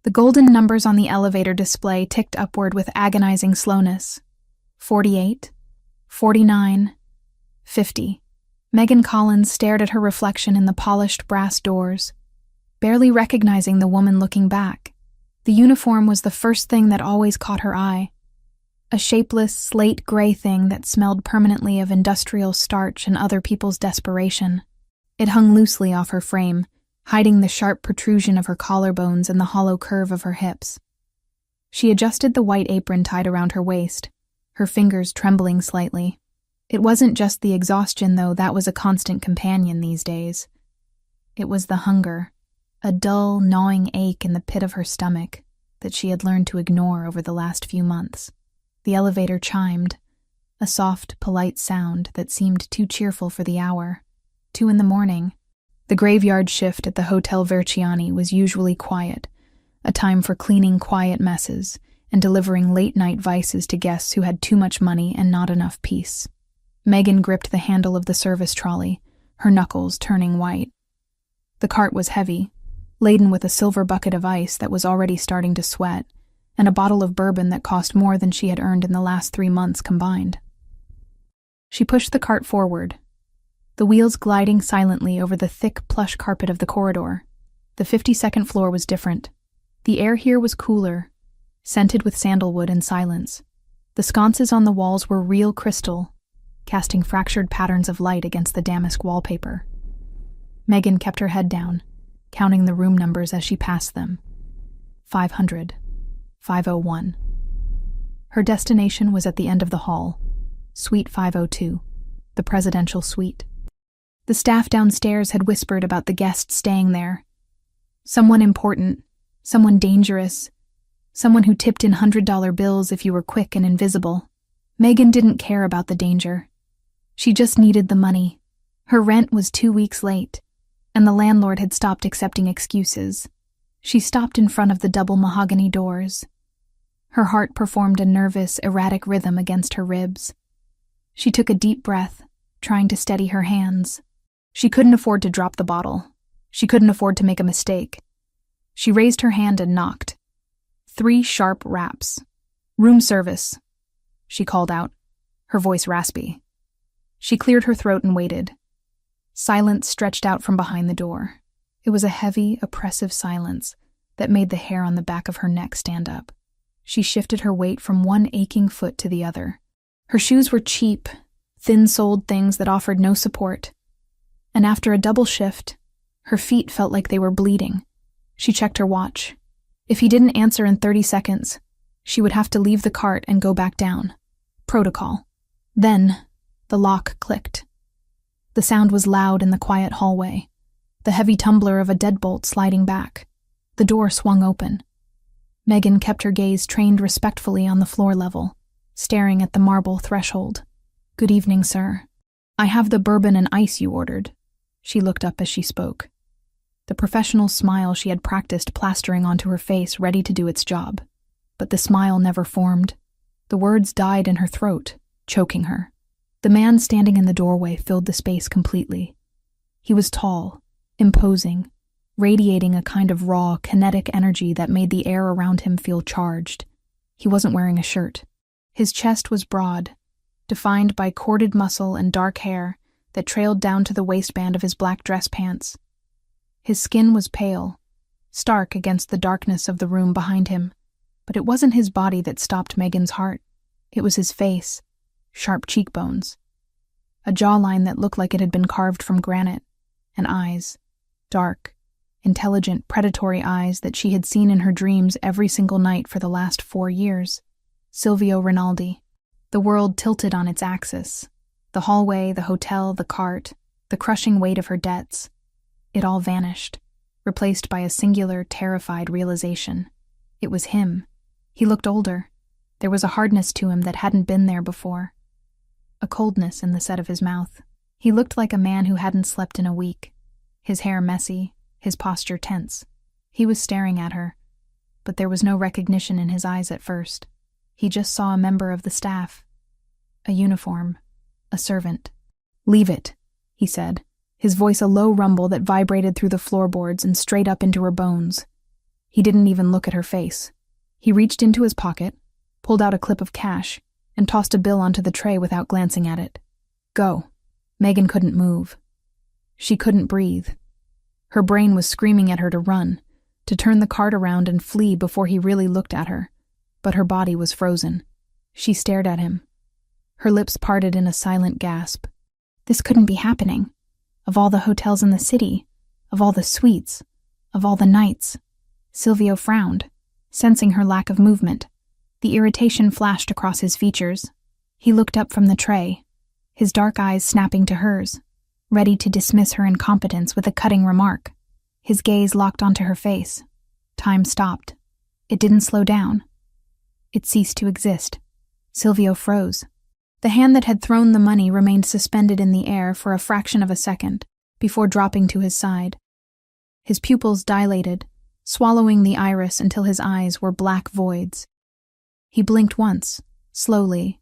The golden numbers on the elevator display ticked upward with agonizing slowness. 48, 49, 50. Megan Collins stared at her reflection in the polished brass doors, barely recognizing the woman looking back. The uniform was the first thing that always caught her eye. A shapeless, slate gray thing that smelled permanently of industrial starch and other people's desperation. It hung loosely off her frame, hiding the sharp protrusion of her collarbones and the hollow curve of her hips. She adjusted the white apron tied around her waist, her fingers trembling slightly. It wasn't just the exhaustion, though, that was a constant companion these days. It was the hunger, a dull, gnawing ache in the pit of her stomach that she had learned to ignore over the last few months. The elevator chimed, a soft, polite sound that seemed too cheerful for the hour. 2 a.m. The graveyard shift at the Hotel Verciani was usually quiet, a time for cleaning quiet messes and delivering late-night vices to guests who had too much money and not enough peace. Megan gripped the handle of the service trolley, her knuckles turning white. The cart was heavy, laden with a silver bucket of ice that was already starting to sweat, and a bottle of bourbon that cost more than she had earned in the last 3 months combined. She pushed the cart forward, the wheels gliding silently over the thick, plush carpet of the corridor. The 52nd floor was different. The air here was cooler, scented with sandalwood and silence. The sconces on the walls were real crystal, casting fractured patterns of light against the damask wallpaper. Megan kept her head down, counting the room numbers as she passed them. 500. 501. Her destination was at the end of the hall, Suite 502, the presidential suite. The staff downstairs had whispered about the guests staying there. Someone important, someone dangerous, someone who tipped in $100 bills if you were quick and invisible. Megan didn't care about the danger. She just needed the money. Her rent was 2 weeks late, and the landlord had stopped accepting excuses. She stopped in front of the double mahogany doors. Her heart performed a nervous, erratic rhythm against her ribs. She took a deep breath, trying to steady her hands. She couldn't afford to drop the bottle. She couldn't afford to make a mistake. She raised her hand and knocked. 3 sharp raps. "Room service," she called out, her voice raspy. She cleared her throat and waited. Silence stretched out from behind the door. It was a heavy, oppressive silence that made the hair on the back of her neck stand up. She shifted her weight from one aching foot to the other. Her shoes were cheap, thin-soled things that offered no support. And after a double shift, her feet felt like they were bleeding. She checked her watch. If he didn't answer in 30 seconds, she would have to leave the cart and go back down. Protocol. Then, the lock clicked. The sound was loud in the quiet hallway, the heavy tumbler of a deadbolt sliding back. The door swung open. Megan kept her gaze trained respectfully on the floor level, staring at the marble threshold. "Good evening, sir. I have the bourbon and ice you ordered." She looked up as she spoke. The professional smile she had practiced plastering onto her face ready to do its job. But the smile never formed. The words died in her throat, choking her. The man standing in the doorway filled the space completely. He was tall, imposing, radiating a kind of raw, kinetic energy that made the air around him feel charged. He wasn't wearing a shirt. His chest was broad, defined by corded muscle and dark hair that trailed down to the waistband of his black dress pants. His skin was pale, stark against the darkness of the room behind him, but it wasn't his body that stopped Megan's heart. It was his face, sharp cheekbones, a jawline that looked like it had been carved from granite, and eyes, dark, intelligent, predatory eyes that she had seen in her dreams every single night for the last 4 years. Silvio Rinaldi. The world tilted on its axis. The hallway, the hotel, the cart, the crushing weight of her debts. It all vanished, replaced by a singular, terrified realization. It was him. He looked older. There was a hardness to him that hadn't been there before. A coldness in the set of his mouth. He looked like a man who hadn't slept in a week, his hair messy, his posture tense. He was staring at her, but there was no recognition in his eyes at first. He just saw a member of the staff. A uniform. A servant. "Leave it," he said, his voice a low rumble that vibrated through the floorboards and straight up into her bones. He didn't even look at her face. He reached into his pocket, pulled out a clip of cash, and tossed a bill onto the tray without glancing at it. Go. Megan couldn't move. She couldn't breathe. Her brain was screaming at her to run, to turn the cart around and flee before he really looked at her. But her body was frozen. She stared at him. Her lips parted in a silent gasp. This couldn't be happening. Of all the hotels in the city, of all the suites, of all the nights. Silvio frowned, sensing her lack of movement. The irritation flashed across his features. He looked up from the tray, his dark eyes snapping to hers, ready to dismiss her incompetence with a cutting remark. His gaze locked onto her face. Time stopped. It didn't slow down. It ceased to exist. Silvio froze. The hand that had thrown the money remained suspended in the air for a fraction of a second before dropping to his side. His pupils dilated, swallowing the iris until his eyes were black voids. He blinked once, slowly,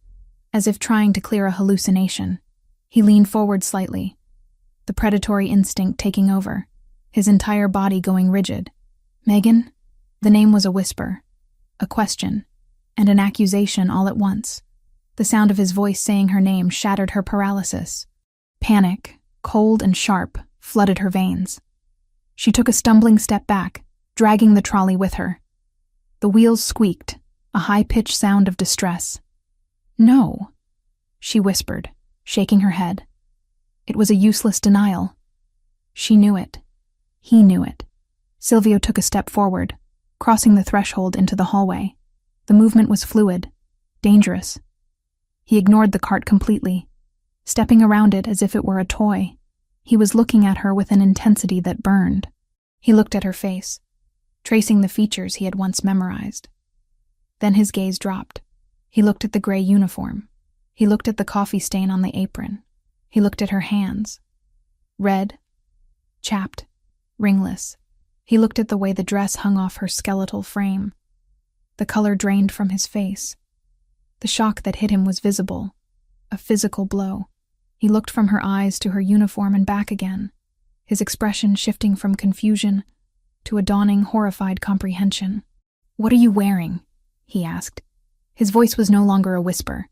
as if trying to clear a hallucination. He leaned forward slightly, the predatory instinct taking over, his entire body going rigid. Megan? The name was a whisper, a question, and an accusation all at once. The sound of his voice saying her name shattered her paralysis. Panic, cold and sharp, flooded her veins. She took a stumbling step back, dragging the trolley with her. The wheels squeaked, a high-pitched sound of distress. No, she whispered, shaking her head. It was a useless denial. She knew it. He knew it. Silvio took a step forward, crossing the threshold into the hallway. The movement was fluid, dangerous. He ignored the cart completely, stepping around it as if it were a toy. He was looking at her with an intensity that burned. He looked at her face, tracing the features he had once memorized. Then his gaze dropped. He looked at the gray uniform. He looked at the coffee stain on the apron. He looked at her hands. Red, chapped, ringless. He looked at the way the dress hung off her skeletal frame. The color drained from his face. The shock that hit him was visible, a physical blow. He looked from her eyes to her uniform and back again, his expression shifting from confusion to a dawning, horrified comprehension. "What are you wearing?" he asked. His voice was no longer a whisper.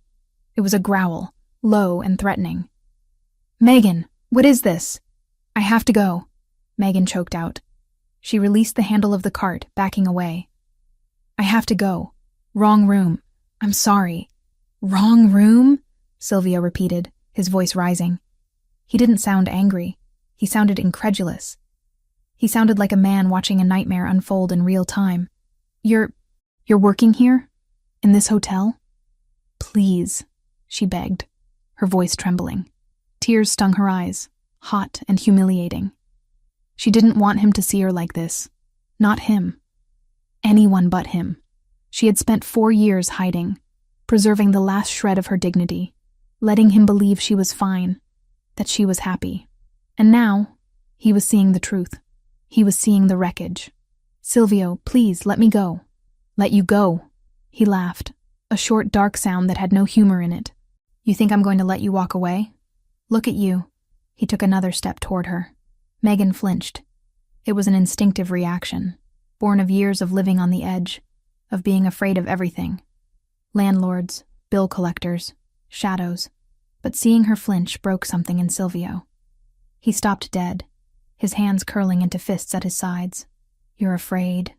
It was a growl, low and threatening. "Megan, what is this?" "I have to go," Megan choked out. She released the handle of the cart, backing away. "I have to go. Wrong room. I'm sorry." "Wrong room?" Silvio repeated, his voice rising. He didn't sound angry. He sounded incredulous. He sounded like a man watching a nightmare unfold in real time. You're working here? In this hotel?" "Please," she begged, her voice trembling. Tears stung her eyes, hot and humiliating. She didn't want him to see her like this. Not him. Anyone but him. She had spent 4 years hiding, preserving the last shred of her dignity, letting him believe she was fine, that she was happy. And now, he was seeing the truth. He was seeing the wreckage. "Silvio, please, let me go." "Let you go?" He laughed, a short, dark sound that had no humor in it. "You think I'm going to let you walk away? Look at you." He took another step toward her. Megan flinched. It was an instinctive reaction, born of years of living on the edge, of being afraid of everything. Landlords, bill collectors, shadows. But seeing her flinch broke something in Silvio. He stopped dead, his hands curling into fists at his sides. "You're afraid,"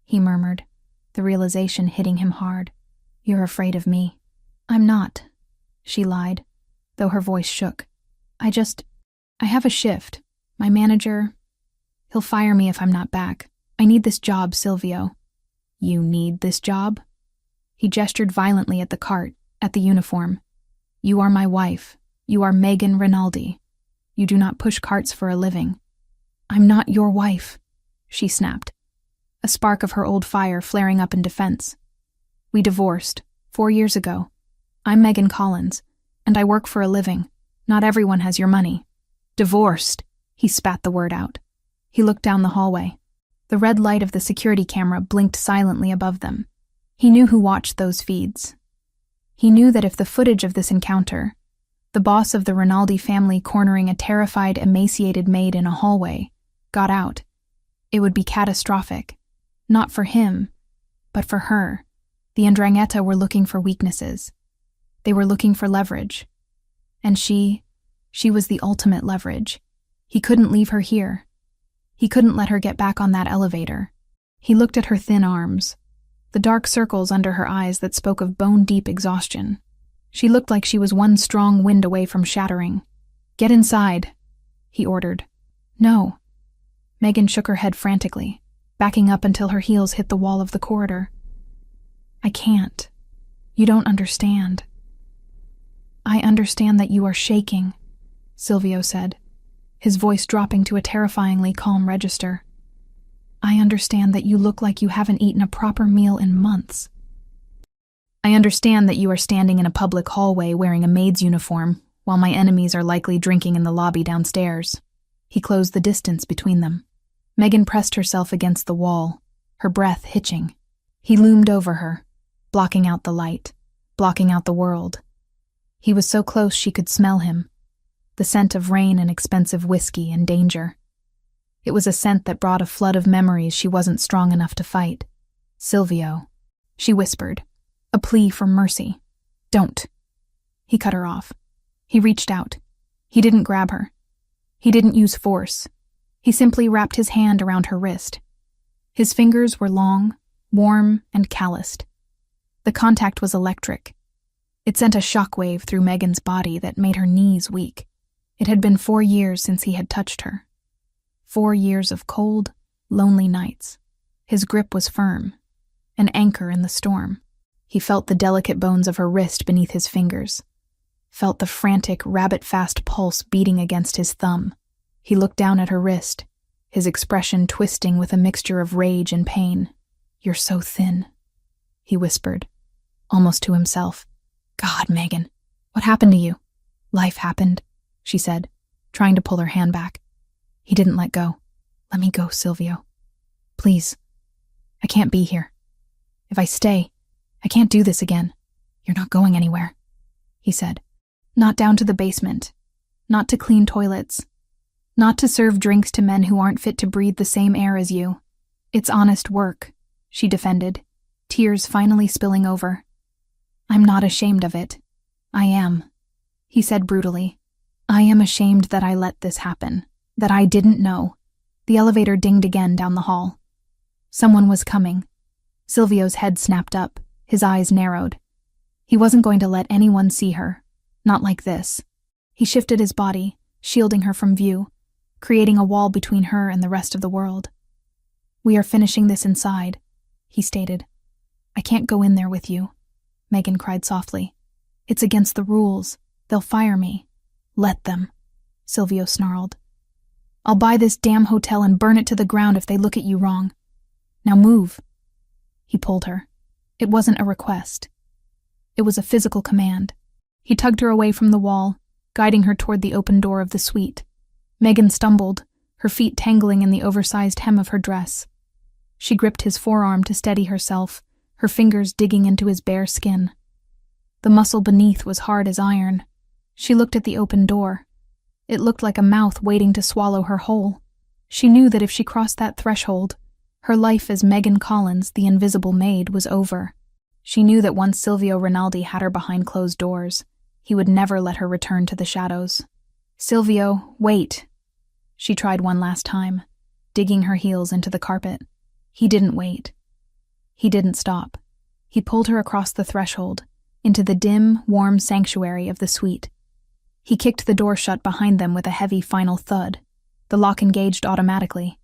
he murmured, the realization hitting him hard. "You're afraid of me." "I'm not," she lied, though her voice shook. I have a shift. My manager, he'll fire me if I'm not back. I need this job, Silvio." "You need this job?" He gestured violently at the cart, at the uniform. "You are my wife. You are Megan Rinaldi. You do not push carts for a living." "I'm not your wife," she snapped, a spark of her old fire flaring up in defense. "We divorced 4 years ago. I'm Megan Collins, and I work for a living. Not everyone has your money." "Divorced," he spat the word out. He looked down the hallway. The red light of the security camera blinked silently above them. He knew who watched those feeds. He knew that if the footage of this encounter, the boss of the Rinaldi family cornering a terrified, emaciated maid in a hallway, got out, it would be catastrophic. Not for him, but for her. The 'Ndrangheta were looking for weaknesses. They were looking for leverage. And she was the ultimate leverage. He couldn't leave her here. He couldn't let her get back on that elevator. He looked at her thin arms, the dark circles under her eyes that spoke of bone-deep exhaustion. She looked like she was one strong wind away from shattering. "Get inside," he ordered. "No." Megan shook her head frantically, backing up until her heels hit the wall of the corridor. "I can't. You don't understand." "I understand that you are shaking," Silvio said, his voice dropping to a terrifyingly calm register. "I understand that you look like you haven't eaten a proper meal in months. I understand that you are standing in a public hallway wearing a maid's uniform, while my enemies are likely drinking in the lobby downstairs." He closed the distance between them. Megan pressed herself against the wall, her breath hitching. He loomed over her, blocking out the light, blocking out the world. He was so close she could smell him, the scent of rain and expensive whiskey and danger. It was a scent that brought a flood of memories she wasn't strong enough to fight. "Silvio," she whispered, a plea for mercy. "Don't." He cut her off. He reached out. He didn't grab her. He didn't use force. He simply wrapped his hand around her wrist. His fingers were long, warm, and calloused. The contact was electric. It sent a shockwave through Megan's body that made her knees weak. It had been 4 years since he had touched her. 4 years of cold, lonely nights. His grip was firm, an anchor in the storm. He felt the delicate bones of her wrist beneath his fingers, felt the frantic, rabbit-fast pulse beating against his thumb. He looked down at her wrist, his expression twisting with a mixture of rage and pain. "You're so thin," he whispered, almost to himself. "God, Megan, what happened to you?" "Life happened," she said, trying to pull her hand back. He didn't let go. "Let me go, Silvio. Please. I can't be here. If I stay, I can't do this again." "You're not going anywhere," he said. "Not down to the basement. Not to clean toilets. Not to serve drinks to men who aren't fit to breathe the same air as you. It's honest work," she defended, tears finally spilling over. "I'm not ashamed of it. I am," he said brutally. "I am ashamed that I let this happen, that I didn't know." The elevator dinged again down the hall. Someone was coming. Silvio's head snapped up, his eyes narrowed. He wasn't going to let anyone see her, not like this. He shifted his body, shielding her from view, creating a wall between her and the rest of the world. "We are finishing this inside," he stated. "I can't go in there with you," Megan cried softly. "It's against the rules. They'll fire me." "Let them," Silvio snarled. "I'll buy this damn hotel and burn it to the ground if they look at you wrong. Now move." He pulled her. It wasn't a request. It was a physical command. He tugged her away from the wall, guiding her toward the open door of the suite. Megan stumbled, her feet tangling in the oversized hem of her dress. She gripped his forearm to steady herself, her fingers digging into his bare skin. The muscle beneath was hard as iron. She looked at the open door. It looked like a mouth waiting to swallow her whole. She knew that if she crossed that threshold, her life as Megan Collins, the invisible maid, was over. She knew that once Silvio Rinaldi had her behind closed doors, he would never let her return to the shadows. "Silvio, wait." She tried one last time, digging her heels into the carpet. He didn't wait. He didn't stop. He pulled her across the threshold, into the dim, warm sanctuary of the suite. He kicked the door shut behind them with a heavy final thud. The lock engaged automatically.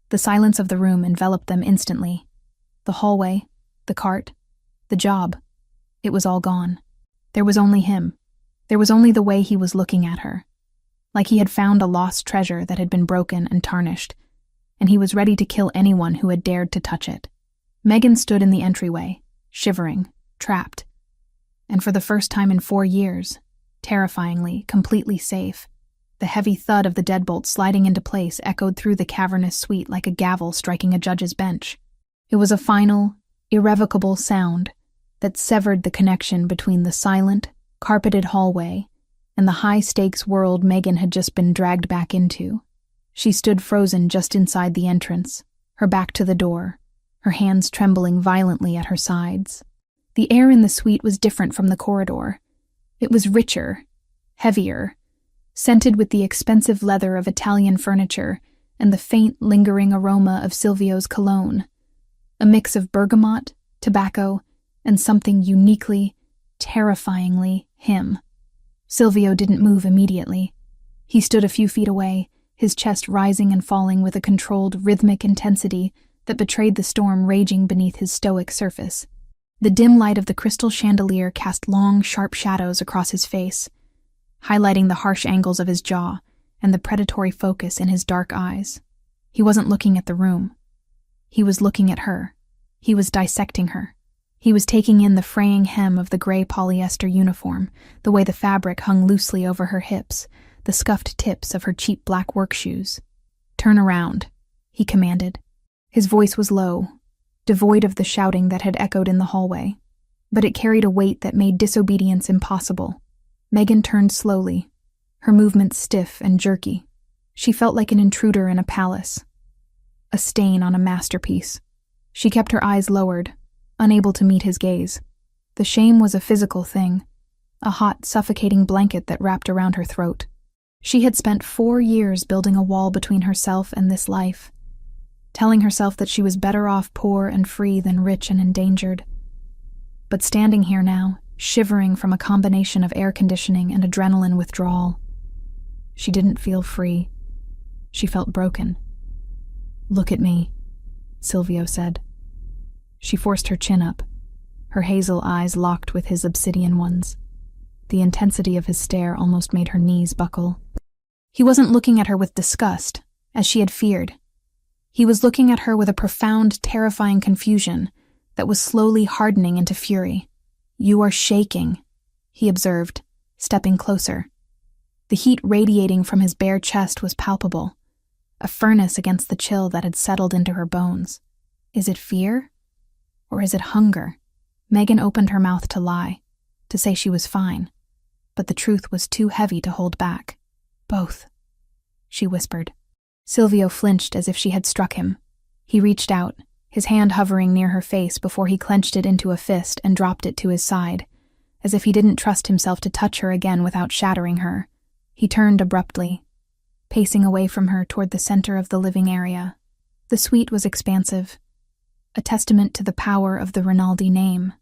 The silence of the room enveloped them instantly. The hallway, the cart, the job. It was all gone. There was only him. There was only the way he was looking at her. Like he had found a lost treasure that had been broken and tarnished, and he was ready to kill anyone who had dared to touch it. Megan stood in the entryway, shivering, trapped. And for the first time in 4 years, terrifyingly, completely safe, the heavy thud of the deadbolt sliding into place echoed through the cavernous suite like a gavel striking a judge's bench. It was a final, irrevocable sound that severed the connection between the silent, carpeted hallway and the high-stakes world Megan had just been dragged back into. She stood frozen just inside the entrance, her back to the door, her hands trembling violently at her sides. The air in the suite was different from the corridor. It was richer, heavier, scented with the expensive leather of Italian furniture and the faint, lingering aroma of Silvio's cologne, a mix of bergamot, tobacco, and something uniquely, terrifyingly him. Silvio didn't move immediately. He stood a few feet away, his chest rising and falling with a controlled, rhythmic intensity that betrayed the storm raging beneath his stoic surface. The dim light of the crystal chandelier cast long, sharp shadows across his face, highlighting the harsh angles of his jaw and the predatory focus in his dark eyes. He wasn't looking at the room. He was looking at her. He was dissecting her. He was taking in the fraying hem of the gray polyester uniform, the way the fabric hung loosely over her hips, the scuffed tips of her cheap black work shoes. "Turn around," he commanded. His voice was low, devoid of the shouting that had echoed in the hallway, but it carried a weight that made disobedience impossible. Megan turned slowly, her movements stiff and jerky. She felt like an intruder in a palace, a stain on a masterpiece. She kept her eyes lowered, unable to meet his gaze. The shame was a physical thing, a hot, suffocating blanket that wrapped around her throat. She had spent 4 years building a wall between herself and this life, telling herself that she was better off poor and free than rich and endangered. But standing here now, shivering from a combination of air conditioning and adrenaline withdrawal, she didn't feel free. She felt broken. "Look at me," Silvio said. She forced her chin up, her hazel eyes locked with his obsidian ones. The intensity of his stare almost made her knees buckle. He wasn't looking at her with disgust, as she had feared. He was looking at her with a profound, terrifying confusion that was slowly hardening into fury. "You are shaking," he observed, stepping closer. The heat radiating from his bare chest was palpable, a furnace against the chill that had settled into her bones. Is it fear? Or is it hunger? Megan opened her mouth to lie, to say she was fine, but the truth was too heavy to hold back. "Both," she whispered. Silvio flinched as if she had struck him. He reached out, his hand hovering near her face before he clenched it into a fist and dropped it to his side, as if he didn't trust himself to touch her again without shattering her. He turned abruptly, pacing away from her toward the center of the living area. The suite was expansive, a testament to the power of the Rinaldi name.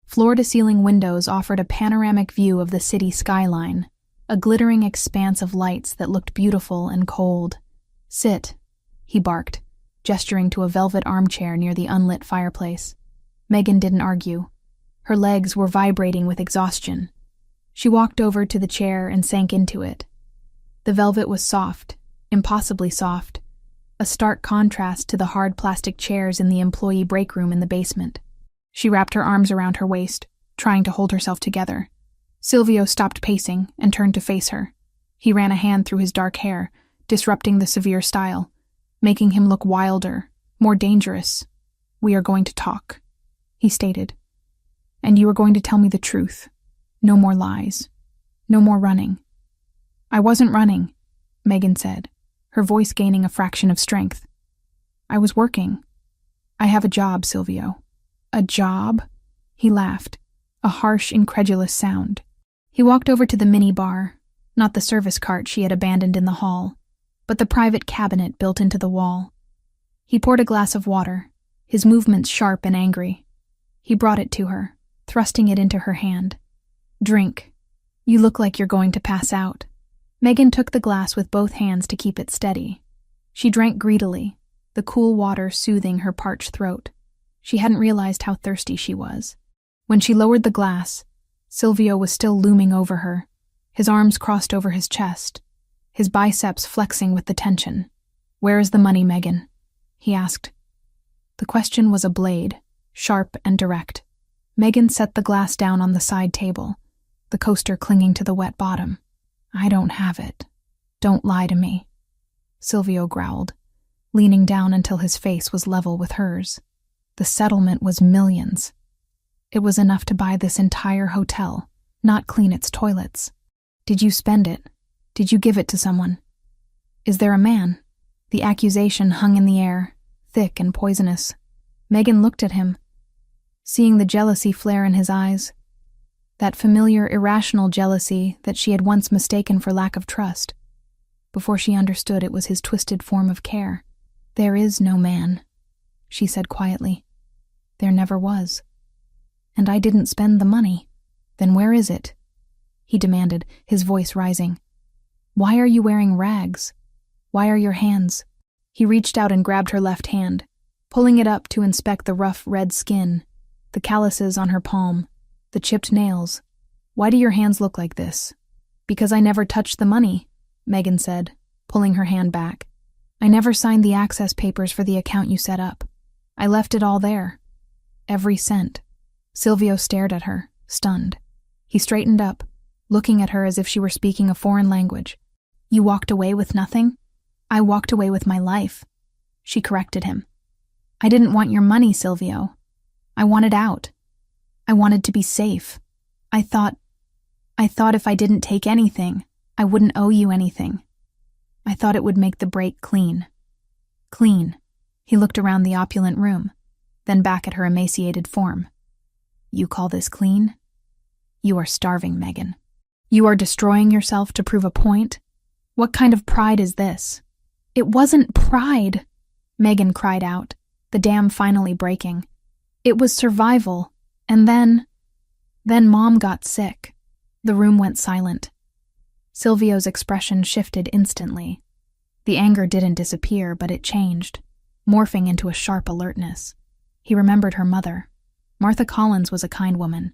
Floor-to-ceiling windows offered a panoramic view of the city skyline, a glittering expanse of lights that looked beautiful and cold. "Sit," he barked, gesturing to a velvet armchair near the unlit fireplace. Megan didn't argue. Her legs were vibrating with exhaustion. She walked over to the chair and sank into it. The velvet was soft, impossibly soft, a stark contrast to the hard plastic chairs in the employee break room in the basement. She wrapped her arms around her waist, trying to hold herself together. Silvio stopped pacing and turned to face her. He ran a hand through his dark hair, disrupting the severe style, making him look wilder, more dangerous. "We are going to talk," he stated. "And you are going to tell me the truth. No more lies. No more running." "I wasn't running," Megan said, her voice gaining a fraction of strength. "I was working. I have a job, Silvio." "A job?" He laughed, a harsh, incredulous sound. He walked over to the mini-bar, not the service cart she had abandoned in the hall, but the private cabinet built into the wall. He poured a glass of water, his movements sharp and angry. He brought it to her, thrusting it into her hand. "Drink. You look like you're going to pass out." Megan took the glass with both hands to keep it steady. She drank greedily, the cool water soothing her parched throat. She hadn't realized how thirsty she was. When she lowered the glass, Silvio was still looming over her, his arms crossed over his chest, his biceps flexing with the tension. "Where is the money, Megan?" he asked. The question was a blade, sharp and direct. Megan set the glass down on the side table, the coaster clinging to the wet bottom. "I don't have it. Don't lie to me," Silvio growled, leaning down until his face was level with hers. The settlement was millions. It was enough to buy this entire hotel, not clean its toilets. "Did you spend it? Did you give it to someone? Is there a man?" The accusation hung in the air, thick and poisonous. Megan looked at him, seeing the jealousy flare in his eyes. That familiar, irrational jealousy that she had once mistaken for lack of trust, before she understood it was his twisted form of care. "There is no man," she said quietly. "There never was. And I didn't spend the money. Then where is it?" he demanded, his voice rising. "Why are you wearing rags? Why are your hands?" He reached out and grabbed her left hand, pulling it up to inspect the rough red skin, the calluses on her palm, the chipped nails. "Why do your hands look like this?" "Because I never touched the money," Megan said, pulling her hand back. "I never signed the access papers for the account you set up. I left it all there. Every cent." Silvio stared at her, stunned. He straightened up, looking at her as if she were speaking a foreign language. "You walked away with nothing?" "I walked away with my life," she corrected him. "I didn't want your money, Silvio. I wanted out. I wanted to be safe. I thought if I didn't take anything, I wouldn't owe you anything. I thought it would make the break clean." Clean. He looked around the opulent room, then back at her emaciated form. "You call this clean? You are starving, Megan. You are destroying yourself to prove a point? What kind of pride is this?" "It wasn't pride," Megan cried out, the dam finally breaking. "It was survival. And then Mom got sick." The room went silent. Silvio's expression shifted instantly. The anger didn't disappear, but it changed, morphing into a sharp alertness. He remembered her mother. Martha Collins was a kind woman,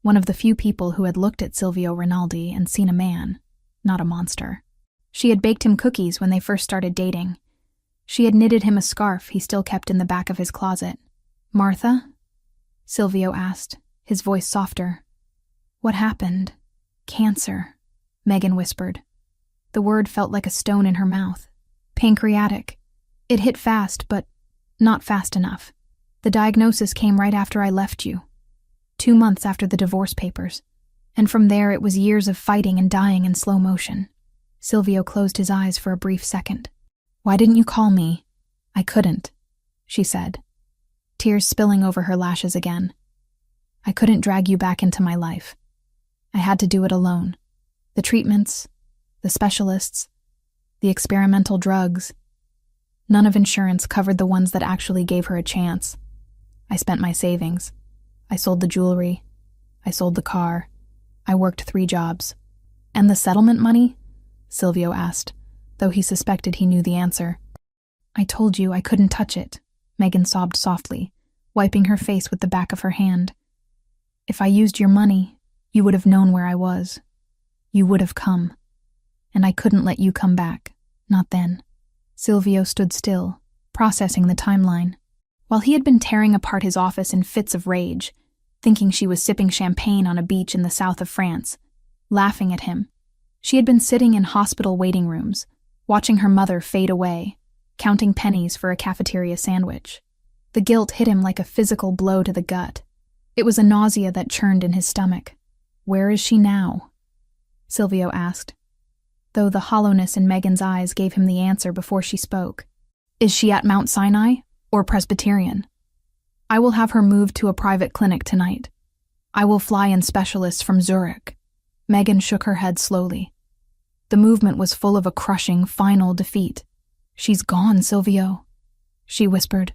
one of the few people who had looked at Silvio Rinaldi and seen a man, not a monster. She had baked him cookies when they first started dating. She had knitted him a scarf he still kept in the back of his closet. "Martha?" Silvio asked, his voice softer. "What happened?" "Cancer," Megan whispered. The word felt like a stone in her mouth. "Pancreatic. It hit fast, but not fast enough. The diagnosis came right after I left you, 2 months after the divorce papers. And from there it was years of fighting and dying in slow motion." Silvio closed his eyes for a brief second. "Why didn't you call me?" "I couldn't," she said, tears spilling over her lashes again. "I couldn't drag you back into my life. I had to do it alone. The treatments, the specialists, the experimental drugs. None of insurance covered the ones that actually gave her a chance. I spent my savings. I sold the jewelry. I sold the car. I worked 3 jobs." "And the settlement money?" Silvio asked, though he suspected he knew the answer. "I told you I couldn't touch it," Megan sobbed softly, wiping her face with the back of her hand. "If I used your money, you would have known where I was. You would have come. And I couldn't let you come back. Not then." Silvio stood still, processing the timeline. While he had been tearing apart his office in fits of rage, thinking she was sipping champagne on a beach in the south of France, laughing at him, she had been sitting in hospital waiting rooms, watching her mother fade away, counting pennies for a cafeteria sandwich. The guilt hit him like a physical blow to the gut. It was a nausea that churned in his stomach. "Where is she now?" Silvio asked, though the hollowness in Megan's eyes gave him the answer before she spoke. "Is she at Mount Sinai or Presbyterian? I will have her moved to a private clinic tonight. I will fly in specialists from Zurich." Megan shook her head slowly. The movement was full of a crushing, final defeat. "She's gone, Silvio," she whispered.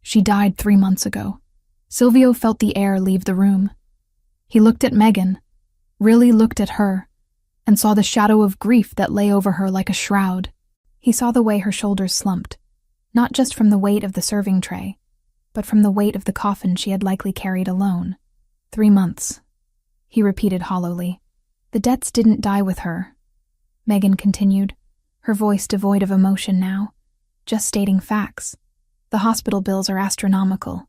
"She died 3 months ago." Silvio felt the air leave the room. He looked at Megan, really looked at her, and saw the shadow of grief that lay over her like a shroud. He saw the way her shoulders slumped, not just from the weight of the serving tray, but from the weight of the coffin she had likely carried alone. 3 months, he repeated hollowly. "The debts didn't die with her," Megan continued, her voice devoid of emotion now, just stating facts. "The hospital bills are astronomical.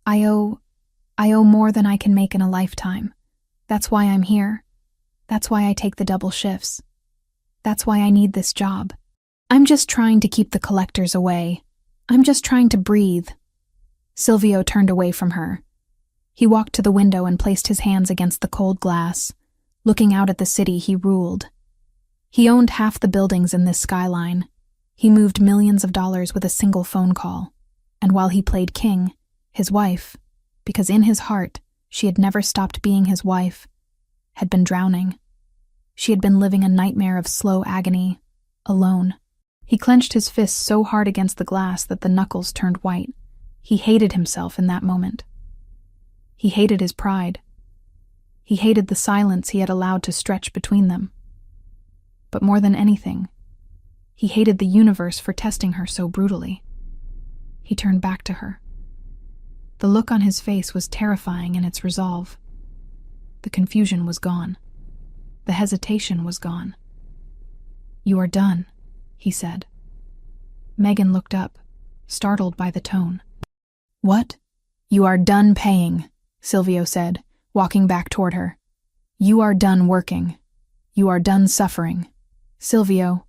I owe more than I can make in a lifetime. That's why I'm here. That's why I take the double shifts. That's why I need this job. I'm just trying to keep the collectors away. I'm just trying to breathe." Silvio turned away from her. He walked to the window and placed his hands against the cold glass, looking out at the city he ruled. He owned half the buildings in this skyline. He moved millions of dollars with a single phone call. And while he played king, His wife, because in his heart she had never stopped being his wife, had been drowning. She had been living a nightmare of slow agony, alone. He clenched his fists so hard against the glass that the knuckles turned white. He hated himself in that moment. He hated his pride. He hated the silence he had allowed to stretch between them. But more than anything, he hated the universe for testing her so brutally. He turned back to her. The look on his face was terrifying in its resolve. The confusion was gone. The hesitation was gone. "You are done," he said. Megan looked up, startled by the tone. "What?" "You are done paying," Silvio said, walking back toward her. "You are done working. You are done suffering." "Silvio,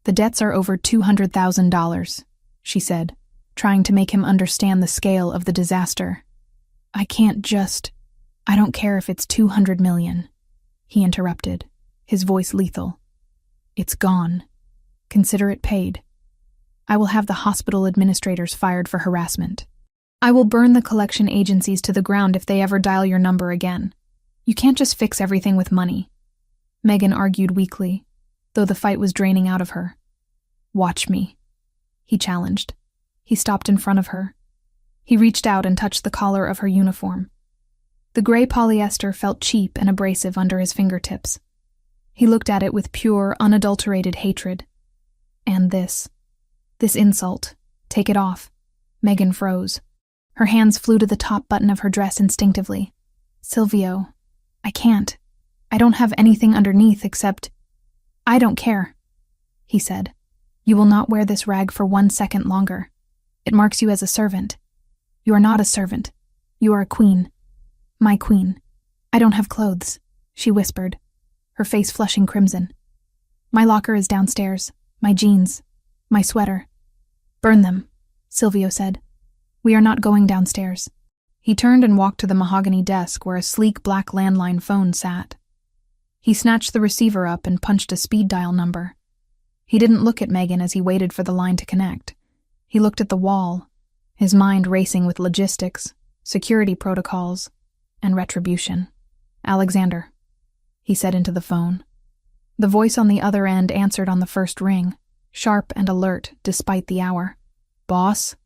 the debts are over $200,000, she said, trying to make him understand the scale of the disaster. "I don't care if it's 200 million, he interrupted, his voice lethal. "It's gone. Consider it paid. I will have the hospital administrators fired for harassment. I will burn the collection agencies to the ground if they ever dial your number again. You can't just fix everything with money." Megan argued weakly, though the fight was draining out of her. "Watch me," he challenged. He stopped in front of her. He reached out and touched the collar of her uniform. The gray polyester felt cheap and abrasive under his fingertips. He looked at it with pure, unadulterated hatred. "And this insult. Take it off." Megan froze. Her hands flew to the top button of her dress instinctively. "Silvio, I can't. I don't have anything underneath except—" "I don't care," he said. "You will not wear this rag for 1 second longer. It marks you as a servant. You are not a servant. You are a queen. My queen. I don't have clothes," she whispered, her face flushing crimson. "My locker is downstairs. My jeans. My sweater." "Burn them," Silvio said. "We are not going downstairs." He turned and walked to the mahogany desk where a sleek black landline phone sat. He snatched the receiver up and punched a speed dial number. He didn't look at Megan as he waited for the line to connect. He looked at the wall, his mind racing with logistics, security protocols, and retribution. "Alexander," he said into the phone. The voice on the other end answered on the first ring, sharp and alert despite the hour. "Boss?"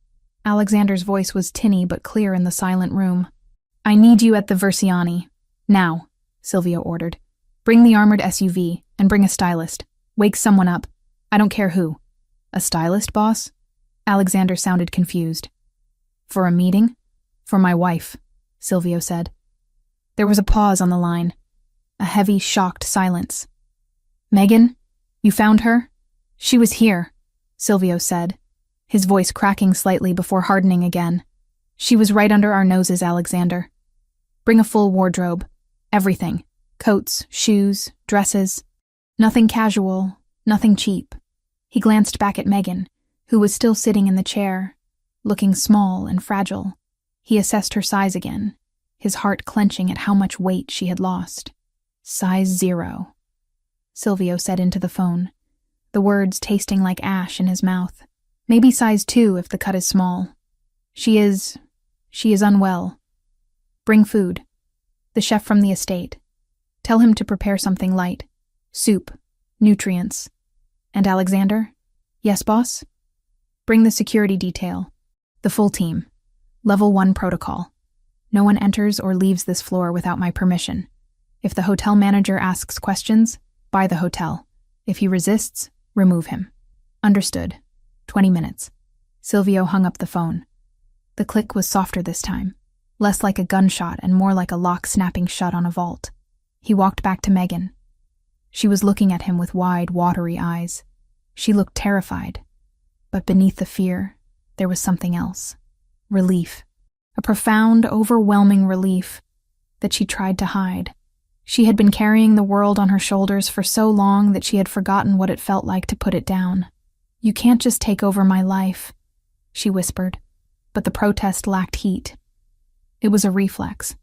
Alexander's voice was tinny but clear in the silent room. "I need you at the Versiani. Now," Silvio ordered. "Bring the armored SUV, and bring a stylist. Wake someone up. I don't care who." "A stylist, boss?" Alexander sounded confused. "For a meeting?" "For my wife," Silvio said. There was a pause on the line. A heavy, shocked silence. "Megan? You found her?" "She was here," Silvio said, his voice cracking slightly before hardening again. "She was right under our noses, Alexander. Bring a full wardrobe. Everything. Coats, shoes, dresses. Nothing casual, nothing cheap." He glanced back at Megan, who was still sitting in the chair, looking small and fragile. He assessed her size again, his heart clenching at how much weight she had lost. "Size 0, Silvio said into the phone, the words tasting like ash in his mouth. "Maybe size 2 if the cut is small. She is unwell. Bring food. The chef from the estate. Tell him to prepare something light. Soup, nutrients. And Alexander?" "Yes, boss?" "Bring the security detail. The full team. Level 1 protocol. No one enters or leaves this floor without my permission. If the hotel manager asks questions, buy the hotel. If he resists, remove him." "Understood. 20 minutes. Silvio hung up the phone. The click was softer this time, less like a gunshot and more like a lock snapping shut on a vault. He walked back to Megan. She was looking at him with wide, watery eyes. She looked terrified, but beneath the fear, there was something else. Relief. A profound, overwhelming relief that she tried to hide. She had been carrying the world on her shoulders for so long that she had forgotten what it felt like to put it down. "You can't just take over my life," she whispered, but the protest lacked heat. It was a reflex,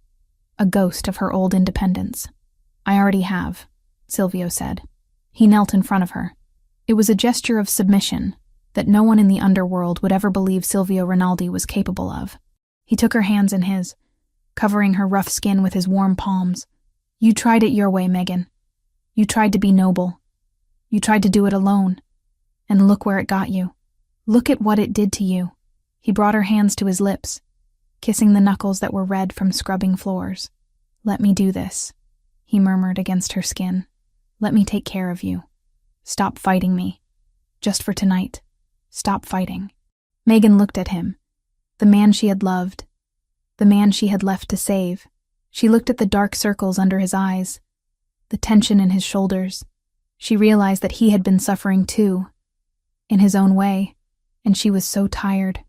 a ghost of her old independence. "I already have," Silvio said. He knelt in front of her. It was a gesture of submission that no one in the underworld would ever believe Silvio Rinaldi was capable of. He took her hands in his, covering her rough skin with his warm palms. You tried it your way, Megan. You tried to be noble. You tried to do it alone. And look where it got you. Look at what it did to you. He brought her hands to his lips, kissing the knuckles that were red from scrubbing floors. Let me do this, he murmured against her skin. Let me take care of you. Stop fighting me. Just for tonight. Stop fighting. Megan looked at him, the man she had loved, the man she had left to save. She looked at the dark circles under his eyes, the tension in his shoulders. She realized that he had been suffering too, in his own way, and she was so tired.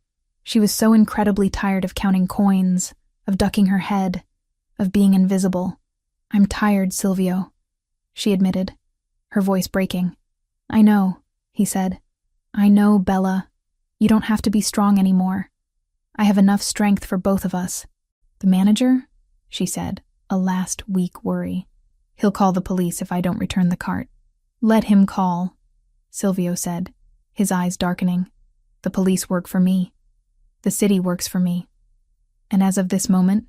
She was so incredibly tired of counting coins, of ducking her head, of being invisible. I'm tired, Silvio, she admitted, her voice breaking. I know, he said. I know, Bella. You don't have to be strong anymore. I have enough strength for both of us. The manager? She said, a last weak worry. He'll call the police if I don't return the cart. Let him call, Silvio said, his eyes darkening. The police work for me. The city works for me. And as of this moment,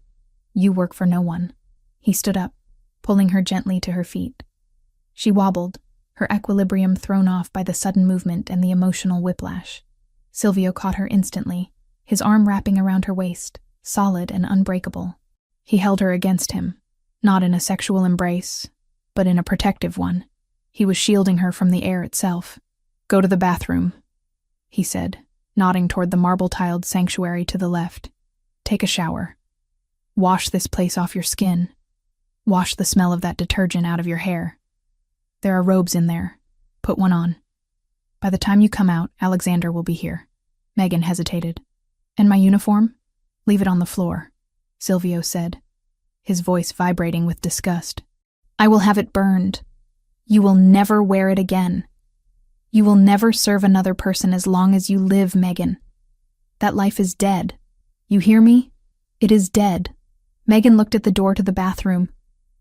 you work for no one. He stood up, pulling her gently to her feet. She wobbled, her equilibrium thrown off by the sudden movement and the emotional whiplash. Silvio caught her instantly, his arm wrapping around her waist, solid and unbreakable. He held her against him, not in a sexual embrace, but in a protective one. He was shielding her from the air itself. Go to the bathroom, he said, nodding toward the marble-tiled sanctuary to the left. Take a shower. Wash this place off your skin. Wash the smell of that detergent out of your hair. There are robes in there. Put one on. By the time you come out, Alexander will be here. Megan hesitated. And my uniform? Leave it on the floor, Silvio said, his voice vibrating with disgust. I will have it burned. You will never wear it again. You will never serve another person as long as you live, Megan. That life is dead. You hear me? It is dead. Megan looked at the door to the bathroom,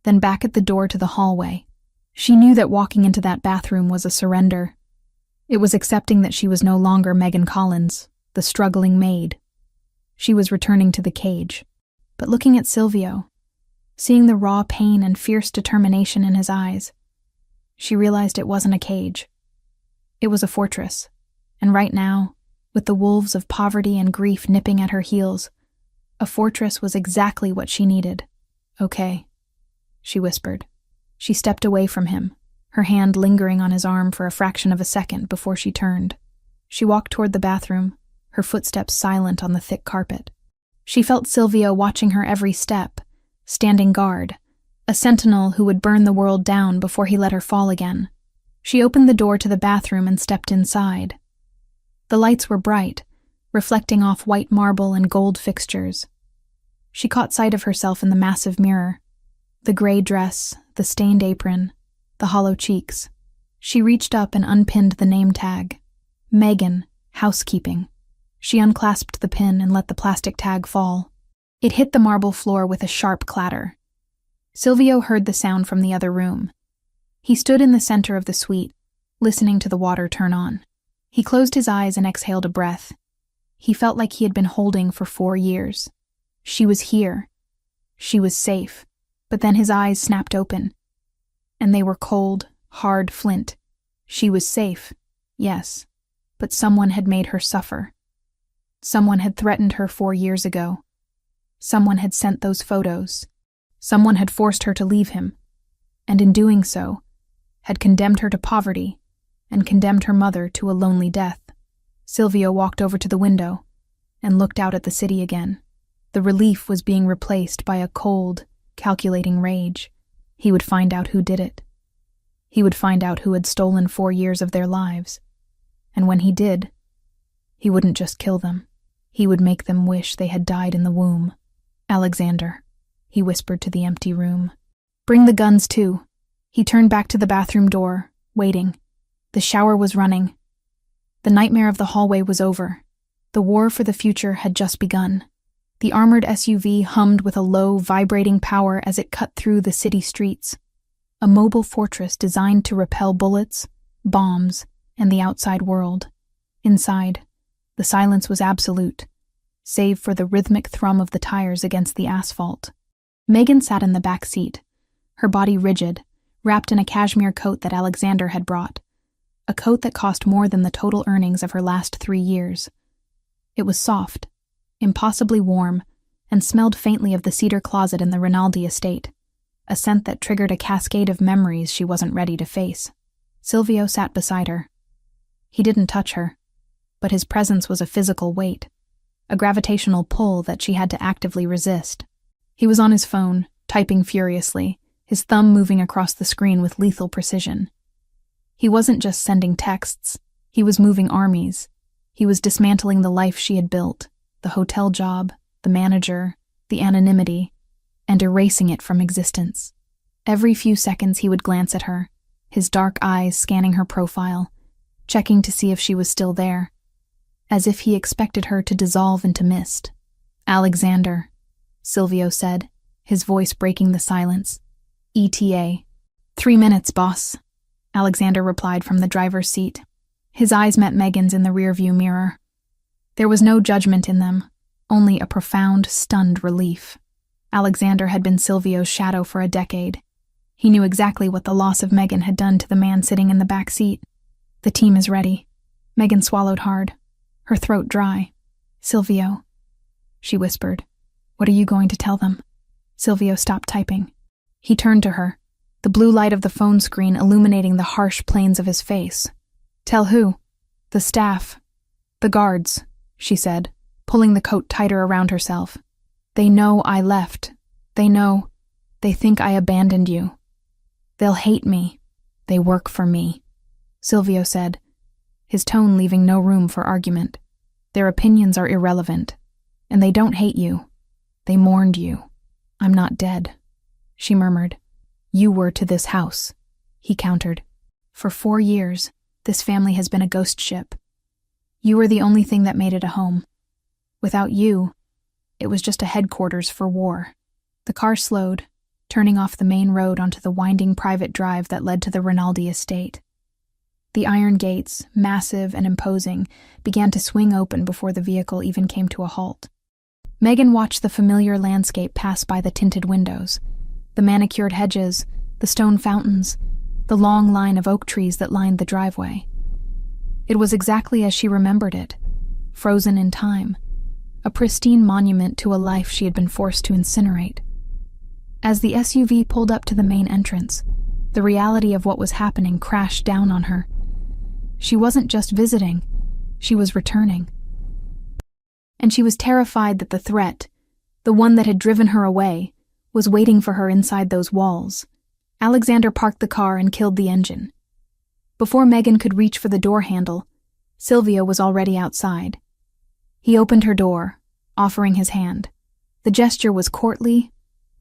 then back at the door to the hallway. She knew that walking into that bathroom was a surrender. It was accepting that she was no longer Megan Collins, the struggling maid. She was returning to the cage. But looking at Silvio, seeing the raw pain and fierce determination in his eyes, she realized it wasn't a cage. It was a fortress, and right now, with the wolves of poverty and grief nipping at her heels, a fortress was exactly what she needed. Okay, she whispered. She stepped away from him, her hand lingering on his arm for a fraction of a second before she turned. She walked toward the bathroom, her footsteps silent on the thick carpet. She felt Silvio watching her every step, standing guard, a sentinel who would burn the world down before he let her fall again. She opened the door to the bathroom and stepped inside. The lights were bright, reflecting off white marble and gold fixtures. She caught sight of herself in the massive mirror, the gray dress, the stained apron, the hollow cheeks. She reached up and unpinned the name tag. Megan, housekeeping. She unclasped the pin and let the plastic tag fall. It hit the marble floor with a sharp clatter. Silvio heard the sound from the other room. He stood in the center of the suite, listening to the water turn on. He closed his eyes and exhaled a breath. He felt like he had been holding for 4 years. She was here. She was safe. But then his eyes snapped open, and they were cold, hard flint. She was safe, yes, but someone had made her suffer. Someone had threatened her 4 years ago. Someone had sent those photos. Someone had forced her to leave him, and in doing so, had condemned her to poverty and condemned her mother to a lonely death. Silvio walked over to the window and looked out at the city again. The relief was being replaced by a cold, calculating rage. He would find out who did it. He would find out who had stolen 4 years of their lives. And when he did, he wouldn't just kill them. He would make them wish they had died in the womb. Alexander, he whispered to the empty room. Bring the guns too. He turned back to the bathroom door, waiting. The shower was running. The nightmare of the hallway was over. The war for the future had just begun. The armored SUV hummed with a low, vibrating power as it cut through the city streets. A mobile fortress designed to repel bullets, bombs, and the outside world. Inside, the silence was absolute. save for the rhythmic thrum of the tires against the asphalt. Megan sat in the back seat, her body rigid, wrapped in a cashmere coat that Alexander had brought, a coat that cost more than the total earnings of her last 3 years. It was soft, impossibly warm, and smelled faintly of the cedar closet in the Rinaldi estate, a scent that triggered a cascade of memories she wasn't ready to face. Silvio sat beside her. He didn't touch her, but his presence was a physical weight, a gravitational pull that she had to actively resist. He was on his phone, typing furiously, his thumb moving across the screen with lethal precision. He wasn't just sending texts, he was moving armies. He was dismantling the life she had built, the hotel job, the manager, the anonymity, and erasing it from existence. Every few seconds he would glance at her, his dark eyes scanning her profile, checking to see if she was still there, as if he expected her to dissolve into mist. "Alexander," Silvio said, his voice breaking the silence. "ETA. 3 minutes, boss," Alexander replied from the driver's seat. His eyes met Megan's in the rearview mirror. There was no judgment in them, only a profound, stunned relief. Alexander had been Silvio's shadow for a decade. He knew exactly what the loss of Megan had done to the man sitting in the back seat. "The team is ready." Megan swallowed hard, her throat dry. "Silvio," she whispered, "what are you going to tell them?" Silvio stopped typing. He turned to her, the blue light of the phone screen illuminating the harsh planes of his face. "Tell who?" "The staff. The guards," she said, pulling the coat tighter around herself. "They know I left. They know. They think I abandoned you. They'll hate me. They work for me," Silvio said, his tone leaving no room for argument. "Their opinions are irrelevant, and they don't hate you. They mourned you. I'm not dead," she murmured. "You were to this house," he countered. "For 4 years, this family has been a ghost ship. You were the only thing that made it a home. Without you, it was just a headquarters for war." The car slowed, turning off the main road onto the winding private drive that led to the Rinaldi estate. The iron gates, massive and imposing, began to swing open before the vehicle even came to a halt. Megan watched the familiar landscape pass by the tinted windows, the manicured hedges, the stone fountains, the long line of oak trees that lined the driveway. It was exactly as she remembered it, frozen in time, a pristine monument to a life she had been forced to incinerate. As the SUV pulled up to the main entrance, the reality of what was happening crashed down on her. She wasn't just visiting, she was returning. And she was terrified that the threat, the one that had driven her away, was waiting for her inside those walls. Alexander parked the car and killed the engine. Before Megan could reach for the door handle, Silvio was already outside. He opened her door, offering his hand. The gesture was courtly,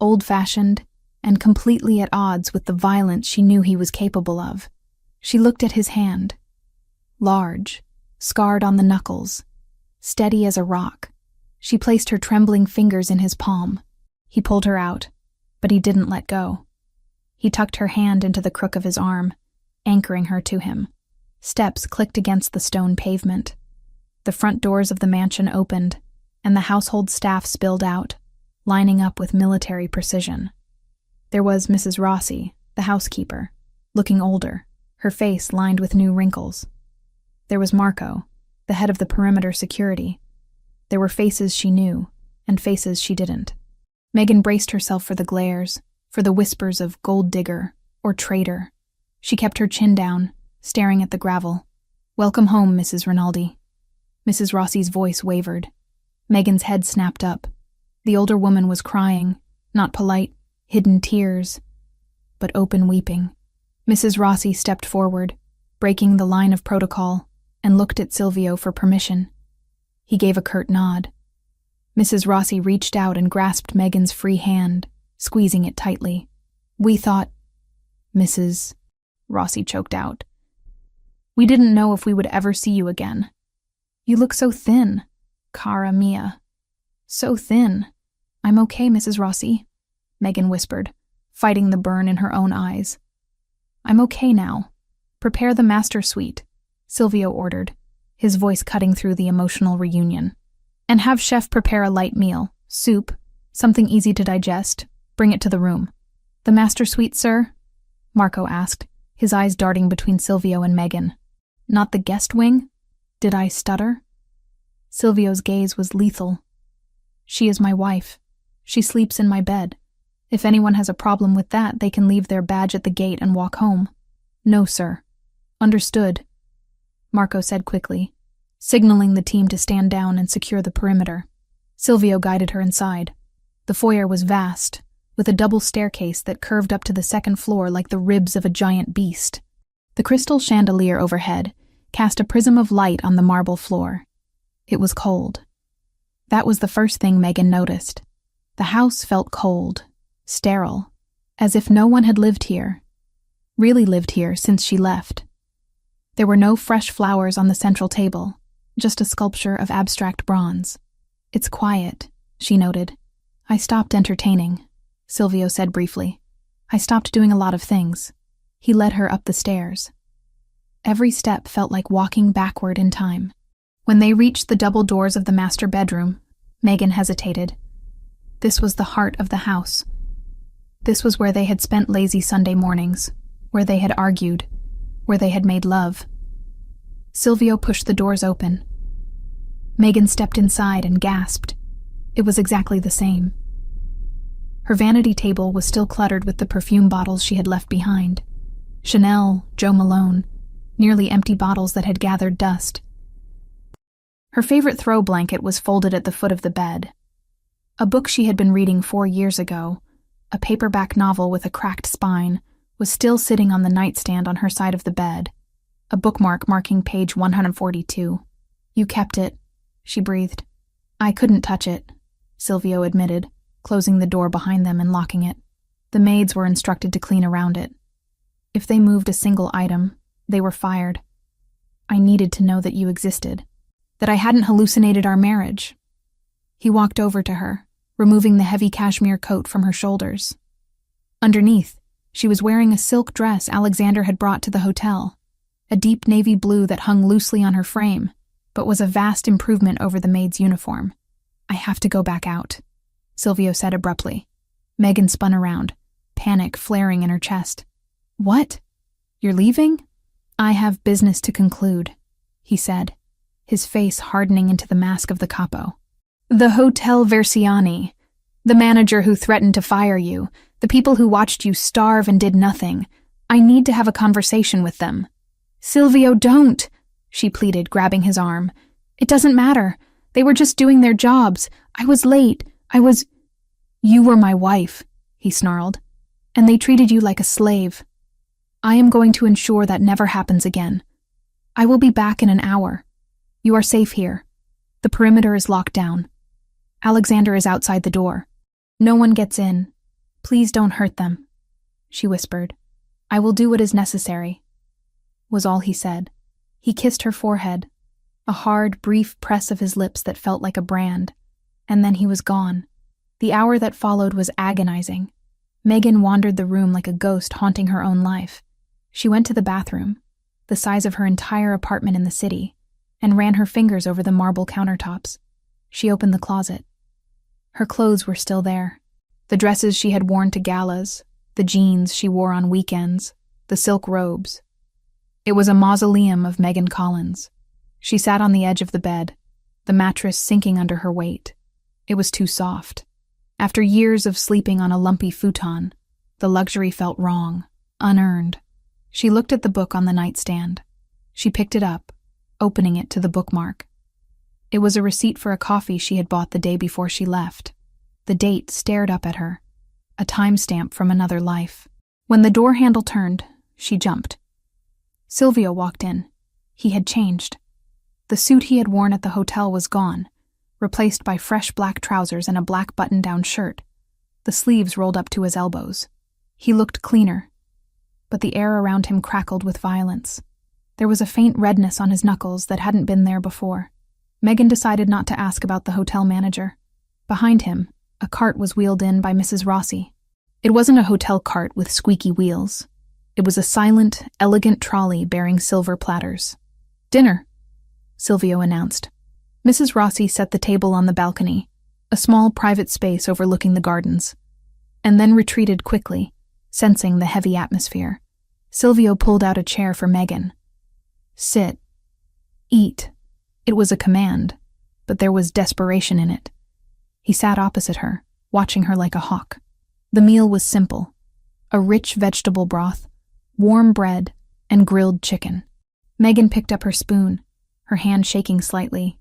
old-fashioned, and completely at odds with the violence she knew he was capable of. She looked at his hand. Large, scarred on the knuckles, steady as a rock. She placed her trembling fingers in his palm. He pulled her out, but he didn't let go. He tucked her hand into the crook of his arm, anchoring her to him. Steps clicked against the stone pavement. The front doors of the mansion opened, and the household staff spilled out, lining up with military precision. There was Mrs. Rossi, the housekeeper, looking older, her face lined with new wrinkles. There was Marco, the head of the perimeter security. There were faces she knew, and faces she didn't. Megan braced herself for the glares, for the whispers of gold digger or traitor. She kept her chin down, staring at the gravel. "Welcome home, Mrs. Rinaldi." Mrs. Rossi's voice wavered. Megan's head snapped up. The older woman was crying, not polite, hidden tears, but open weeping. Mrs. Rossi stepped forward, breaking the line of protocol, and looked at Silvio for permission. He gave a curt nod. Mrs. Rossi reached out and grasped Megan's free hand, squeezing it tightly. "We thought..." Mrs. Rossi choked out. "We didn't know if we would ever see you again. You look so thin, cara mia. So thin." "I'm okay, Mrs. Rossi," Megan whispered, fighting the burn in her own eyes. "I'm okay now. Prepare the master suite," Silvio ordered, his voice cutting through the emotional reunion. And have chef prepare a light meal, soup, something easy to digest. Bring it to the room. The master suite, sir? Marco asked, his eyes darting between Silvio and Megan. Not the guest wing? Did I stutter? Silvio's gaze was lethal. She is my wife. She sleeps in my bed. If anyone has a problem with that, they can leave their badge at the gate and walk home. No, sir. Understood, Marco said quickly, signaling the team to stand down and secure the perimeter. Silvio guided her inside. The foyer was vast, with a double staircase that curved up to the second floor like the ribs of a giant beast. The crystal chandelier overhead cast a prism of light on the marble floor. It was cold. That was the first thing Megan noticed. The house felt cold, sterile, as if no one had lived here, really lived here since she left. There were no fresh flowers on the central table, just a sculpture of abstract bronze. It's quiet, she noted. I stopped entertaining, Silvio said briefly. I stopped doing a lot of things. He led her up the stairs. Every step felt like walking backward in time. When they reached the double doors of the master bedroom, Megan hesitated. This was the heart of the house. This was where they had spent lazy Sunday mornings, where they had argued, where they had made love. Silvio pushed the doors open. Megan stepped inside and gasped. It was exactly the same. Her vanity table was still cluttered with the perfume bottles she had left behind. Chanel, Jo Malone, nearly empty bottles that had gathered dust. Her favorite throw blanket was folded at the foot of the bed. A book she had been reading 4 years ago, a paperback novel with a cracked spine, was still sitting on the nightstand on her side of the bed, a bookmark marking page 142. You kept it, she breathed. I couldn't touch it, Silvio admitted, closing the door behind them and locking it. The maids were instructed to clean around it. If they moved a single item, they were fired. I needed to know that you existed, that I hadn't hallucinated our marriage. He walked over to her, removing the heavy cashmere coat from her shoulders. Underneath, she was wearing a silk dress Alexander had brought to the hotel, a deep navy blue that hung loosely on her frame, but was a vast improvement over the maid's uniform. I have to go back out, Silvio said abruptly. Megan spun around, panic flaring in her chest. What? You're leaving? I have business to conclude, he said, his face hardening into the mask of the capo. The Hotel Versiani, the manager who threatened to fire you, the people who watched you starve and did nothing. I need to have a conversation with them. Silvio, don't, she pleaded, grabbing his arm. It doesn't matter. They were just doing their jobs. I was late. You were my wife, he snarled, and they treated you like a slave. I am going to ensure that never happens again. I will be back in an hour. You are safe here. The perimeter is locked down. Alexander is outside the door. No one gets in. Please don't hurt them, she whispered. I will do what is necessary, was all he said. He kissed her forehead, a hard, brief press of his lips that felt like a brand, and then he was gone. The hour that followed was agonizing. Megan wandered the room like a ghost haunting her own life. She went to the bathroom, the size of her entire apartment in the city, and ran her fingers over the marble countertops. She opened the closet. Her clothes were still there. The dresses she had worn to galas, the jeans she wore on weekends, the silk robes. It was a mausoleum of Megan Collins. She sat on the edge of the bed, the mattress sinking under her weight. It was too soft. After years of sleeping on a lumpy futon, the luxury felt wrong, unearned. She looked at the book on the nightstand. She picked it up, opening it to the bookmark. It was a receipt for a coffee she had bought the day before she left. The date stared up at her, a timestamp from another life. When the door handle turned, she jumped. Silvio walked in. He had changed. The suit he had worn at the hotel was gone, replaced by fresh black trousers and a black button-down shirt. The sleeves rolled up to his elbows. He looked cleaner, but the air around him crackled with violence. There was a faint redness on his knuckles that hadn't been there before. Megan decided not to ask about the hotel manager. Behind him, a cart was wheeled in by Mrs. Rossi. It wasn't a hotel cart with squeaky wheels. It was a silent, elegant trolley bearing silver platters. Dinner, Silvio announced. Mrs. Rossi set the table on the balcony, a small private space overlooking the gardens, and then retreated quickly, sensing the heavy atmosphere. Silvio pulled out a chair for Megan. Sit. Eat. It was a command, but there was desperation in it. He sat opposite her, watching her like a hawk. The meal was simple: a rich vegetable broth, warm bread, and grilled chicken. Megan picked up her spoon, her hand shaking slightly.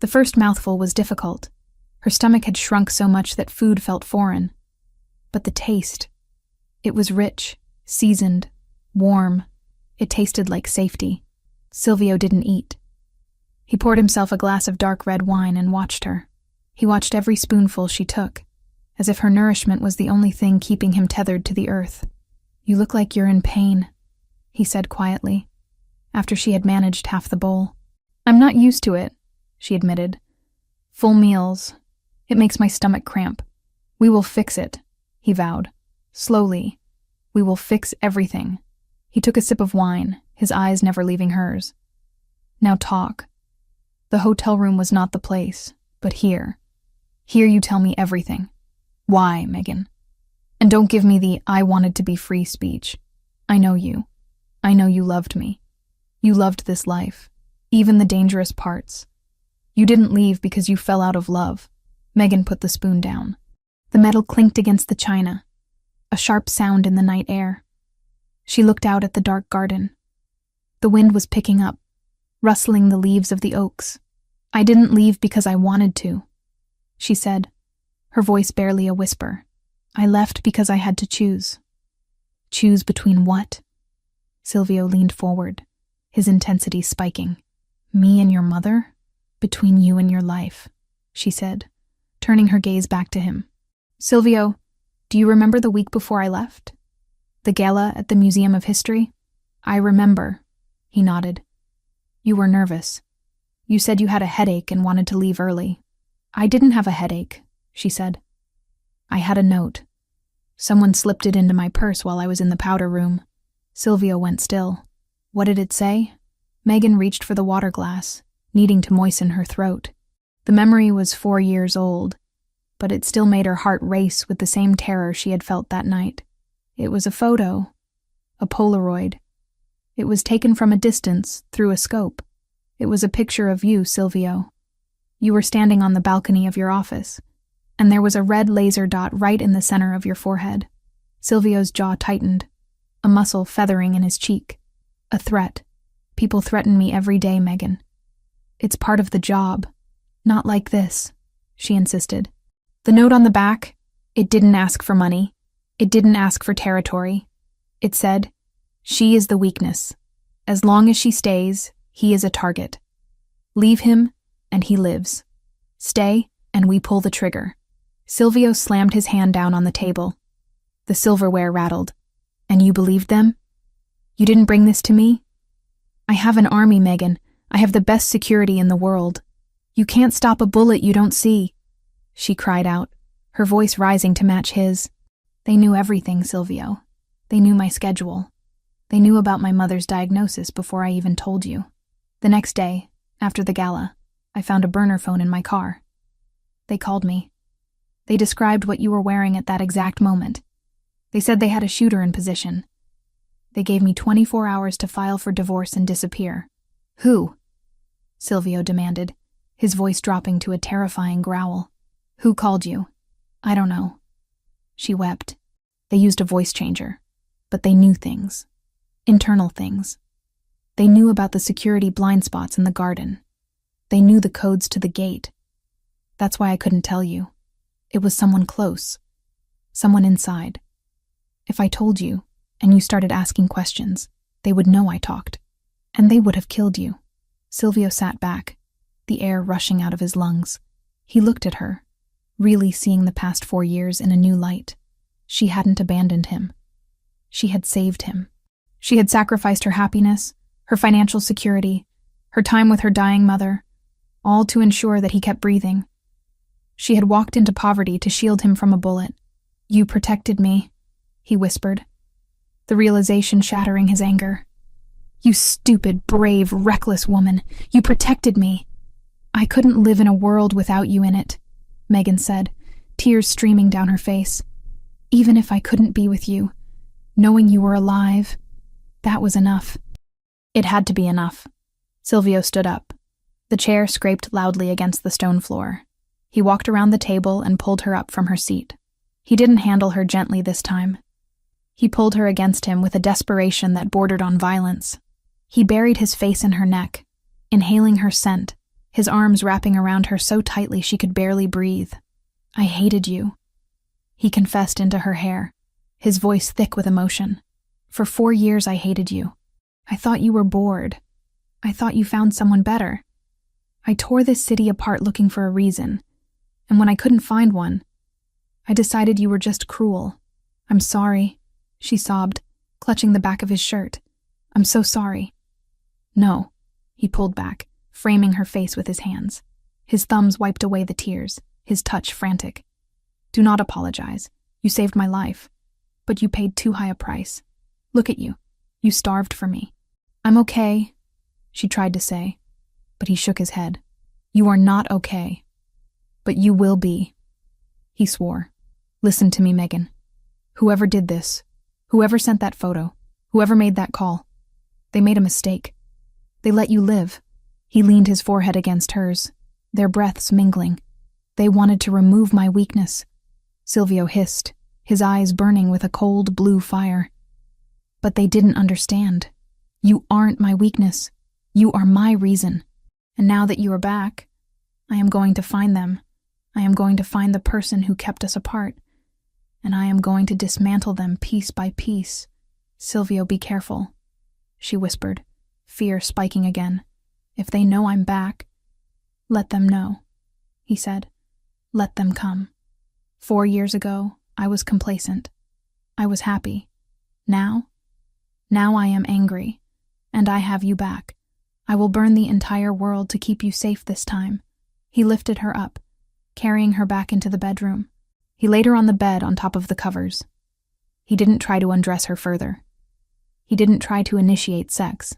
The first mouthful was difficult. Her stomach had shrunk so much that food felt foreign. But the taste, it was rich, seasoned, warm. It tasted like safety. Silvio didn't eat. He poured himself a glass of dark red wine and watched her. He watched every spoonful she took, as if her nourishment was the only thing keeping him tethered to the earth. "You look like you're in pain," he said quietly, after she had managed half the bowl. "I'm not used to it," she admitted. "Full meals. It makes my stomach cramp. We will fix it," he vowed. Slowly. "We will fix everything." He took a sip of wine, his eyes never leaving hers. "Now talk. The hotel room was not the place, but here. Here you tell me everything. Why, Megan? And don't give me the 'I wanted to be free' speech. I know you. I know you loved me. You loved this life, even the dangerous parts. You didn't leave because you fell out of love." Megan put the spoon down. The metal clinked against the china, a sharp sound in the night air. She looked out at the dark garden. The wind was picking up, rustling the leaves of the oaks. "I didn't leave because I wanted to," she said, her voice barely a whisper. "I left because I had to choose." "Choose between what?" Silvio leaned forward, his intensity spiking. "Me and your mother? Between you and your life," she said, turning her gaze back to him. "Silvio, do you remember the week before I left? The gala at the Museum of History?" "I remember," he nodded. "You were nervous. You said you had a headache and wanted to leave early." "I didn't have a headache," she said. "I had a note. Someone slipped it into my purse while I was in the powder room." Silvio went still. "What did it say?" Megan reached for the water glass, needing to moisten her throat. The memory was 4 years old, but it still made her heart race with the same terror she had felt that night. It was a photo, a Polaroid. It was taken from a distance, through a scope. It was a picture of you, Silvio. You were standing on the balcony of your office, and there was a red laser dot right in the center of your forehead. Silvio's jaw tightened, a muscle feathering in his cheek. A threat. People threaten me every day, Megan. It's part of the job. Not like this, she insisted. The note on the back, it didn't ask for money. It didn't ask for territory. It said, "She is the weakness. As long as she stays, he is a target. Leave him, and he lives. Stay, and we pull the trigger." Silvio slammed his hand down on the table. The silverware rattled. "And you believed them? You didn't bring this to me? I have an army, Megan. I have the best security in the world. You can't stop a bullet you don't see," she cried out, her voice rising to match his. "They knew everything, Silvio. They knew my schedule. They knew about my mother's diagnosis before I even told you. The next day, after the gala, I found a burner phone in my car. They called me. They described what you were wearing at that exact moment. They said they had a shooter in position. They gave me 24 hours to file for divorce and disappear." "Who?" Silvio demanded, his voice dropping to a terrifying growl. "Who called you?" "I don't know." She wept. "They used a voice changer, but they knew things. Internal things. They knew about the security blind spots in the garden. They knew the codes to the gate. That's why I couldn't tell you. It was someone close. Someone inside. If I told you, and you started asking questions, they would know I talked. And they would have killed you." Silvio sat back, the air rushing out of his lungs. He looked at her, really seeing the past 4 years in a new light. She hadn't abandoned him. She had saved him. She had sacrificed her happiness, her financial security, her time with her dying mother, all to ensure that he kept breathing. She had walked into poverty to shield him from a bullet. "You protected me," he whispered, the realization shattering his anger. "You stupid, brave, reckless woman. You protected me. I couldn't live in a world without you in it, Megan said, tears streaming down her face. Even if I couldn't be with you, knowing you were alive, that was enough. It had to be enough. Silvio stood up. The chair scraped loudly against the stone floor. He walked around the table and pulled her up from her seat. He didn't handle her gently this time. He pulled her against him with a desperation that bordered on violence. He buried his face in her neck, inhaling her scent, his arms wrapping around her so tightly she could barely breathe. I hated you, he confessed into her hair, his voice thick with emotion. For 4 years I hated you. I thought you were bored. I thought you found someone better. I tore this city apart looking for a reason, and when I couldn't find one, I decided you were just cruel. I'm sorry, she sobbed, clutching the back of his shirt. I'm so sorry. No, he pulled back, framing her face with his hands. His thumbs wiped away the tears, his touch frantic. Do not apologize. You saved my life, but you paid too high a price. Look at you. You starved for me. I'm okay, she tried to say, but he shook his head. You are not okay, but you will be. He swore. Listen to me, Megan. Whoever did this, whoever sent that photo, whoever made that call, they made a mistake. They let you live. He leaned his forehead against hers, their breaths mingling. They wanted to remove my weakness. Silvio hissed, his eyes burning with a cold blue fire. But they didn't understand. You aren't my weakness. You are my reason. And now that you are back, I am going to find them. I am going to find the person who kept us apart. And I am going to dismantle them piece by piece. Silvio, be careful, she whispered, fear spiking again. If they know I'm back, let them know, he said. Let them come. 4 years ago, I was complacent. I was happy. Now I am angry, and I have you back. I will burn the entire world to keep you safe this time. He lifted her up, carrying her back into the bedroom. He laid her on the bed on top of the covers. He didn't try to undress her further. He didn't try to initiate sex.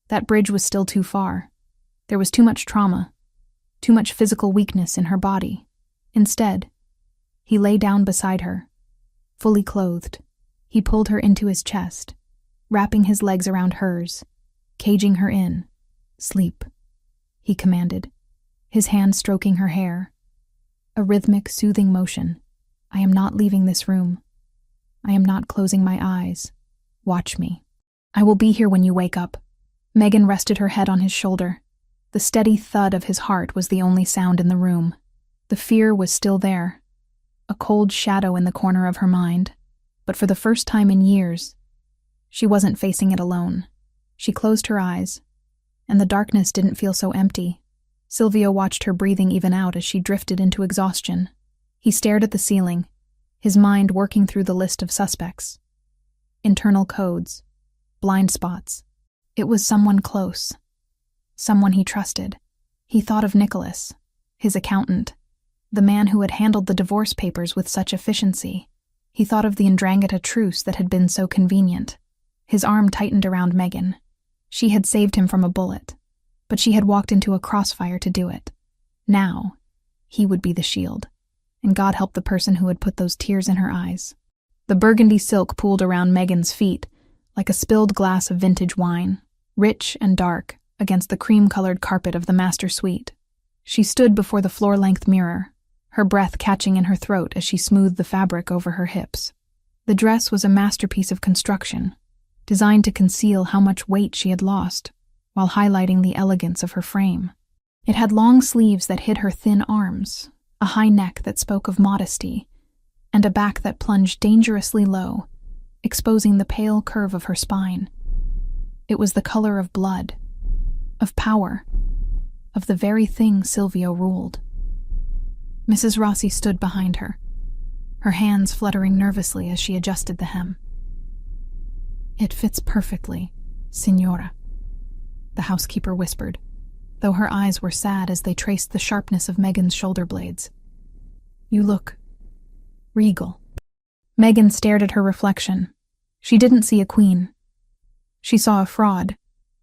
That bridge was still too far. There was too much trauma, too much physical weakness in her body. Instead, he lay down beside her, fully clothed. He pulled her into his chest, wrapping his legs around hers, caging her in. Sleep, he commanded, his hand stroking her hair. A rhythmic, soothing motion. I am not leaving this room. I am not closing my eyes. Watch me. I will be here when you wake up. Megan rested her head on his shoulder. The steady thud of his heart was the only sound in the room. The fear was still there, a cold shadow in the corner of her mind. But for the first time in years, she wasn't facing it alone. She closed her eyes, and the darkness didn't feel so empty. Silvio watched her breathing even out as she drifted into exhaustion. He stared at the ceiling, his mind working through the list of suspects. Internal codes, blind spots. It was someone close, someone he trusted. He thought of Nicholas, his accountant, the man who had handled the divorce papers with such efficiency. He thought of the Ndrangheta truce that had been so convenient. His arm tightened around Megan. She had saved him from a bullet, but she had walked into a crossfire to do it. Now, he would be the shield, and God help the person who had put those tears in her eyes. The burgundy silk pooled around Megan's feet, like a spilled glass of vintage wine, rich and dark, against the cream-colored carpet of the master suite. She stood before the floor-length mirror, her breath catching in her throat as she smoothed the fabric over her hips. The dress was a masterpiece of construction, designed to conceal how much weight she had lost, while highlighting the elegance of her frame. It had long sleeves that hid her thin arms, a high neck that spoke of modesty, and a back that plunged dangerously low, exposing the pale curve of her spine. It was the color of blood, of power, of the very thing Silvio ruled. Mrs. Rossi stood behind her, her hands fluttering nervously as she adjusted the hem. It fits perfectly, Signora, the housekeeper whispered, though her eyes were sad as they traced the sharpness of Megan's shoulder blades. You look regal. Megan stared at her reflection. She didn't see a queen. She saw a fraud.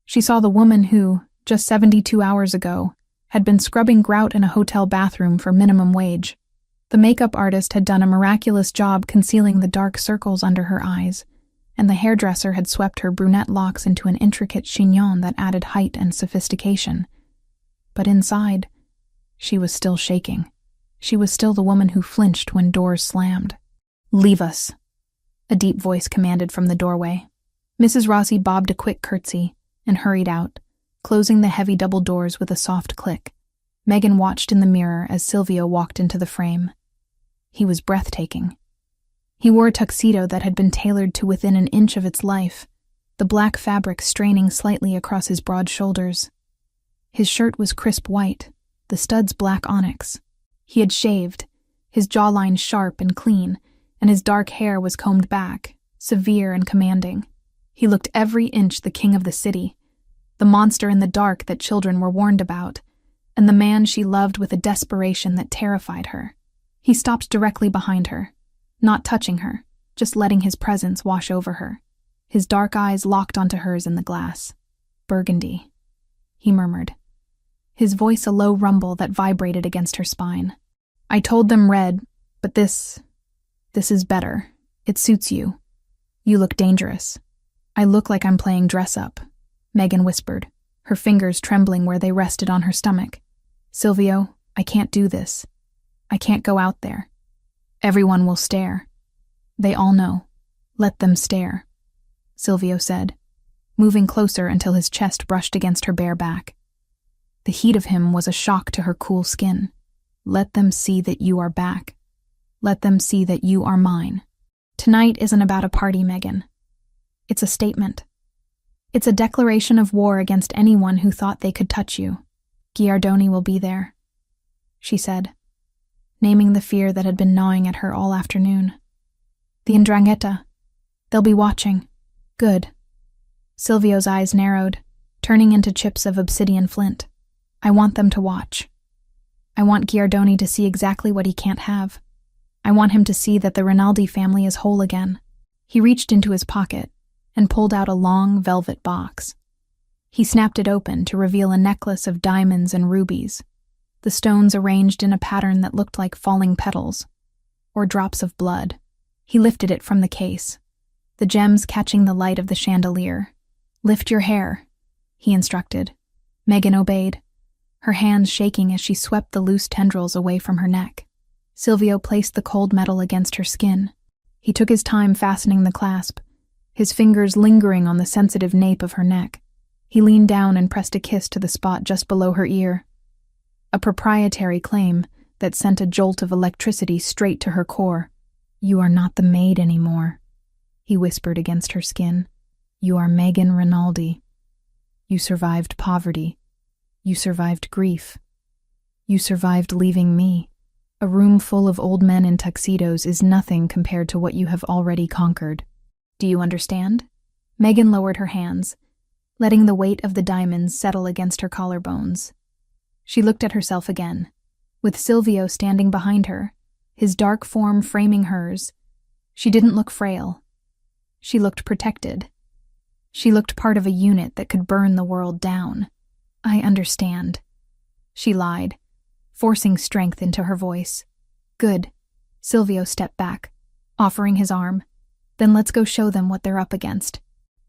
She saw the woman who, just 72 hours ago, had been scrubbing grout in a hotel bathroom for minimum wage. The makeup artist had done a miraculous job concealing the dark circles under her eyes, and the hairdresser had swept her brunette locks into an intricate chignon that added height and sophistication. But inside, she was still shaking. She was still the woman who flinched when doors slammed. "Leave us," a deep voice commanded from the doorway. Mrs. Rossi bobbed a quick curtsy and hurried out, closing the heavy double doors with a soft click. Megan watched in the mirror as Silvio walked into the frame. He was breathtaking. He wore a tuxedo that had been tailored to within an inch of its life, the black fabric straining slightly across his broad shoulders. His shirt was crisp white, the studs black onyx. He had shaved, his jawline sharp and clean, and his dark hair was combed back, severe and commanding. He looked every inch the king of the city, the monster in the dark that children were warned about, and the man she loved with a desperation that terrified her. He stopped directly behind her, not touching her, just letting his presence wash over her. His dark eyes locked onto hers in the glass. "Burgundy," he murmured, his voice a low rumble that vibrated against her spine. "I told them red, but this is better. It suits you. You look dangerous." "I look like I'm playing dress-up," Megan whispered, her fingers trembling where they rested on her stomach. "Silvio, I can't do this. I can't go out there. Everyone will stare. They all know. Let them stare," Silvio said, moving closer until his chest brushed against her bare back. The heat of him was a shock to her cool skin. "Let them see that you are back. Let them see that you are mine. Tonight isn't about a party, Megan. It's a statement. It's a declaration of war against anyone who thought they could touch you. Giardoni will be there," she said, naming the fear that had been gnawing at her all afternoon. "The 'Ndrangheta. They'll be watching." "Good." Silvio's eyes narrowed, turning into chips of obsidian flint. "I want them to watch. I want Giardoni to see exactly what he can't have. I want him to see that the Rinaldi family is whole again." He reached into his pocket and pulled out a long velvet box. He snapped it open to reveal a necklace of diamonds and rubies, the stones arranged in a pattern that looked like falling petals, or drops of blood. He lifted it from the case, the gems catching the light of the chandelier. "Lift your hair," he instructed. Megan obeyed, her hands shaking as she swept the loose tendrils away from her neck. Silvio placed the cold metal against her skin. He took his time fastening the clasp, his fingers lingering on the sensitive nape of her neck. He leaned down and pressed a kiss to the spot just below her ear. A proprietary claim that sent a jolt of electricity straight to her core. "You are not the maid anymore," he whispered against her skin. "You are Megan Rinaldi. You survived poverty. You survived grief. You survived leaving me. A room full of old men in tuxedos is nothing compared to what you have already conquered. Do you understand?" Megan lowered her hands, letting the weight of the diamonds settle against her collarbones. She looked at herself again, with Silvio standing behind her, his dark form framing hers. She didn't look frail. She looked protected. She looked part of a unit that could burn the world down. "I understand," she lied, forcing strength into her voice. "Good." Silvio stepped back, offering his arm. "Then let's go show them what they're up against."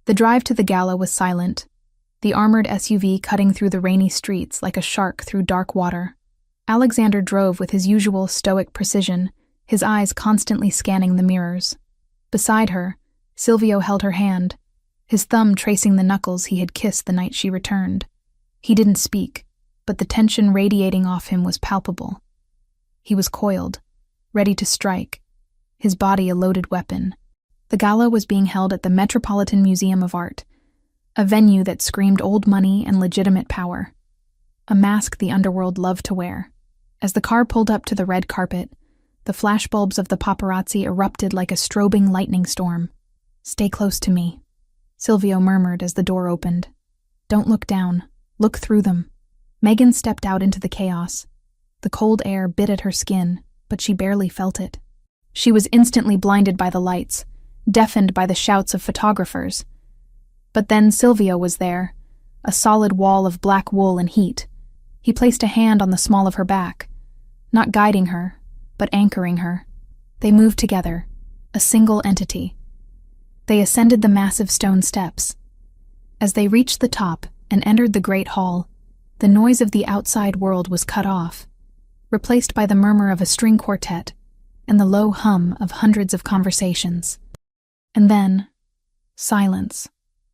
The drive to the gala was silent, the armored SUV cutting through the rainy streets like a shark through dark water. Alexander drove with his usual stoic precision, his eyes constantly scanning the mirrors. Beside her, Silvio held her hand, his thumb tracing the knuckles he had kissed the night she returned. He didn't speak, but the tension radiating off him was palpable. He was coiled, ready to strike, his body a loaded weapon. The gala was being held at the Metropolitan Museum of Art, a venue that screamed old money and legitimate power, a mask the underworld loved to wear. As the car pulled up to the red carpet, the flashbulbs of the paparazzi erupted like a strobing lightning storm. "Stay close to me," Silvio murmured as the door opened. "Don't look down. Look through them." Megan stepped out into the chaos. The cold air bit at her skin, but she barely felt it. She was instantly blinded by the lights, deafened by the shouts of photographers. But then Silvio was there, a solid wall of black wool and heat, He placed a hand on the small of her back, not guiding her, but anchoring her. They moved together, a single entity. They ascended the massive stone steps. As they reached the top and entered the great hall, the noise of the outside world was cut off, replaced by the murmur of a string quartet and the low hum of hundreds of conversations. And then, silence.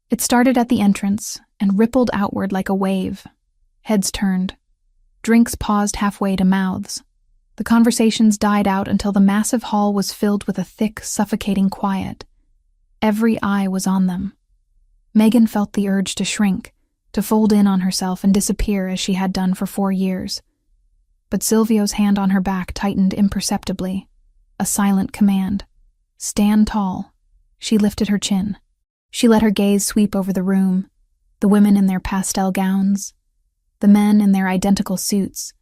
It started at the entrance and rippled outward like a wave. Heads turned. Drinks paused halfway to mouths. The conversations died out until the massive hall was filled with a thick, suffocating quiet. Every eye was on them. Megan felt the urge to shrink, to fold in on herself and disappear as she had done for 4 years. But Silvio's hand on her back tightened imperceptibly. A silent command. Stand tall. She lifted her chin. She let her gaze sweep over the room, the women in their pastel gowns, the men in their identical suits,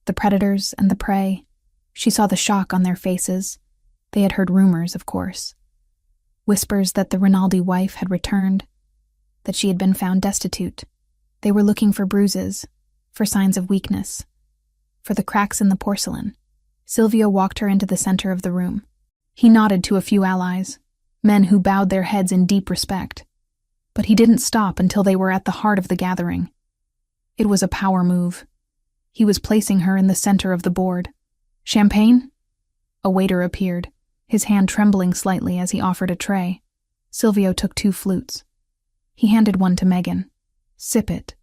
the predators and the prey. She saw the shock on their faces. They had heard rumors, of course. Whispers that the Rinaldi wife had returned, that she had been found destitute. They were looking for bruises, for signs of weakness, for the cracks in the porcelain. Silvio walked her into the center of the room. He nodded to a few allies, men who bowed their heads in deep respect. But he didn't stop until they were at the heart of the gathering. It was a power move. He was placing her in the center of the board. Champagne? A waiter appeared, his hand trembling slightly as he offered a tray. Silvio took 2 flutes. He handed one to Megan. Sip it,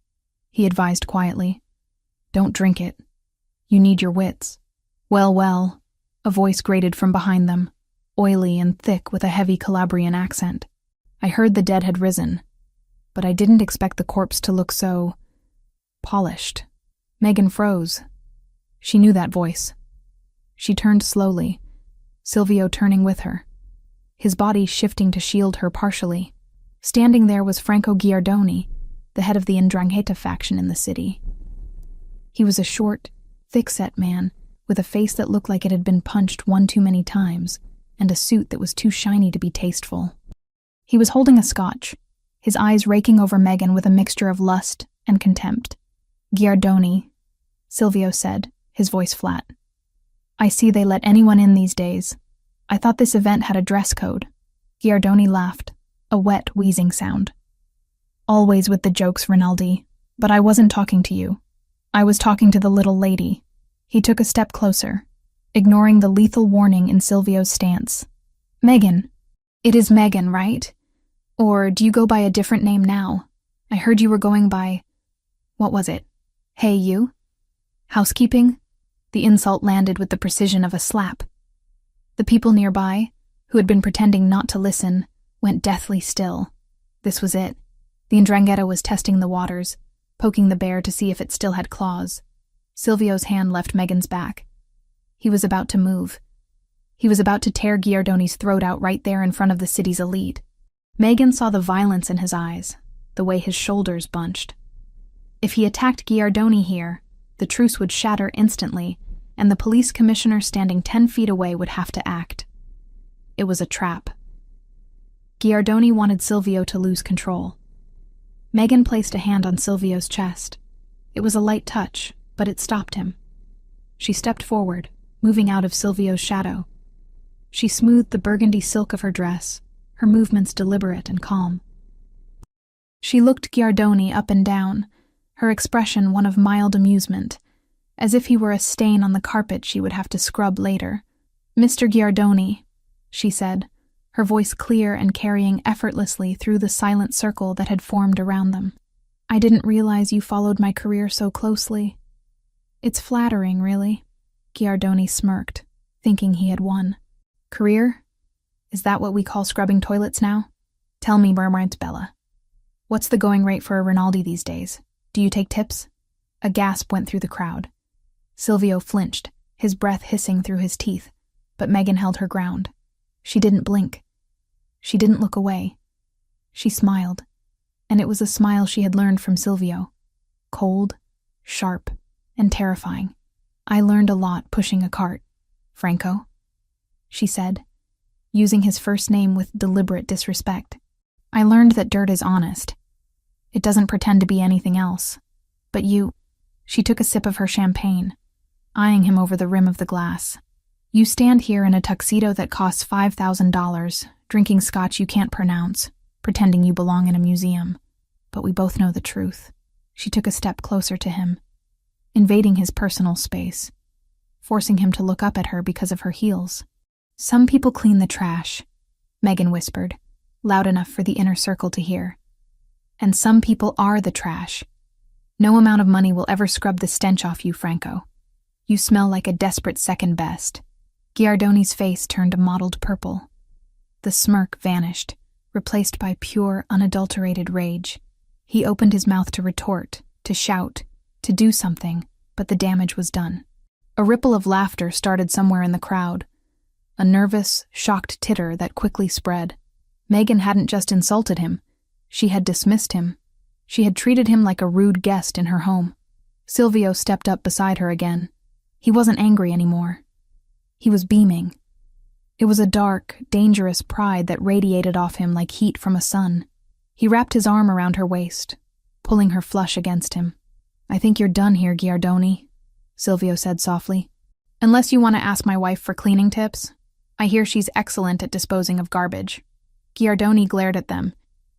he advised quietly. Don't drink it. You need your wits. Well, a voice grated from behind them, oily and thick with a heavy Calabrian accent. I heard the dead had risen, but I didn't expect the corpse to look so polished. Megan froze. She knew that voice. She turned slowly, Silvio turning with her, his body shifting to shield her partially. Standing there was Franco Giardoni, the head of the 'Ndrangheta faction in the city. He was a short, thick-set man with a face that looked like it had been punched one too many times, and a suit that was too shiny to be tasteful. He was holding a scotch, his eyes raking over Megan with a mixture of lust and contempt. Giardoni, Silvio said, his voice flat. I see they let anyone in these days. I thought this event had a dress code. Giardoni laughed, a wet, wheezing sound. Always with the jokes, Rinaldi, but I wasn't talking to you. I was talking to the little lady. He took a step closer, ignoring the lethal warning in Silvio's stance. Megan. It is Megan, right? Or do you go by a different name now? I heard you were going by... What was it? Hey, you? Housekeeping? The insult landed with the precision of a slap. The people nearby, who had been pretending not to listen, went deathly still. This was it. The 'Ndrangheta was testing the waters, poking the bear to see if it still had claws. Silvio's hand left Megan's back. He was about to move. He was about to tear Giardoni's throat out right there in front of the city's elite. Megan saw the violence in his eyes, the way his shoulders bunched. If he attacked Giardoni here, the truce would shatter instantly, and the police commissioner standing 10 feet away would have to act. It was a trap. Giardoni wanted Silvio to lose control. Megan placed a hand on Silvio's chest. It was a light touch, but it stopped him. She stepped forward, moving out of Silvio's shadow. She smoothed the burgundy silk of her dress, her movements deliberate and calm. She looked Giardoni up and down, her expression one of mild amusement, as if he were a stain on the carpet she would have to scrub later. Mr. Giardoni, she said, her voice clear and carrying effortlessly through the silent circle that had formed around them. I didn't realize you followed my career so closely. It's flattering, really. Giardoni smirked, thinking he had won. Career? Is that what we call scrubbing toilets now? Tell me, murmured Bella. What's the going rate for a Rinaldi these days? Do you take tips? A gasp went through the crowd. Silvio flinched, his breath hissing through his teeth, but Megan held her ground. She didn't blink. She didn't look away. She smiled, and it was a smile she had learned from Silvio. Cold, sharp, and terrifying. I learned a lot pushing a cart, Franco, she said, using his first name with deliberate disrespect. I learned that dirt is honest. It doesn't pretend to be anything else. But you... She took a sip of her champagne, eyeing him over the rim of the glass. You stand here in a tuxedo that costs $5,000, drinking scotch you can't pronounce, pretending you belong in a museum. But we both know the truth. She took a step closer to him, invading his personal space, forcing him to look up at her because of her heels. Some people clean the trash, Megan whispered, loud enough for the inner circle to hear. And some people are the trash. No amount of money will ever scrub the stench off you, Franco. You smell like a desperate second best. Giardoni's face turned a mottled purple. The smirk vanished, replaced by pure, unadulterated rage. He opened his mouth to retort, to shout, to do something, but the damage was done. A ripple of laughter started somewhere in the crowd, a nervous, shocked titter that quickly spread. Megan hadn't just insulted him. She had dismissed him. She had treated him like a rude guest in her home. Silvio stepped up beside her again. He wasn't angry anymore. He was beaming. It was a dark, dangerous pride that radiated off him like heat from a sun. He wrapped his arm around her waist, pulling her flush against him. I think you're done here, Giardoni, Silvio said softly. Unless you want to ask my wife for cleaning tips. I hear she's excellent at disposing of garbage. Giardoni glared at them,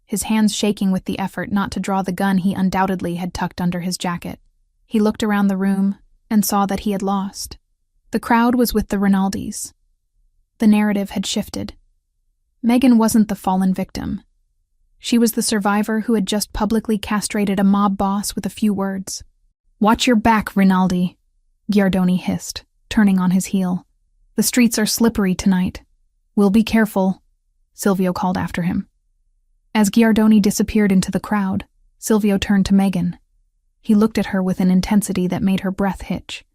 his hands shaking with the effort not to draw the gun he undoubtedly had tucked under his jacket. He looked around the room and saw that he had lost. The crowd was with the Rinaldis. The narrative had shifted. Megan wasn't the fallen victim. She was the survivor who had just publicly castrated a mob boss with a few words. Watch your back, Rinaldi, Giardoni hissed, turning on his heel. The streets are slippery tonight. We'll be careful, Silvio called after him. As Giardoni disappeared into the crowd, Silvio turned to Megan. He looked at her with an intensity that made her breath hitch.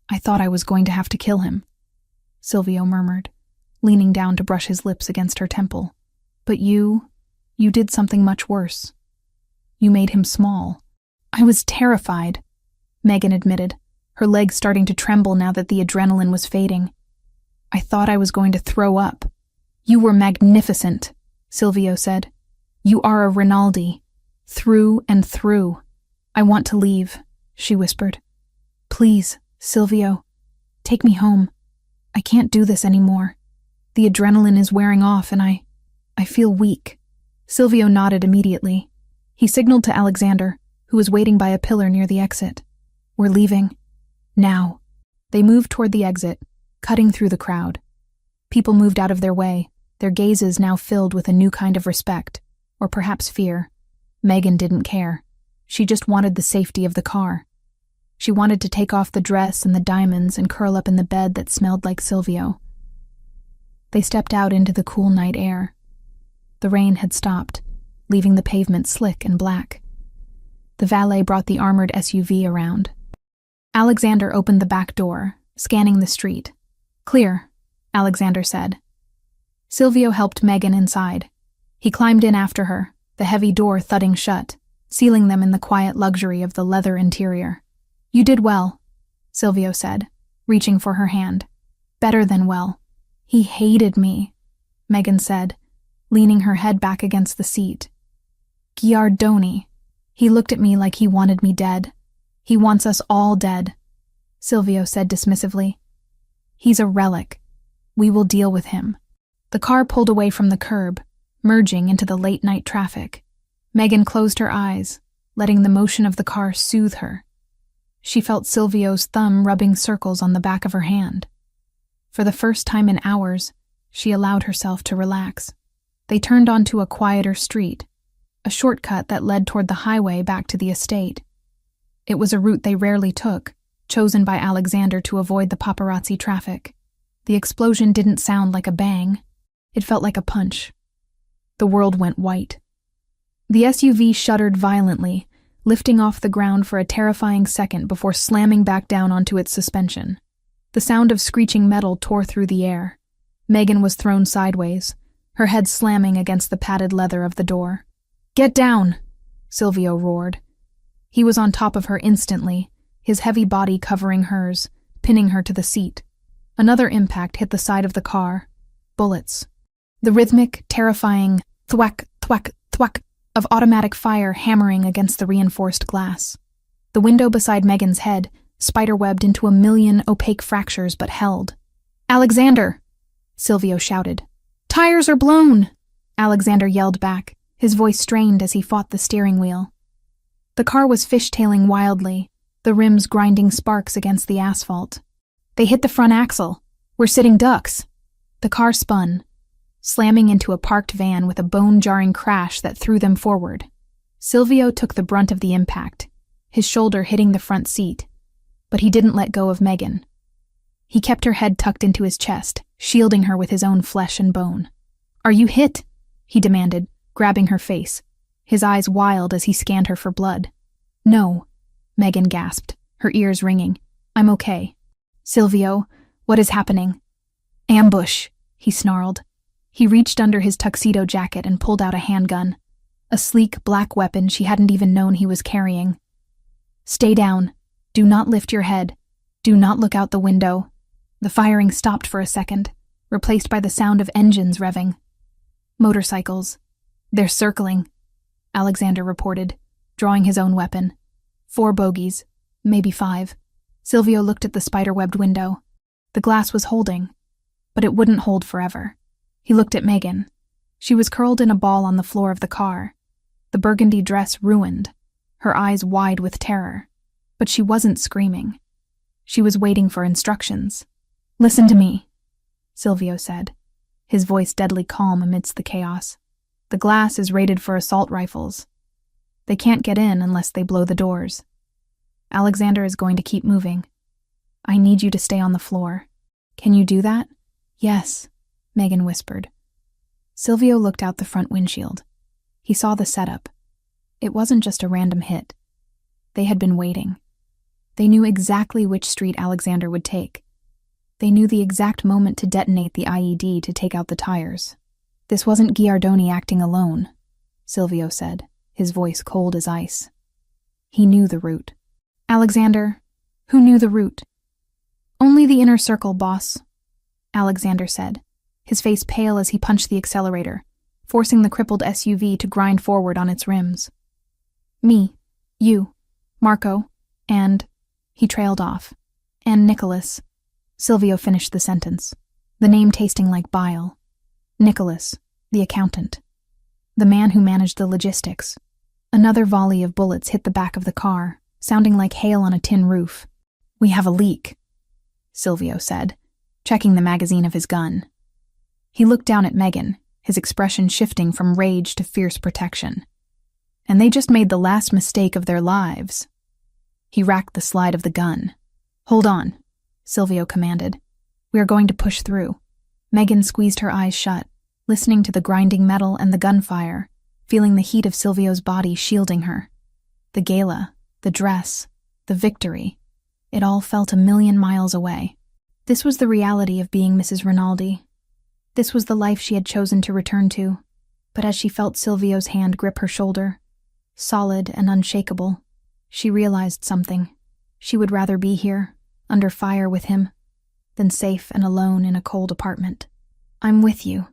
I thought I was going to have to kill him, Silvio murmured, leaning down to brush his lips against her temple. But you did something much worse. You made him small. I was terrified, Megan admitted, her legs starting to tremble now that the adrenaline was fading. I thought I was going to throw up. You were magnificent, Silvio said. You are a Rinaldi, through and through. I want to leave, she whispered. Please, Silvio, take me home. I can't do this anymore. The adrenaline is wearing off and I feel weak. Silvio nodded immediately. He signaled to Alexander, who was waiting by a pillar near the exit. We're leaving. Now. They moved toward the exit, cutting through the crowd. People moved out of their way, their gazes now filled with a new kind of respect, or perhaps fear. Megan didn't care. She just wanted the safety of the car. She wanted to take off the dress and the diamonds and curl up in the bed that smelled like Silvio. They stepped out into the cool night air. The rain had stopped, leaving the pavement slick and black. The valet brought the armored SUV around. Alexander opened the back door, scanning the street. Clear, Alexander said. Silvio helped Megan inside. He climbed in after her, the heavy door thudding shut, sealing them in the quiet luxury of the leather interior. You did well, Silvio said, reaching for her hand. Better than well. He hated me, Megan said, leaning her head back against the seat. Giardoni. He looked at me like he wanted me dead. He wants us all dead, Silvio said dismissively. He's a relic. We will deal with him. The car pulled away from the curb, merging into the late-night traffic. Megan closed her eyes, letting the motion of the car soothe her. She felt Silvio's thumb rubbing circles on the back of her hand. For the first time in hours, she allowed herself to relax. They turned onto a quieter street, a shortcut that led toward the highway back to the estate. It was a route they rarely took, chosen by Alexander to avoid the paparazzi traffic. The explosion didn't sound like a bang. It felt like a punch. The world went white. The SUV shuddered violently, lifting off the ground for a terrifying second before slamming back down onto its suspension. The sound of screeching metal tore through the air. Megan was thrown sideways, her head slamming against the padded leather of the door. Get down, Silvio roared. He was on top of her instantly, his heavy body covering hers, pinning her to the seat. Another impact hit the side of the car. Bullets. The rhythmic, terrifying thwack, thwack, thwack of automatic fire hammering against the reinforced glass. The window beside Megan's head spiderwebbed into a million opaque fractures but held. "Alexander!" Silvio shouted. "Tires are blown!" Alexander yelled back, his voice strained as he fought the steering wheel. The car was fishtailing wildly, the rims grinding sparks against the asphalt. "They hit the front axle. We're sitting ducks." The car spun, slamming into a parked van with a bone-jarring crash that threw them forward. Silvio took the brunt of the impact, his shoulder hitting the front seat, but he didn't let go of Megan. He kept her head tucked into his chest, shielding her with his own flesh and bone. "Are you hit?" he demanded, grabbing her face, his eyes wild as he scanned her for blood. "No," Megan gasped, her ears ringing. "I'm okay." "Silvio, what is happening?" "Ambush," he snarled. He reached under his tuxedo jacket and pulled out a handgun, a sleek black weapon she hadn't even known he was carrying. "Stay down. Do not lift your head. Do not look out the window." The firing stopped for a second, replaced by the sound of engines revving. "Motorcycles. They're circling," Alexander reported, drawing his own weapon. 4 bogeys, maybe 5. Silvio looked at the spider-webbed window. The glass was holding, but it wouldn't hold forever. He looked at Megan. She was curled in a ball on the floor of the car, the burgundy dress ruined, her eyes wide with terror. But she wasn't screaming. She was waiting for instructions. "Listen to me," Silvio said, his voice deadly calm amidst the chaos. "The glass is rated for assault rifles. They can't get in unless they blow the doors. Alexander is going to keep moving. I need you to stay on the floor. Can you do that?" "Yes," Megan whispered. Silvio looked out the front windshield. He saw the setup. It wasn't just a random hit. They had been waiting. They knew exactly which street Alexander would take. They knew the exact moment to detonate the IED to take out the tires. "This wasn't Giardoni acting alone," Silvio said, his voice cold as ice. "He knew the route." "Alexander, who knew the route?" "Only the inner circle, boss," Alexander said, his face pale as he punched the accelerator, forcing the crippled SUV to grind forward on its rims. "Me, you, Marco, and..." He trailed off. "And Nicholas." Silvio finished the sentence, the name tasting like bile. Nicholas, the accountant. The man who managed the logistics. Another volley of bullets hit the back of the car, sounding like hail on a tin roof. "We have a leak," Silvio said, checking the magazine of his gun. He looked down at Megan, his expression shifting from rage to fierce protection. And they just made the last mistake of their lives. He racked the slide of the gun. "Hold on," Silvio commanded. "We are going to push through." Megan squeezed her eyes shut, listening to the grinding metal and the gunfire, feeling the heat of Silvio's body shielding her. The gala, the dress, the victory, it all felt a million miles away. This was the reality of being Mrs. Rinaldi. This was the life she had chosen to return to. But as she felt Silvio's hand grip her shoulder, solid and unshakable, she realized something. She would rather be here, under fire with him, than safe and alone in a cold apartment. "I'm with you,"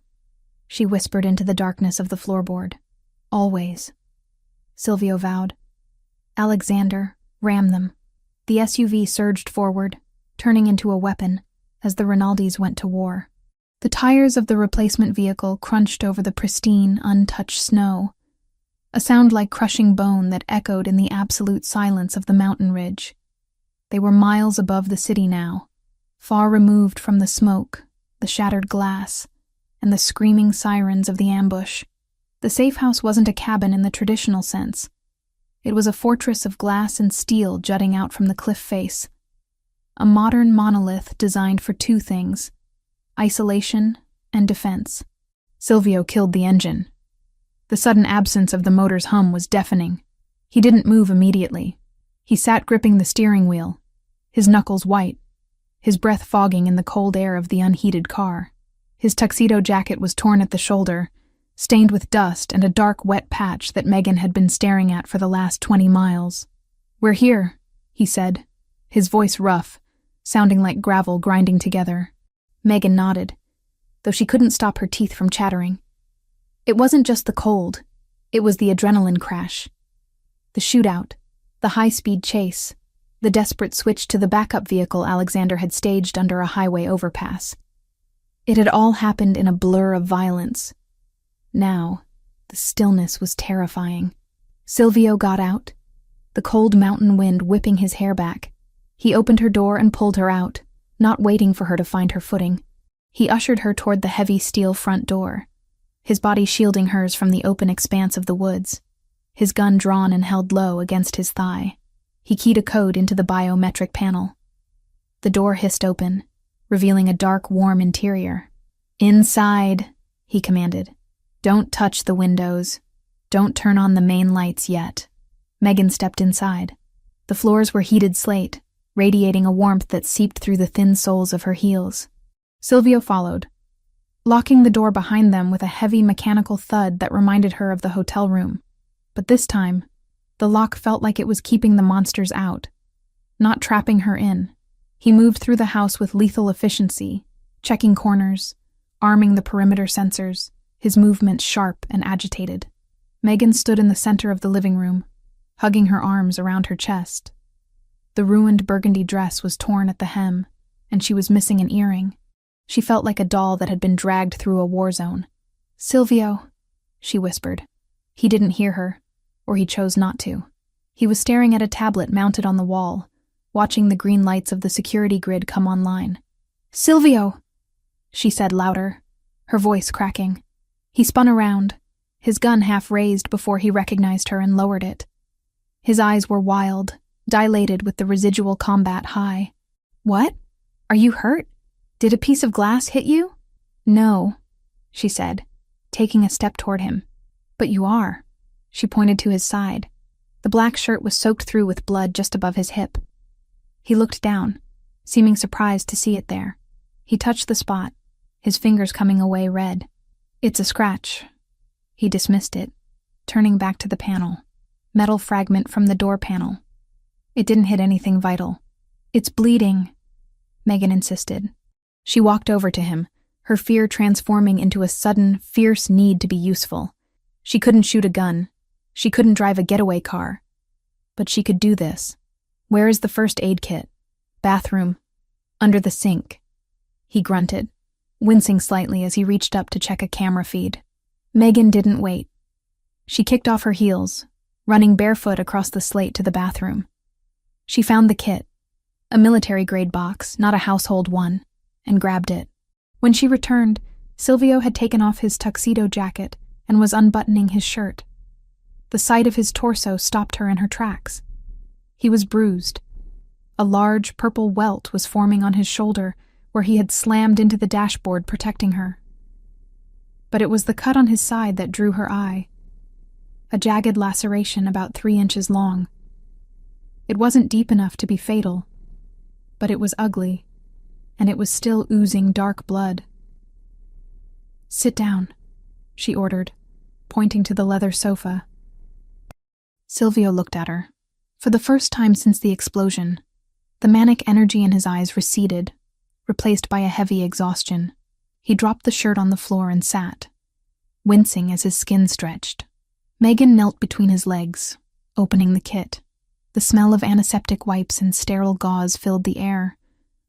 she whispered into the darkness of the floorboard. "Always," Silvio vowed. "Alexander, ram them." The SUV surged forward, turning into a weapon as the Rinaldis went to war. The tires of the replacement vehicle crunched over the pristine, untouched snow, a sound like crushing bone that echoed in the absolute silence of the mountain ridge. They were miles above the city now, far removed from the smoke, the shattered glass, and the screaming sirens of the ambush. The safe house wasn't a cabin in the traditional sense. It was a fortress of glass and steel jutting out from the cliff face. A modern monolith designed for 2 things: isolation and defense. Silvio killed the engine. The sudden absence of the motor's hum was deafening. He didn't move immediately. He sat gripping the steering wheel, his knuckles white, his breath fogging in the cold air of the unheated car. His tuxedo jacket was torn at the shoulder, stained with dust and a dark, wet patch that Megan had been staring at for the last 20 miles. "We're here," he said, his voice rough, sounding like gravel grinding together. Megan nodded, though she couldn't stop her teeth from chattering. It wasn't just the cold, it was the adrenaline crash. The shootout, The high-speed chase, the desperate switch to the backup vehicle Alexander had staged under a highway overpass. It had all happened in a blur of violence. Now, the stillness was terrifying. Silvio got out, the cold mountain wind whipping his hair back. He opened her door and pulled her out, not waiting for her to find her footing. He ushered her toward the heavy steel front door, his body shielding hers from the open expanse of the woods, his gun drawn and held low against his thigh. He keyed a code into the biometric panel. The door hissed open, revealing a dark, warm interior. "Inside," he commanded. "Don't touch the windows. Don't turn on the main lights yet." Megan stepped inside. The floors were heated slate, radiating a warmth that seeped through the thin soles of her heels. Silvio followed, locking the door behind them with a heavy mechanical thud that reminded her of the hotel room. But this time, the lock felt like it was keeping the monsters out, not trapping her in. He moved through the house with lethal efficiency, checking corners, arming the perimeter sensors, his movements sharp and agitated. Megan stood in the center of the living room, hugging her arms around her chest. The ruined burgundy dress was torn at the hem, and she was missing an earring. She felt like a doll that had been dragged through a war zone. "Silvio," she whispered. He didn't hear her, or he chose not to. He was staring at a tablet mounted on the wall, watching the green lights of the security grid come online. "Silvio," she said louder, her voice cracking. He spun around, his gun half raised before he recognized her and lowered it. His eyes were wild, dilated with the residual combat high. "What? Are you hurt? Did a piece of glass hit you?" "No," she said, taking a step toward him. "But you are." She pointed to his side. The black shirt was soaked through with blood just above his hip. He looked down, seeming surprised to see it there. He touched the spot, his fingers coming away red. "It's a scratch." He dismissed it, turning back to the panel. Metal fragment from the door panel. "It didn't hit anything vital." "It's bleeding," Megan insisted. She walked over to him, her fear transforming into a sudden, fierce need to be useful. She couldn't shoot a gun. She couldn't drive a getaway car. But she could do this. "Where is the first aid kit?" "Bathroom. Under the sink." He grunted, wincing slightly as he reached up to check a camera feed. Megan didn't wait. She kicked off her heels, running barefoot across the slate to the bathroom. She found the kit, a military-grade box, not a household one, and grabbed it. When she returned, Silvio had taken off his tuxedo jacket and was unbuttoning his shirt. The sight of his torso stopped her in her tracks. He was bruised. A large purple welt was forming on his shoulder where he had slammed into the dashboard protecting her. But it was the cut on his side that drew her eye. A jagged laceration about 3 inches long. It wasn't deep enough to be fatal, but it was ugly, and it was still oozing dark blood. "Sit down," she ordered, pointing to the leather sofa. Silvio looked at her. For the first time since the explosion, the manic energy in his eyes receded, replaced by a heavy exhaustion. He dropped the shirt on the floor and sat, wincing as his skin stretched. Megan knelt between his legs, opening the kit. The smell of antiseptic wipes and sterile gauze filled the air,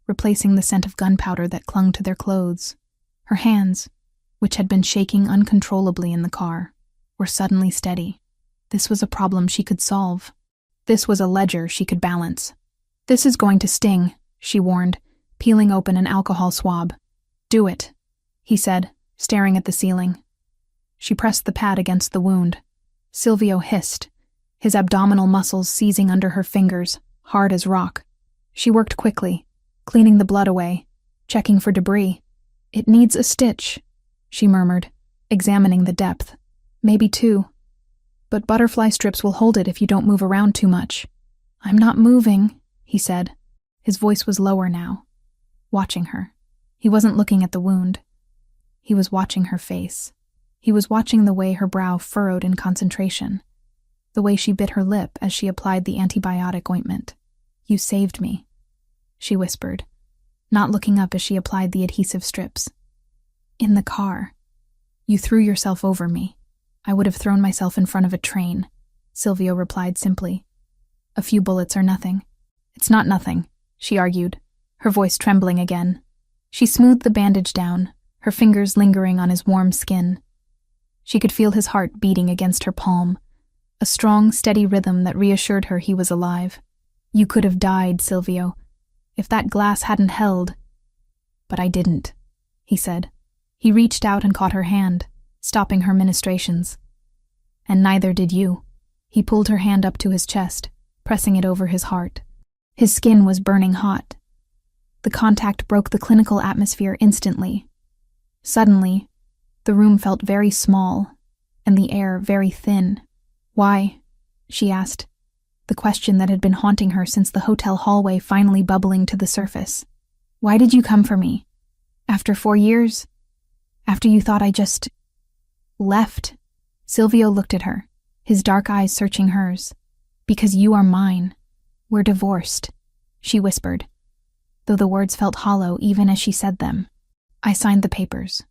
replacing the scent of gunpowder that clung to their clothes. Her hands, which had been shaking uncontrollably in the car, were suddenly steady. This was a problem she could solve. This was a ledger she could balance. "This is going to sting," she warned, peeling open an alcohol swab. "Do it," he said, staring at the ceiling. She pressed the pad against the wound. Silvio hissed, his abdominal muscles seizing under her fingers, hard as rock. She worked quickly, cleaning the blood away, checking for debris. "It needs a stitch," she murmured, examining the depth. "Maybe 2. But butterfly strips will hold it if you don't move around too much." "I'm not moving," he said. His voice was lower now, watching her. He wasn't looking at the wound. He was watching her face. He was watching the way her brow furrowed in concentration, the way she bit her lip as she applied the antibiotic ointment. "You saved me," she whispered, not looking up as she applied the adhesive strips. "In the car. You threw yourself over me. I would have thrown myself in front of a train," Silvio replied simply. A few bullets are nothing. It's not nothing, she argued, her voice trembling again. She smoothed the bandage down, her fingers lingering on his warm skin. She could feel his heart beating against her palm, a strong, steady rhythm that reassured her he was alive. You could have died, Silvio, if that glass hadn't held. But I didn't, he said. He reached out and caught her hand, stopping her ministrations. And neither did you. He pulled her hand up to his chest, pressing it over his heart. His skin was burning hot. The contact broke the clinical atmosphere instantly. Suddenly, the room felt very small, and the air very thin. Why? She asked, the question that had been haunting her since the hotel hallway finally bubbling to the surface. Why did you come for me? After 4 years? After you thought I just left? Silvio looked at her, his dark eyes searching hers. Because you are mine. We're divorced, she whispered, though the words felt hollow even as she said them. I signed the papers.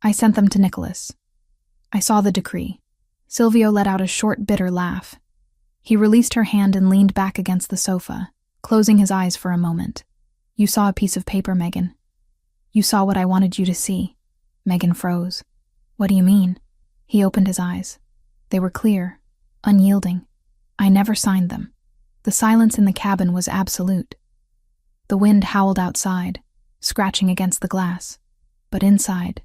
I sent them to Nicholas. I saw the decree. Silvio let out a short, bitter laugh. He released her hand and leaned back against the sofa, closing his eyes for a moment. You saw a piece of paper, Megan. You saw what I wanted you to see. Megan froze. What do you mean? He opened his eyes. They were clear, unyielding. I never signed them. The silence in the cabin was absolute. The wind howled outside, scratching against the glass. But inside,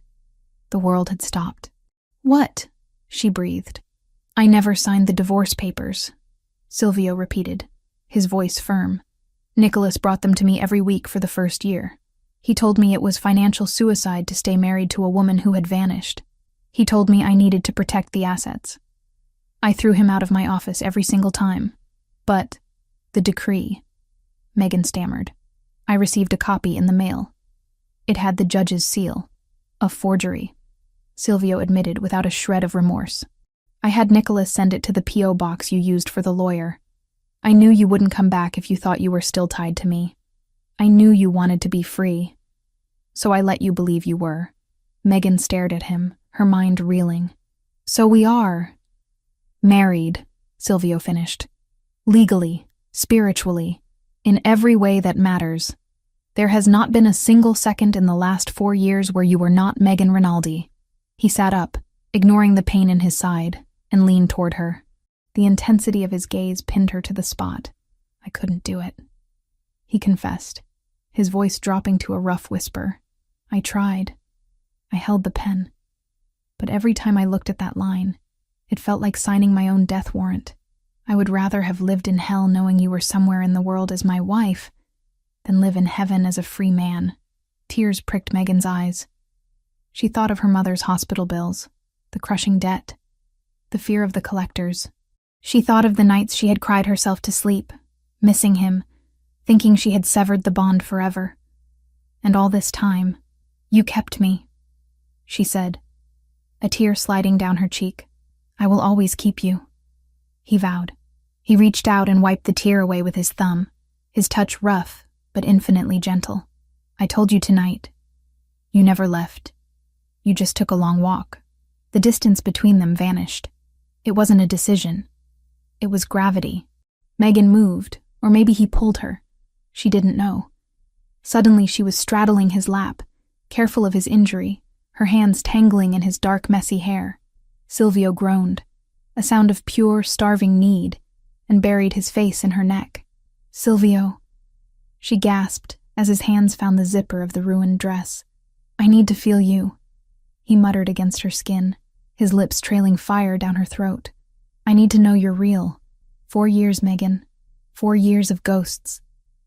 the world had stopped. What? She breathed. I never signed the divorce papers, Silvio repeated, his voice firm. Nicholas brought them to me every week for the first year. He told me it was financial suicide to stay married to a woman who had vanished. He told me I needed to protect the assets. I threw him out of my office every single time. But the decree, Megan stammered. I received a copy in the mail. It had the judge's seal. A forgery, Silvio admitted without a shred of remorse. I had Nicholas send it to the P.O. box you used for the lawyer. I knew you wouldn't come back if you thought you were still tied to me. I knew you wanted to be free. So I let you believe you were. Megan stared at him, her mind reeling. So we are married, Silvio finished. Legally, spiritually, in every way that matters. There has not been a single second in the last 4 years where you were not Megan Rinaldi. He sat up, ignoring the pain in his side, and leaned toward her. The intensity of his gaze pinned her to the spot. I couldn't do it, he confessed, his voice dropping to a rough whisper. I tried. I held the pen. But every time I looked at that line, it felt like signing my own death warrant. I would rather have lived in hell knowing you were somewhere in the world as my wife than live in heaven as a free man. Tears pricked Megan's eyes. She thought of her mother's hospital bills, the crushing debt, the fear of the collectors. She thought of the nights she had cried herself to sleep, missing him, thinking she had severed the bond forever. And all this time, you kept me, she said, a tear sliding down her cheek. I will always keep you, he vowed. He reached out and wiped the tear away with his thumb, his touch rough but infinitely gentle. I told you tonight. You never left. You just took a long walk. The distance between them vanished. It wasn't a decision. It was gravity. Megan moved, or maybe he pulled her. She didn't know. Suddenly she was straddling his lap, careful of his injury, her hands tangling in his dark, messy hair. Silvio groaned, a sound of pure, starving need, and buried his face in her neck. Silvio, she gasped as his hands found the zipper of the ruined dress. I need to feel you, he muttered against her skin, his lips trailing fire down her throat. I need to know you're real. 4 years, Megan. 4 years of ghosts.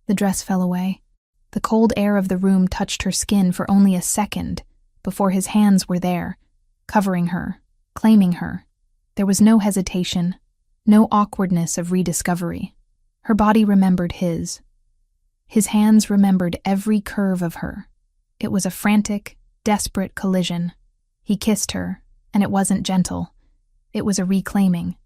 The dress fell away. The cold air of the room touched her skin for only a second before his hands were there, covering her, claiming her. There was no hesitation, no awkwardness of rediscovery. Her body remembered his. His hands remembered every curve of her. It was a frantic, desperate collision. He kissed her, and it wasn't gentle. It was a reclaiming.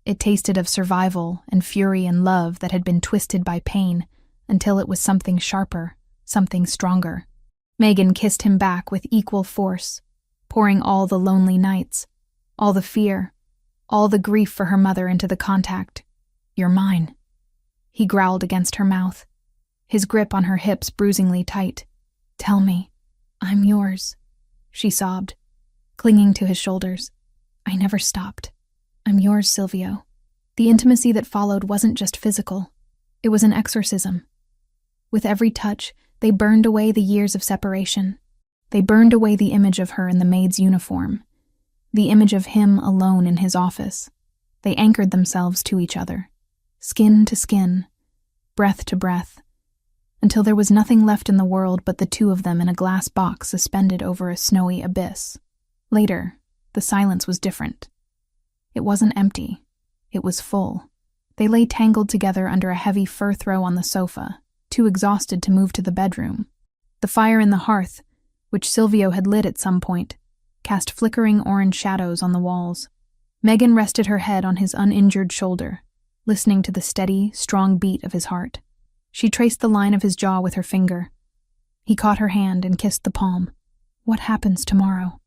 It tasted of survival and fury and love that had been twisted by pain until it was something sharper, something stronger. Megan kissed him back with equal force, pouring all the lonely nights, all the fear, all the grief for her mother into the contact. You're mine, He growled against her mouth, his grip on her hips bruisingly tight. "Tell me, I'm yours," she sobbed, clinging to his shoulders. "I never stopped. I'm yours, Silvio." The intimacy that followed wasn't just physical. It was an exorcism. With every touch, they burned away the years of separation. They burned away the image of her in the maid's uniform, the image of him alone in his office. They anchored themselves to each other, skin to skin, breath to breath, until there was nothing left in the world but the two of them in a glass box suspended over a snowy abyss. Later, the silence was different. It wasn't empty. It was full. They lay tangled together under a heavy fur throw on the sofa, too exhausted to move to the bedroom. The fire in the hearth, which Silvio had lit at some point, cast flickering orange shadows on the walls. Megan rested her head on his uninjured shoulder, listening to the steady, strong beat of his heart. She traced the line of his jaw with her finger. He caught her hand and kissed the palm. "What happens tomorrow?"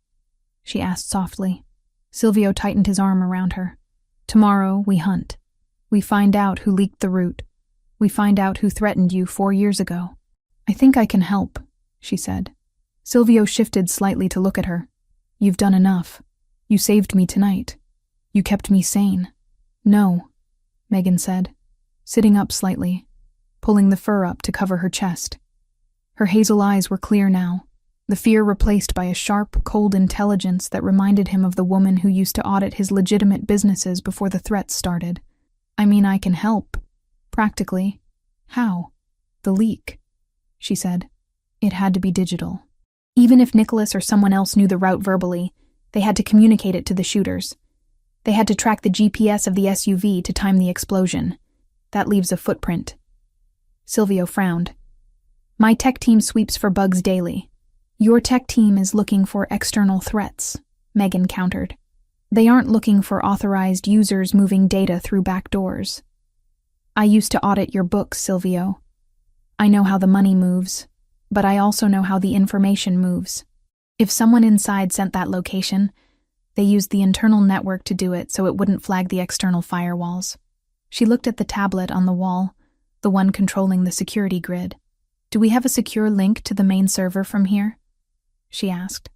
she asked softly. Silvio tightened his arm around her. "Tomorrow we hunt. We find out who leaked the root. We find out who threatened you 4 years ago." "I think I can help," she said. Silvio shifted slightly to look at her. "You've done enough. You saved me tonight. You kept me sane." "No," Megan said, sitting up slightly, pulling the fur up to cover her chest. Her hazel eyes were clear now, the fear replaced by a sharp, cold intelligence that reminded him of the woman who used to audit his legitimate businesses before the threats started. "I mean, I can help. Practically." "How?" "The leak," she said. "It had to be digital. Even if Nicholas or someone else knew the route verbally, they had to communicate it to the shooters. They had to track the GPS of the SUV to time the explosion. That leaves a footprint." Silvio frowned. "My tech team sweeps for bugs daily. Your tech team is looking for external threats," Megan countered. "They aren't looking for authorized users moving data through back doors. I used to audit your books, Silvio. I know how the money moves, but I also know how the information moves. If someone inside sent that location, they used the internal network to do it so it wouldn't flag the external firewalls." She looked at the tablet on the wall, the one controlling the security grid. "Do we have a secure link to the main server from here?" she asked.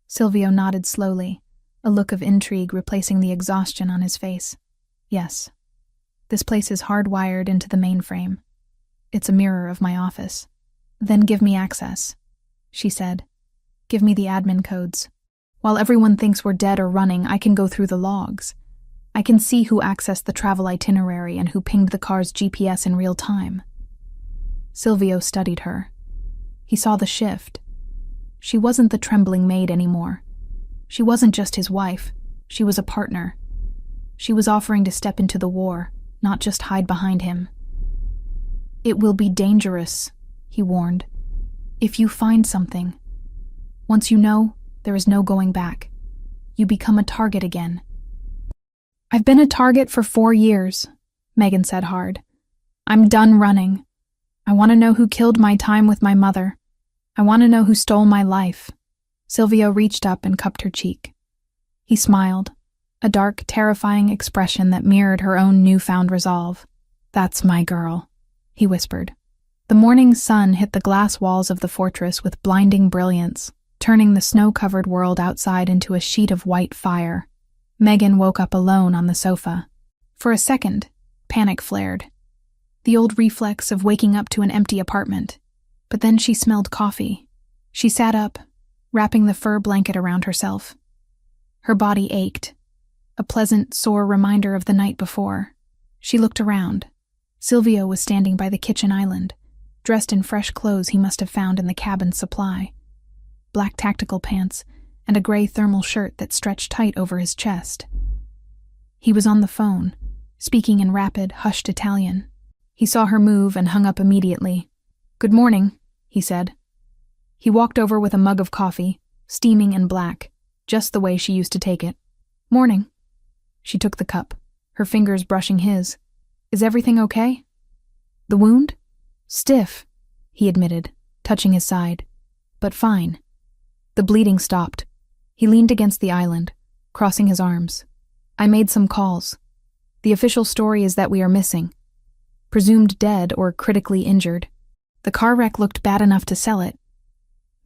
Silvio nodded slowly, a look of intrigue replacing the exhaustion on his face. "Yes. This place is hardwired into the mainframe. It's a mirror of my office." "Then give me access," she said. "Give me the admin codes. While everyone thinks we're dead or running, I can go through the logs. I can see who accessed the travel itinerary and who pinged the car's GPS in real time." Silvio studied her. He saw the shift. She wasn't the trembling maid anymore. She wasn't just his wife. She was a partner. She was offering to step into the war, not just hide behind him. "It will be dangerous," he warned. "If you find something. Once you know, there is no going back. You become a target again." "I've been a target for 4 years," Megan said hard. "I'm done running. I want to know who killed my time with my mother. I want to know who stole my life." Silvio reached up and cupped her cheek. He smiled, a dark, terrifying expression that mirrored her own newfound resolve. "That's my girl," he whispered. The morning sun hit the glass walls of the fortress with blinding brilliance, turning the snow-covered world outside into a sheet of white fire. Megan woke up alone on the sofa. For a second, panic flared. The old reflex of waking up to an empty apartment. But then she smelled coffee. She sat up, wrapping the fur blanket around herself. Her body ached, a pleasant, sore reminder of the night before. She looked around. Silvio was standing by the kitchen island, dressed in fresh clothes he must have found in the cabin's supply. Black tactical pants and a gray thermal shirt that stretched tight over his chest. He was on the phone, speaking in rapid, hushed Italian. He saw her move and hung up immediately. "Good morning," he said. He walked over with a mug of coffee, steaming and black, just the way she used to take it. "Morning." She took the cup, her fingers brushing his. "Is everything okay?" "The wound?" "Stiff," he admitted, touching his side. "But fine." The bleeding stopped. He leaned against the island, crossing his arms. "I made some calls. The official story is that we are missing. presumed dead or critically injured. The car wreck looked bad enough to sell it.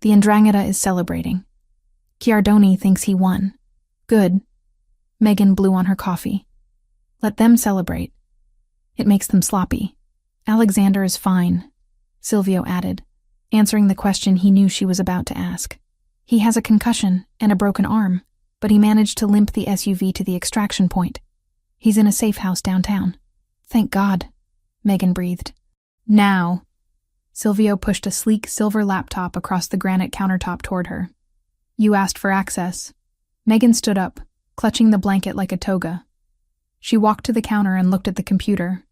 The 'Ndrangheta is celebrating. Chiardoni thinks he won. Good. Megan blew on her coffee. Let them celebrate. It makes them sloppy. Alexander is fine, Silvio added, answering the question he knew she was about to ask. He has a concussion and a broken arm, but he managed to limp the SUV to the extraction point. He's in a safe house downtown. Thank God, Megan breathed. Now. Silvio pushed a sleek silver laptop across the granite countertop toward her. You asked for access. Megan stood up, clutching the blanket like a toga. She walked to the counter and looked at the computer.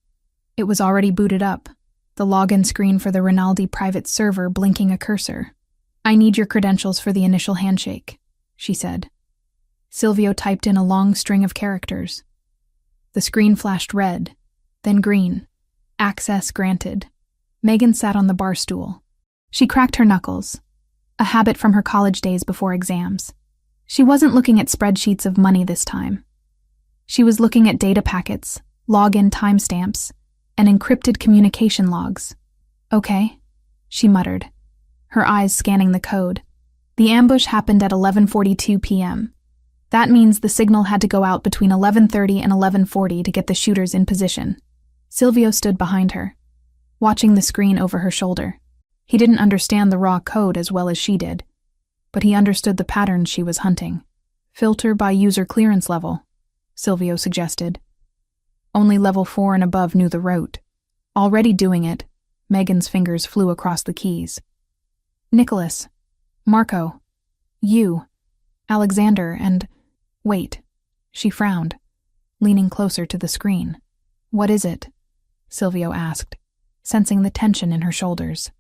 It was already booted up, the login screen for the Rinaldi private server blinking a cursor. I need your credentials for the initial handshake, she said. Silvio typed in a long string of characters. The screen flashed red, then green. Access granted. Megan sat on the bar stool. She cracked her knuckles, a habit from her college days before exams. She wasn't looking at spreadsheets of money this time. She was looking at data packets, login timestamps, and encrypted communication logs. Okay, she muttered, her eyes scanning the code. The ambush happened at 11:42 p.m. That means the signal had to go out between 11:30 and 11:40 to get the shooters in position. Silvio stood behind her, watching the screen over her shoulder. He didn't understand the raw code as well as she did, but he understood the patterns she was hunting. Filter by user clearance level, Silvio suggested. Only level 4 and above knew the route. Already doing it, Megan's fingers flew across the keys. Nicholas, Marco, you, Alexander, and... Wait, she frowned, leaning closer to the screen. What is it? Silvio asked, sensing the tension in her shoulders.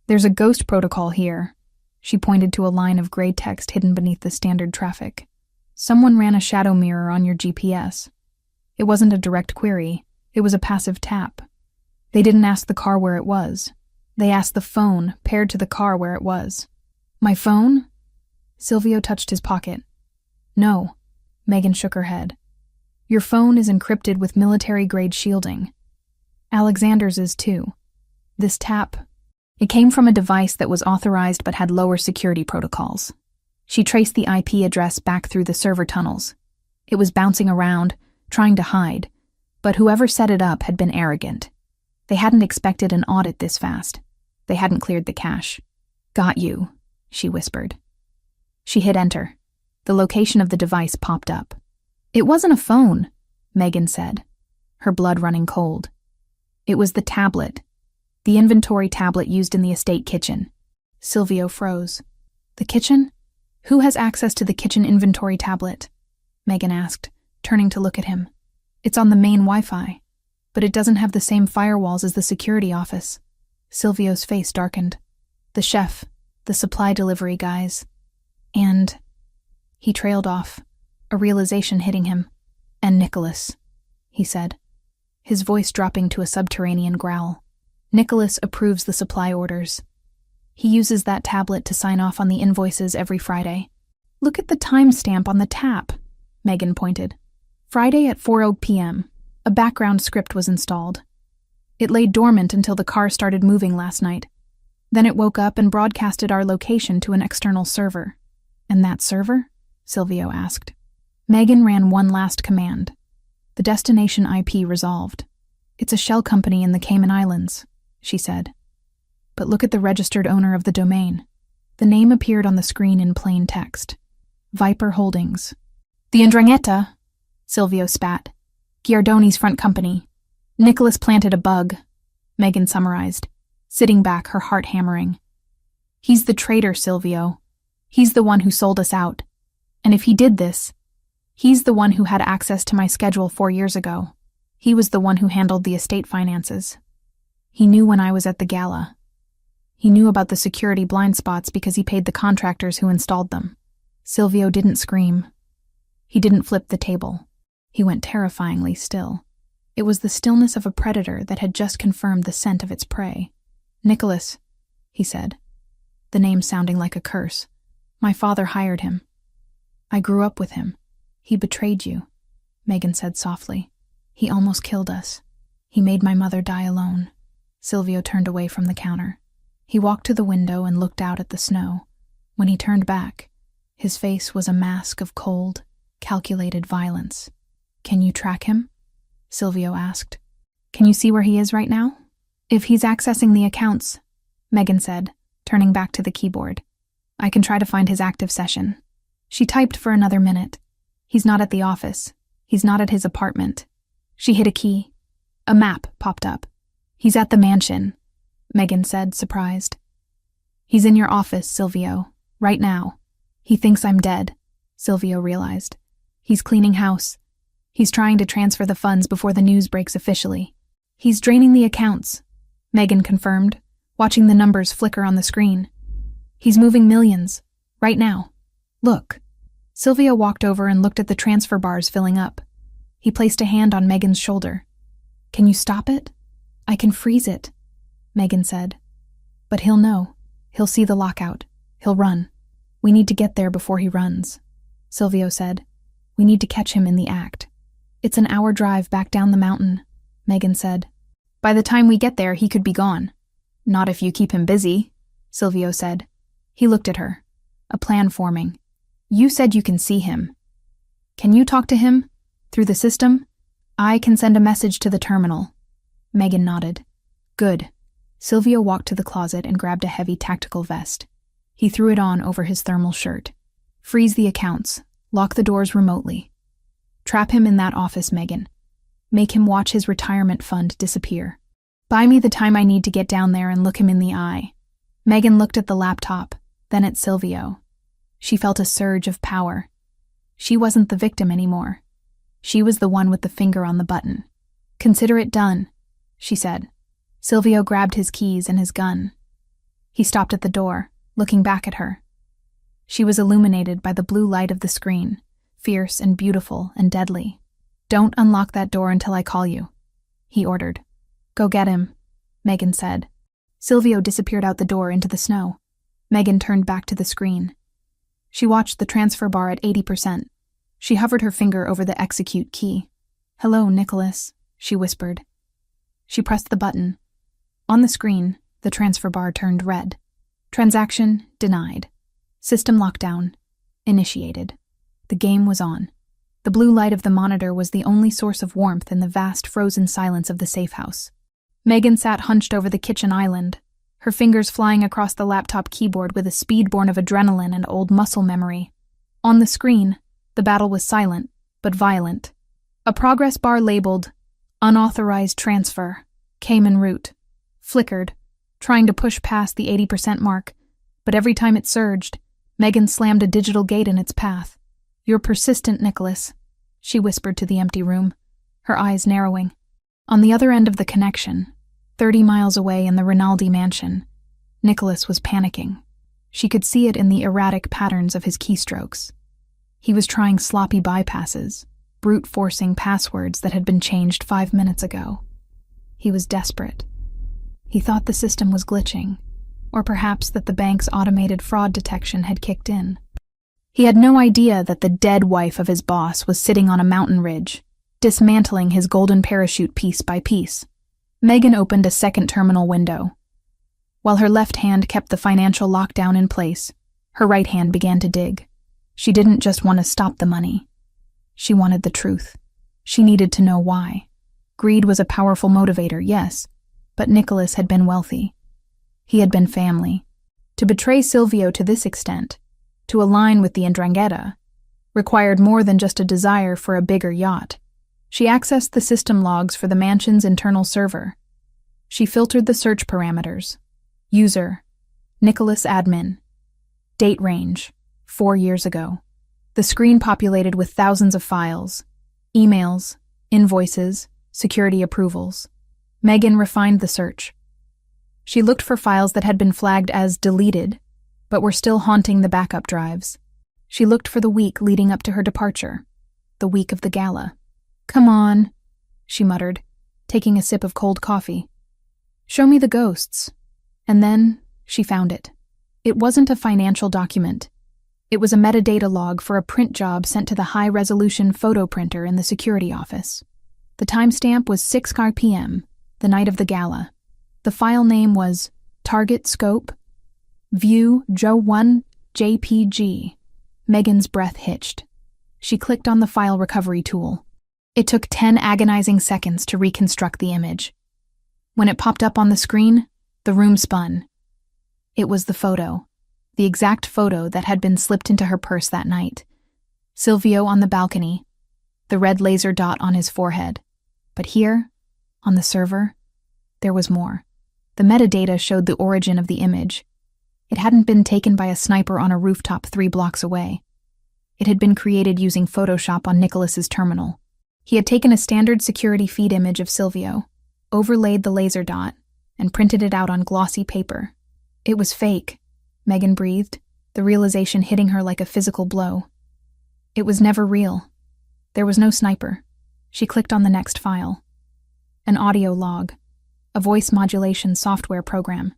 There's a ghost protocol here. She pointed to a line of gray text hidden beneath the standard traffic. Someone ran a shadow mirror on your GPS. It wasn't a direct query, it was a passive tap. They didn't ask the car where it was. They asked the phone paired to the car where it was. My phone? Silvio touched his pocket. No, Megan shook her head. Your phone is encrypted with military-grade shielding. Alexander's is too. This tap, it came from a device that was authorized but had lower security protocols. She traced the IP address back through the server tunnels. It was bouncing around, trying to hide, but whoever set it up had been arrogant. They hadn't expected an audit this fast. They hadn't cleared the cache. Got you, she whispered. She hit enter. The location of the device popped up. It wasn't a phone, Megan said, her blood running cold. It was the tablet, the inventory tablet used in the estate kitchen. Silvio froze. The kitchen? Who has access to the kitchen inventory tablet? Megan asked, turning to look at him. It's on the main Wi-Fi, but it doesn't have the same firewalls as the security office. Silvio's face darkened. The chef, the supply delivery guys, and... He trailed off, a realization hitting him. And Nicholas, he said, his voice dropping to a subterranean growl. Nicholas approves the supply orders. He uses that tablet to sign off on the invoices every Friday. Look at the timestamp on the tap, Megan pointed. Friday at 4:00 p.m. A background script was installed. It lay dormant until the car started moving last night. Then it woke up and broadcasted our location to an external server. And that server? Silvio asked. Megan ran one last command. The destination IP resolved. It's a shell company in the Cayman Islands, she said. But look at the registered owner of the domain. The name appeared on the screen in plain text. Viper Holdings. The 'Ndrangheta, Silvio spat. Chiardoni's front company. Nicholas planted a bug, Megan summarized, sitting back, her heart hammering. He's the traitor, Silvio. He's the one who sold us out. And if he did this, he's the one who had access to my schedule 4 years ago. He was the one who handled the estate finances. He knew when I was at the gala. He knew about the security blind spots because he paid the contractors who installed them. Silvio didn't scream. He didn't flip the table. He went terrifyingly still. It was the stillness of a predator that had just confirmed the scent of its prey. Nicholas, he said, the name sounding like a curse. My father hired him. I grew up with him. He betrayed you, Megan said softly. He almost killed us. He made my mother die alone. Silvio turned away from the counter. He walked to the window and looked out at the snow. When he turned back, his face was a mask of cold, calculated violence. Can you track him? Silvio asked. Can you see where he is right now? If he's accessing the accounts, Megan said, turning back to the keyboard. I can try to find his active session. She typed for another minute. He's not at the office. He's not at his apartment. She hit a key. A map popped up. He's at the mansion, Megan said, surprised. He's in your office, Silvio, right now. He thinks I'm dead, Silvio realized. He's cleaning house. He's trying to transfer the funds before the news breaks officially. He's draining the accounts, Megan confirmed, watching the numbers flicker on the screen. He's moving millions, right now. Look. Silvio walked over and looked at the transfer bars filling up. He placed a hand on Megan's shoulder. Can you stop it? I can freeze it, Megan said. But he'll know. He'll see the lockout. He'll run. We need to get there before he runs, Silvio said. We need to catch him in the act. It's an hour drive back down the mountain, Megan said. By the time we get there, he could be gone. Not if you keep him busy, Silvio said. He looked at her. A plan forming. You said you can see him. Can you talk to him? Through the system? I can send a message to the terminal. Megan nodded. Good. Silvio walked to the closet and grabbed a heavy tactical vest. He threw it on over his thermal shirt. Freeze the accounts. Lock the doors remotely. Trap him in that office, Megan. Make him watch his retirement fund disappear. Buy me the time I need to get down there and look him in the eye. Megan looked at the laptop, then at Silvio. She felt a surge of power. She wasn't the victim anymore. She was the one with the finger on the button. Consider it done, she said. Silvio grabbed his keys and his gun. He stopped at the door, looking back at her. She was illuminated by the blue light of the screen, fierce and beautiful and deadly. Don't unlock that door until I call you, he ordered. Go get him, Megan said. Silvio disappeared out the door into the snow. Megan turned back to the screen. She watched the transfer bar at 80%. She hovered her finger over the execute key. Hello, Nicholas, she whispered. She pressed the button. On the screen, the transfer bar turned red. Transaction denied. System lockdown initiated. The game was on. The blue light of the monitor was the only source of warmth in the vast frozen silence of the safe house. Megan sat hunched over the kitchen island, her fingers flying across the laptop keyboard with a speed born of adrenaline and old muscle memory. On the screen, the battle was silent, but violent. A progress bar labeled Unauthorized Transfer came en route, flickered, trying to push past the 80% mark, but every time it surged, Megan slammed a digital gate in its path. You're persistent, Nicholas, she whispered to the empty room, her eyes narrowing. On the other end of the connection, 30 miles away in the Rinaldi mansion, Nicholas was panicking. She could see it in the erratic patterns of his keystrokes. He was trying sloppy bypasses, brute-forcing passwords that had been changed 5 minutes ago. He was desperate. He thought the system was glitching, or perhaps that the bank's automated fraud detection had kicked in. He had no idea that the dead wife of his boss was sitting on a mountain ridge, dismantling his golden parachute piece by piece. Megan opened a second terminal window. While her left hand kept the financial lockdown in place, her right hand began to dig. She didn't just want to stop the money. She wanted the truth. She needed to know why. Greed was a powerful motivator, yes, but Nicholas had been wealthy. He had been family. To betray Silvio to this extent, to align with the Ndrangheta, required more than just a desire for a bigger yacht. She accessed the system logs for the mansion's internal server. She filtered the search parameters. User, Nicholas admin. Date range, 4 years ago. The screen populated with thousands of files, emails, invoices, security approvals. Megan refined the search. She looked for files that had been flagged as deleted, but were still haunting the backup drives. She looked for the week leading up to her departure, the week of the gala. Come on, she muttered, taking a sip of cold coffee. Show me the ghosts. And then she found it. It wasn't a financial document. It was a metadata log for a print job sent to the high-resolution photo printer in the security office. The timestamp was 6 p.m., the night of the gala. The file name was Target Scope, View Joe 1 JPG. Megan's breath hitched. She clicked on the file recovery tool. It took 10 agonizing seconds to reconstruct the image. When it popped up on the screen, the room spun. It was the photo, the exact photo that had been slipped into her purse that night. Silvio on the balcony, the red laser dot on his forehead. But here, on the server, there was more. The metadata showed the origin of the image. It hadn't been taken by a sniper on a rooftop 3 blocks away. It had been created using Photoshop on Nicholas's terminal. He had taken a standard security feed image of Silvio, overlaid the laser dot, and printed it out on glossy paper. It was fake, Megan breathed, the realization hitting her like a physical blow. It was never real. There was no sniper. She clicked on the next file. An audio log, a voice modulation software program.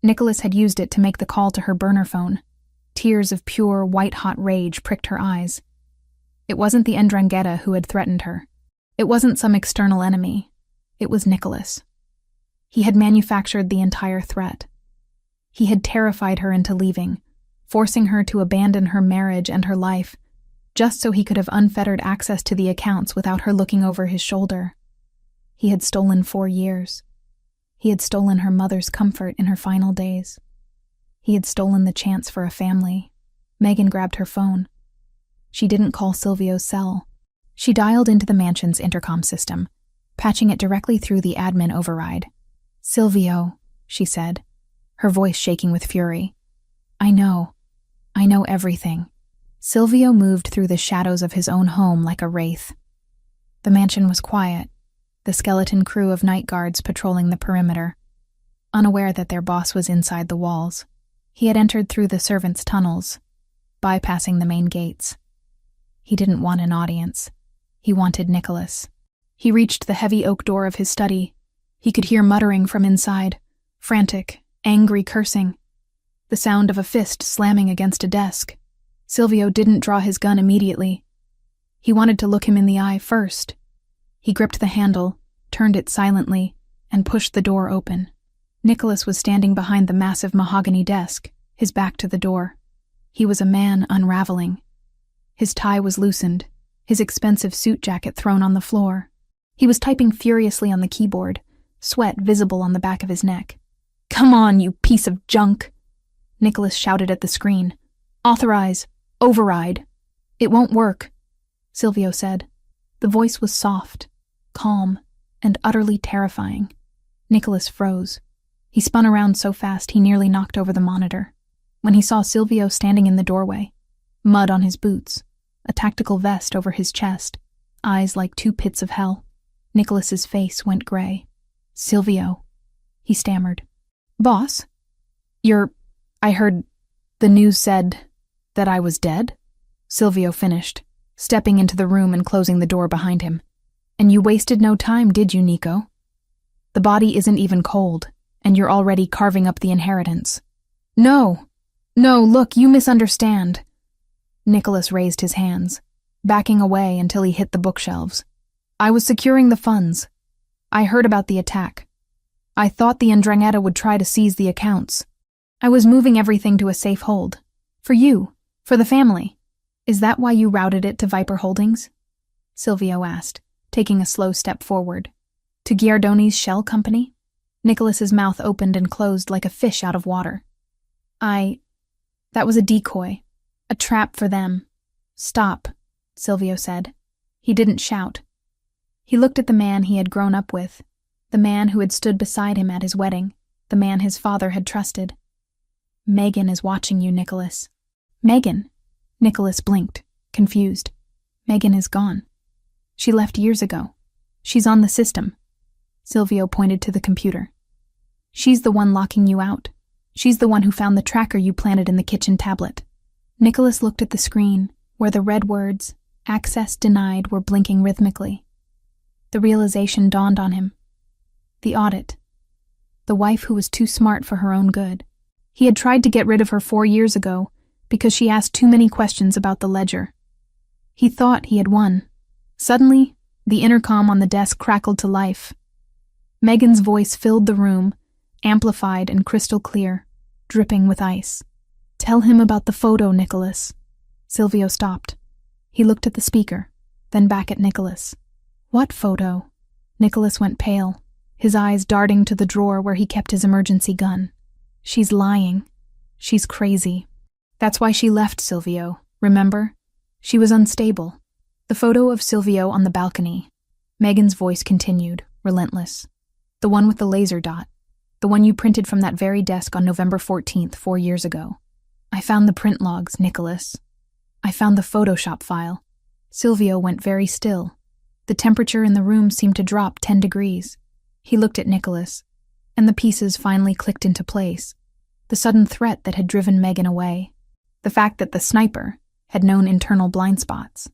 Nicholas had used it to make the call to her burner phone. Tears of pure, white-hot rage pricked her eyes. It wasn't the Ndrangheta who had threatened her. It wasn't some external enemy. It was Nicholas. He had manufactured the entire threat. He had terrified her into leaving, forcing her to abandon her marriage and her life, just so he could have unfettered access to the accounts without her looking over his shoulder. He had stolen 4 years. He had stolen her mother's comfort in her final days. He had stolen the chance for a family. Megan grabbed her phone. She didn't call Silvio's cell. She dialed into the mansion's intercom system, patching it directly through the admin override. "Silvio," she said, her voice shaking with fury. I know everything." Silvio moved through the shadows of his own home like a wraith. The mansion was quiet, the skeleton crew of night guards patrolling the perimeter, unaware that their boss was inside the walls. He had entered through the servants' tunnels, bypassing the main gates. He didn't want an audience. He wanted Nicholas. He reached the heavy oak door of his study. He could hear muttering from inside, frantic, angry cursing, the sound of a fist slamming against a desk. Silvio didn't draw his gun immediately. He wanted to look him in the eye first. He gripped the handle, turned it silently, and pushed the door open. Nicholas was standing behind the massive mahogany desk, his back to the door. He was a man unraveling. His tie was loosened, his expensive suit jacket thrown on the floor. He was typing furiously on the keyboard, sweat visible on the back of his neck. "Come on, you piece of junk!" Nicholas shouted at the screen. "Authorize! Override!" "It won't work," Silvio said. The voice was soft, calm, and utterly terrifying. Nicholas froze. He spun around so fast he nearly knocked over the monitor. When he saw Silvio standing in the doorway, mud on his boots, a tactical vest over his chest, eyes like 2 pits of hell, Nicholas's face went gray. "Silvio," he stammered. "Boss? I heard the news said that I was dead?" Silvio finished, stepping into the room and closing the door behind him. "And you wasted no time, did you, Nico? The body isn't even cold, and you're already carving up the inheritance." No, look, you misunderstand." Nicholas raised his hands, backing away until he hit the bookshelves. "I was securing the funds. I heard about the attack. I thought the Ndrangheta would try to seize the accounts. I was moving everything to a safe hold. For you, for the family. Is that why you routed it to Viper Holdings?" Silvio asked, taking a slow step forward. "To Giardoni's shell company?" Nicholas's mouth opened and closed like a fish out of water. That was a decoy. A trap for them." "Stop," Silvio said. He didn't shout. He looked at the man he had grown up with, the man who had stood beside him at his wedding, the man his father had trusted. "Megan is watching you, Nicholas." "Megan?" Nicholas blinked, confused. "Megan is gone. She left years ago. She's on the system." Silvio pointed to the computer. "She's the one locking you out. She's the one who found the tracker you planted in the kitchen tablet." Nicholas looked at the screen, where the red words, "Access denied," were blinking rhythmically. The realization dawned on him. The audit. The wife who was too smart for her own good. He had tried to get rid of her 4 years ago because she asked too many questions about the ledger. He thought he had won. Suddenly, The intercom on the desk crackled to life. Megan's voice filled the room, amplified and crystal clear, dripping with ice. "Tell him about the photo, Nicholas." Silvio stopped. He looked at the speaker, then back at Nicholas. "What photo?" Nicholas went pale, his eyes darting to the drawer where he kept his emergency gun. "She's lying. She's crazy. That's why she left, Silvio, remember? She was unstable." The photo of Silvio on the balcony. Megan's voice continued, relentless. "The one with the laser dot. The one you printed from that very desk on November 14th, 4 years ago. I found the print logs, Nicholas. I found the Photoshop file." Silvio went very still. The temperature in the room seemed to drop 10 degrees. He looked at Nicholas, and the pieces finally clicked into place. The sudden threat that had driven Megan away. The fact that the sniper had known internal blind spots.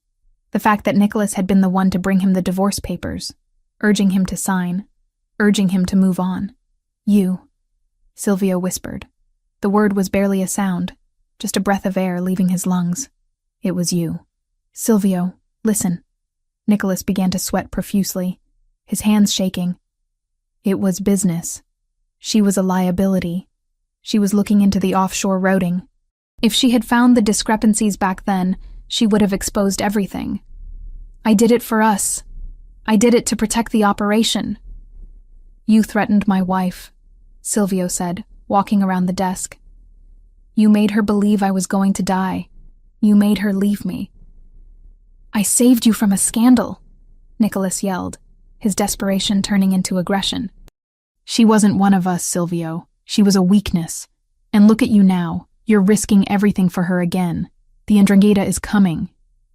The fact that Nicholas had been the one to bring him the divorce papers, urging him to sign, urging him to move on. "You," Silvio whispered. The word was barely a sound, just a breath of air leaving his lungs. "It was you." "Silvio, listen." Nicholas began to sweat profusely, his hands shaking. "It was business. She was a liability. She was looking into the offshore routing. If she had found the discrepancies back then, she would have exposed everything. I did it for us. I did it to protect the operation." "You threatened my wife," Silvio said, walking around the desk. "You made her believe I was going to die. You made her leave me." "I saved you from a scandal," Nicholas yelled, his desperation turning into aggression. "She wasn't one of us, Silvio. She was a weakness. And look at you now. You're risking everything for her again. The Ndrangheta is coming.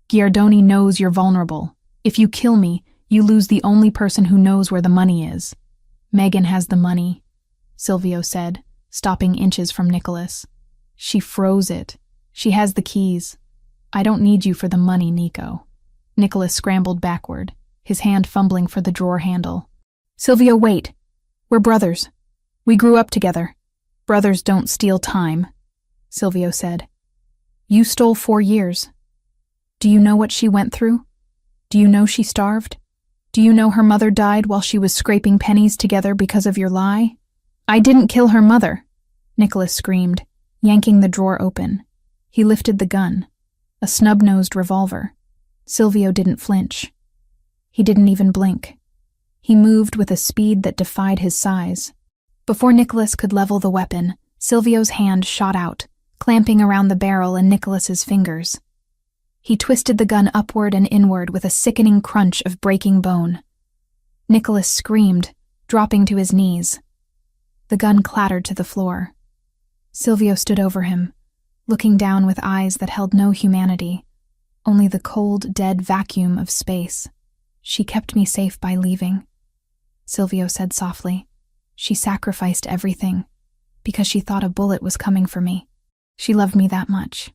Giardoni knows you're vulnerable. If you kill me, you lose the only person who knows where the money is." "Megan has the money," Silvio said, stopping inches from Nicholas. "She froze it. She has the keys. I don't need you for the money, Nico." Nicholas scrambled backward, his hand fumbling for the drawer handle. "Silvio, wait. We're brothers. We grew up together. Brothers don't steal time," Silvio said. "You stole 4 years. Do you know what she went through? Do you know she starved? Do you know her mother died while she was scraping pennies together because of your lie?" "I didn't kill her mother," Nicholas screamed, yanking the drawer open. He lifted the gun, a snub-nosed revolver. Silvio didn't flinch. He didn't even blink. He moved with a speed that defied his size. Before Nicholas could level the weapon, Silvio's hand shot out, clamping around the barrel and Nicholas's fingers. He twisted the gun upward and inward with a sickening crunch of breaking bone. Nicholas screamed, dropping to his knees. The gun clattered to the floor. Silvio stood over him, looking down with eyes that held no humanity, only the cold, dead vacuum of space. "She kept me safe by leaving," Silvio said softly. "She sacrificed everything, because she thought a bullet was coming for me. She loved me that much."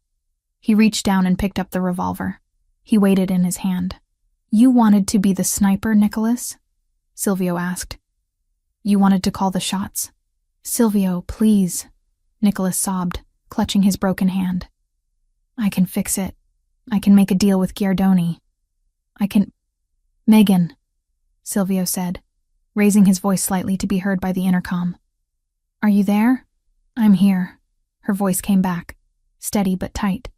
He reached down and picked up the revolver. He weighed it in his hand. "You wanted to be the sniper, Nicholas?" Silvio asked. "You wanted to call the shots?" "Silvio, please," Nicholas sobbed, clutching his broken hand. "I can fix it. I can make a deal with Giardoni. I can—" "Megan," Silvio said, raising his voice slightly to be heard by the intercom. "Are you there?" "I'm here." Her voice came back, steady but tight.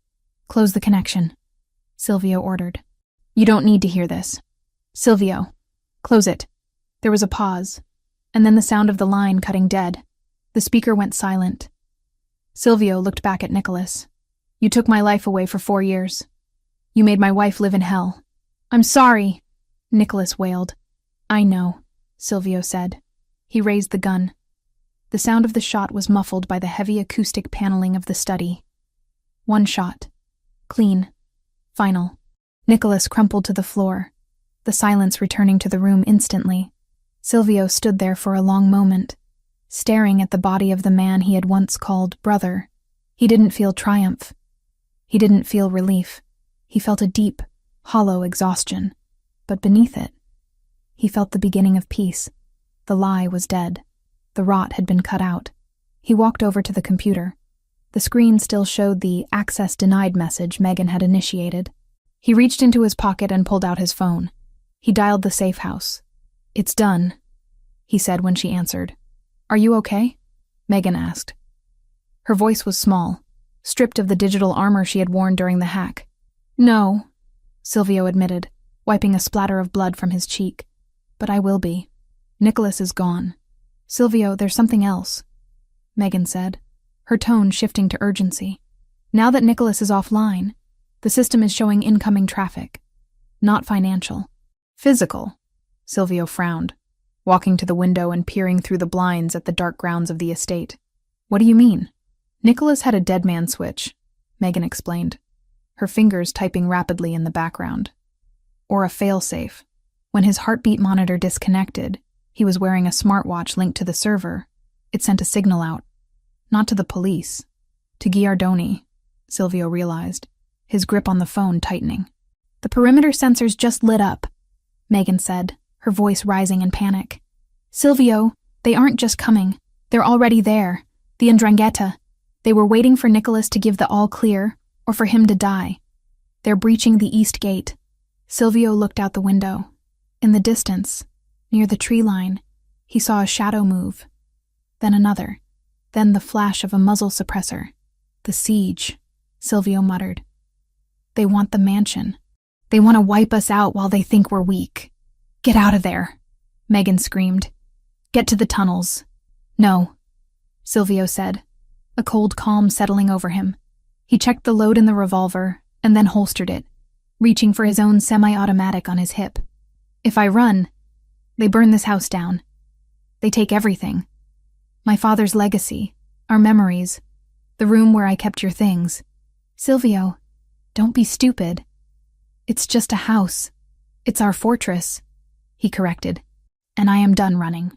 "Close the connection," Silvio ordered. "You don't need to hear this." "Silvio, close it." There was a pause, and then the sound of the line cutting dead. The speaker went silent. Silvio looked back at Nicholas. "You took my life away for 4 years. You made my wife live in hell." "I'm sorry," Nicholas wailed. "I know," Silvio said. He raised the gun. The sound of the shot was muffled by the heavy acoustic paneling of the study. One shot. Clean. Final. Nicholas crumpled to the floor, the silence returning to the room instantly. Silvio stood there for a long moment, staring at the body of the man he had once called brother. He didn't feel triumph. He didn't feel relief. He felt a deep, hollow exhaustion. But beneath it, he felt the beginning of peace. The lie was dead. The rot had been cut out. He walked over to the computer. The screen still showed the access denied message Megan had initiated. He reached into his pocket and pulled out his phone. He dialed the safe house. "It's done," he said when she answered. "Are you okay?" Megan asked. Her voice was small, stripped of the digital armor she had worn during the hack. "No," Silvio admitted, wiping a splatter of blood from his cheek. "But I will be. Nicholas is gone." "Silvio, there's something else," Megan said, her tone shifting to urgency. "Now that Nicholas is offline, the system is showing incoming traffic. Not financial. Physical." Silvio frowned, walking to the window and peering through the blinds at the dark grounds of the estate. "What do you mean?" "Nicholas had a dead man switch," Megan explained, her fingers typing rapidly in the background. "Or a failsafe. When his heartbeat monitor disconnected, he was wearing a smartwatch linked to the server. It sent a signal out. Not to the police. To Giardoni," Silvio realized, his grip on the phone tightening. "The perimeter sensors just lit up," Megan said, her voice rising in panic. "Silvio, they aren't just coming. They're already there. The 'Ndrangheta. They were waiting for Nicholas to give the all-clear, or for him to die. They're breaching the east gate." Silvio looked out the window. In the distance, near the tree line, he saw a shadow move. Then another. Then the flash of a muzzle suppressor. "The siege," Silvio muttered. "They want the mansion. They want to wipe us out while they think we're weak." "Get out of there," Megan screamed. "Get to the tunnels." "No," Silvio said, a cold calm settling over him. He checked the load in the revolver and then holstered it, reaching for his own semi-automatic on his hip. "If I run, they burn this house down. They take everything. My father's legacy, our memories, the room where I kept your things. Silvio, don't be stupid. It's just a house. It's our fortress," he corrected. "And I am done running.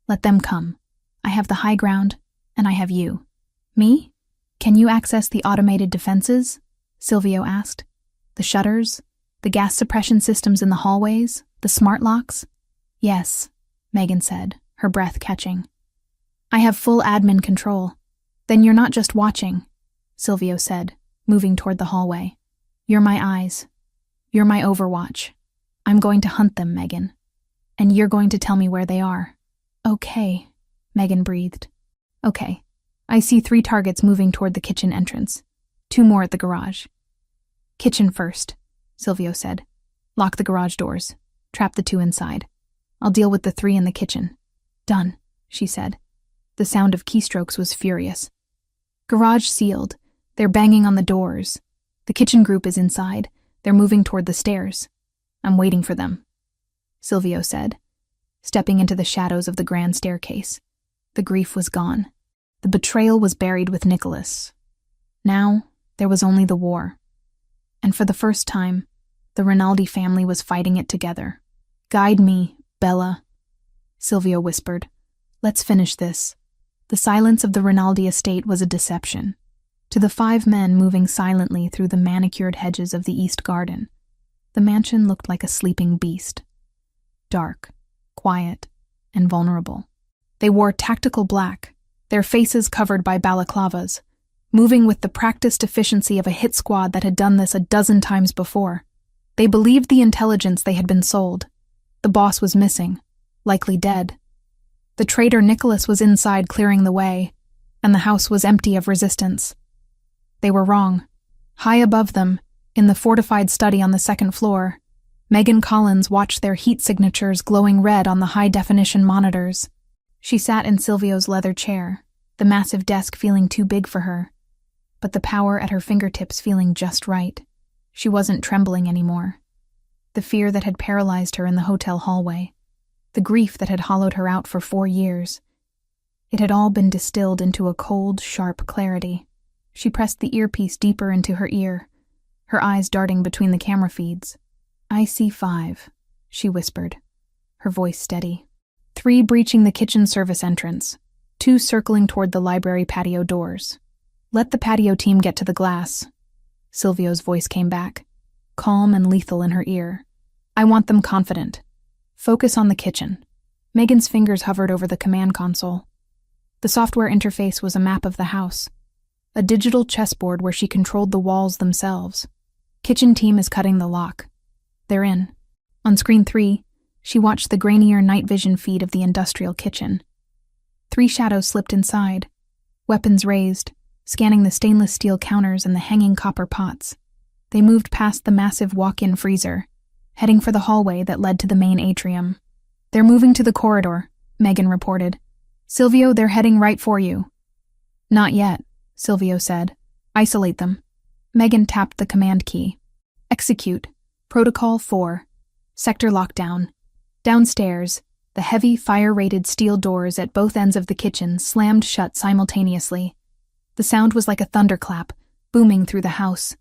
Let them come. I have the high ground, and I have you." "Me? Can you access the automated defenses?" Silvio asked. "The shutters? The gas suppression systems in the hallways? The smart locks?" "Yes," Megan said, her breath catching. "I have full admin control." "Then you're not just watching," Silvio said, moving toward the hallway. "You're my eyes. You're my overwatch. I'm going to hunt them, Megan. And you're going to tell me where they are." "Okay," Megan breathed. "Okay. I see 3 targets moving toward the kitchen entrance. 2 more at the garage." "Kitchen first," Silvio said. "Lock the garage doors. Trap the 2 inside. I'll deal with the 3 in the kitchen." "Done," she said. The sound of keystrokes was furious. "Garage sealed. They're banging on the doors. The kitchen group is inside. They're moving toward the stairs. I'm waiting for them," Silvio said, stepping into the shadows of the grand staircase. The grief was gone. The betrayal was buried with Nicholas. Now, there was only the war. And for the first time, the Rinaldi family was fighting it together. "Guide me, Bella," Silvio whispered. "Let's finish this." The silence of the Rinaldi estate was a deception. To the 5 men moving silently through the manicured hedges of the east garden, the mansion looked like a sleeping beast. Dark, quiet, and vulnerable. They wore tactical black, their faces covered by balaclavas, moving with the practiced efficiency of a hit squad that had done this a dozen times before. They believed the intelligence they had been sold. The boss was missing, likely dead. The traitor Nicholas was inside clearing the way, and the house was empty of resistance. They were wrong. High above them, in the fortified study on the 2nd floor, Megan Collins watched their heat signatures glowing red on the high-definition monitors. She sat in Silvio's leather chair, the massive desk feeling too big for her, but the power at her fingertips feeling just right. She wasn't trembling anymore. The fear that had paralyzed her in the hotel hallway, the grief that had hollowed her out for 4 years, it had all been distilled into a cold, sharp clarity. She pressed the earpiece deeper into her ear, her eyes darting between the camera feeds. "I see 5, she whispered, her voice steady. 3 breaching the kitchen service entrance, 2 circling toward the library patio doors. Let the patio team get to the glass." Silvio's voice came back, calm and lethal in her ear. "I want them confident. Focus on the kitchen." Megan's fingers hovered over the command console. The software interface was a map of the house, a digital chessboard where she controlled the walls themselves. "Kitchen team is cutting the lock. They're in." On screen 3, she watched the grainier night vision feed of the industrial kitchen. 3 shadows slipped inside, weapons raised, scanning the stainless steel counters and the hanging copper pots. They moved past the massive walk-in freezer, heading for the hallway that led to the main atrium. "They're moving to the corridor," Megan reported. "Silvio, they're heading right for you." "Not yet," Silvio said. "Isolate them." Megan tapped the command key. "Execute. Protocol 4. Sector lockdown." Downstairs, the heavy, fire-rated steel doors at both ends of the kitchen slammed shut simultaneously. The sound was like a thunderclap, booming through the house.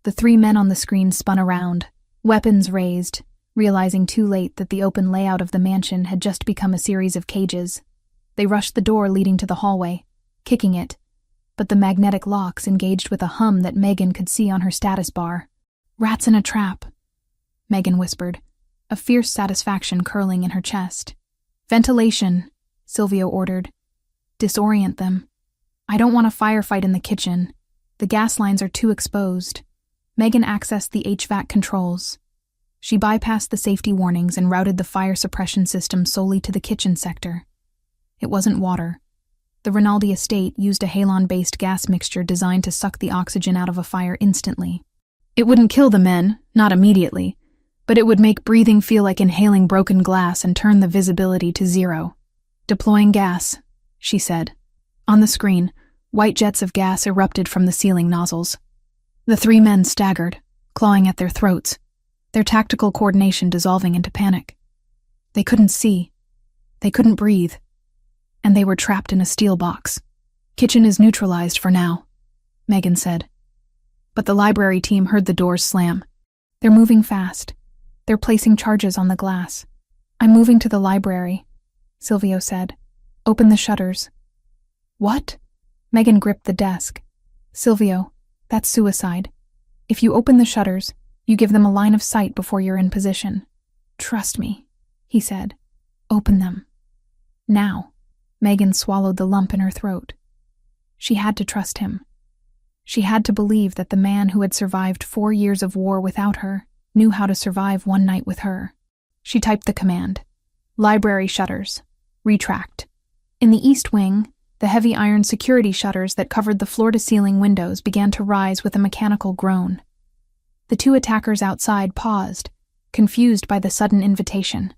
The 3 men on the screen spun around, weapons raised, realizing too late that the open layout of the mansion had just become a series of cages. They rushed the door leading to the hallway, kicking it, but the magnetic locks engaged with a hum that Megan could see on her status bar. "Rats in a trap," Megan whispered, a fierce satisfaction curling in her chest. "Ventilation," Silvio ordered. "Disorient them. I don't want a firefight in the kitchen. The gas lines are too exposed." Megan accessed the HVAC controls. She bypassed the safety warnings and routed the fire suppression system solely to the kitchen sector. It wasn't water. The Rinaldi estate used a halon-based gas mixture designed to suck the oxygen out of a fire instantly. It wouldn't kill the men, not immediately, but it would make breathing feel like inhaling broken glass and turn the visibility to 0. "Deploying gas," she said. On the screen, white jets of gas erupted from the ceiling nozzles. The 3 men staggered, clawing at their throats, their tactical coordination dissolving into panic. They couldn't see. They couldn't breathe. And they were trapped in a steel box. "Kitchen is neutralized for now," Megan said. But the library team heard the doors slam. "They're moving fast. They're placing charges on the glass." "I'm moving to the library," Silvio said. "Open the shutters." "What?" Megan gripped the desk. "Silvio, that's suicide. If you open the shutters, you give them a line of sight before you're in position." "Trust me," he said. "Open them. Now." Megan swallowed the lump in her throat. She had to trust him. She had to believe that the man who had survived 4 years of war without her knew how to survive one night with her. She typed the command. "Library shutters. Retract." In the east wing, the heavy iron security shutters that covered the floor-to-ceiling windows began to rise with a mechanical groan. The 2 attackers outside paused, confused by the sudden invitation.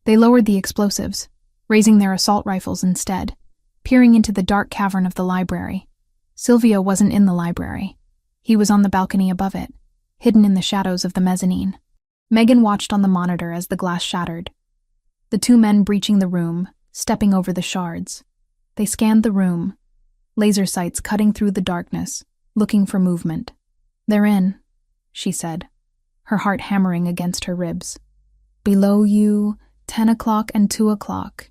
They lowered the explosives, raising their assault rifles instead, peering into the dark cavern of the library. Silvio wasn't in the library. He was on the balcony above it, hidden in the shadows of the mezzanine. Megan watched on the monitor as the glass shattered. The 2 men breaching the room, stepping over the shards. They scanned the room, laser sights cutting through the darkness, looking for movement. "They're in," she said, her heart hammering against her ribs. "Below you, 10 o'clock and 2 o'clock.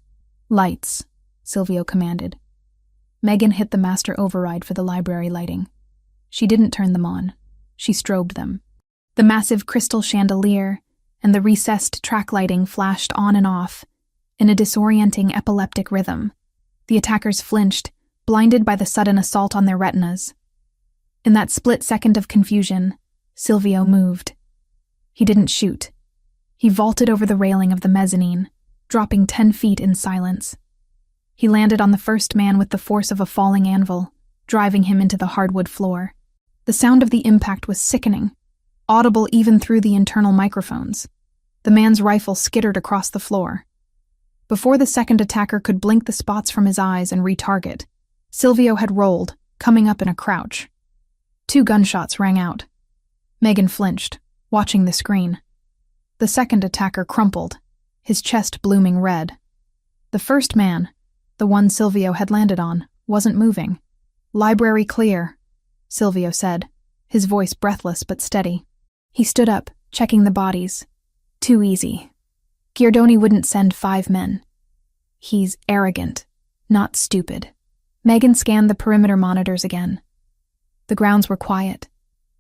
Lights," Silvio commanded. Megan hit the master override for the library lighting. She didn't turn them on. She strobed them. The massive crystal chandelier and the recessed track lighting flashed on and off in a disorienting epileptic rhythm. The attackers flinched, blinded by the sudden assault on their retinas. In that split second of confusion, Silvio moved. He didn't shoot. He vaulted over the railing of the mezzanine, dropping 10 feet in silence. He landed on the first man with the force of a falling anvil, driving him into the hardwood floor. The sound of the impact was sickening, audible even through the internal microphones. The man's rifle skittered across the floor. Before the second attacker could blink the spots from his eyes and retarget, Silvio had rolled, coming up in a crouch. 2 gunshots rang out. Megan flinched, watching the screen. The second attacker crumpled, his chest blooming red. The first man, the one Silvio had landed on, wasn't moving. "Library clear," Silvio said, his voice breathless but steady. He stood up, checking the bodies. Too easy. Giardoni wouldn't send 5 men. He's arrogant, not stupid. Megan scanned the perimeter monitors again. The grounds were quiet.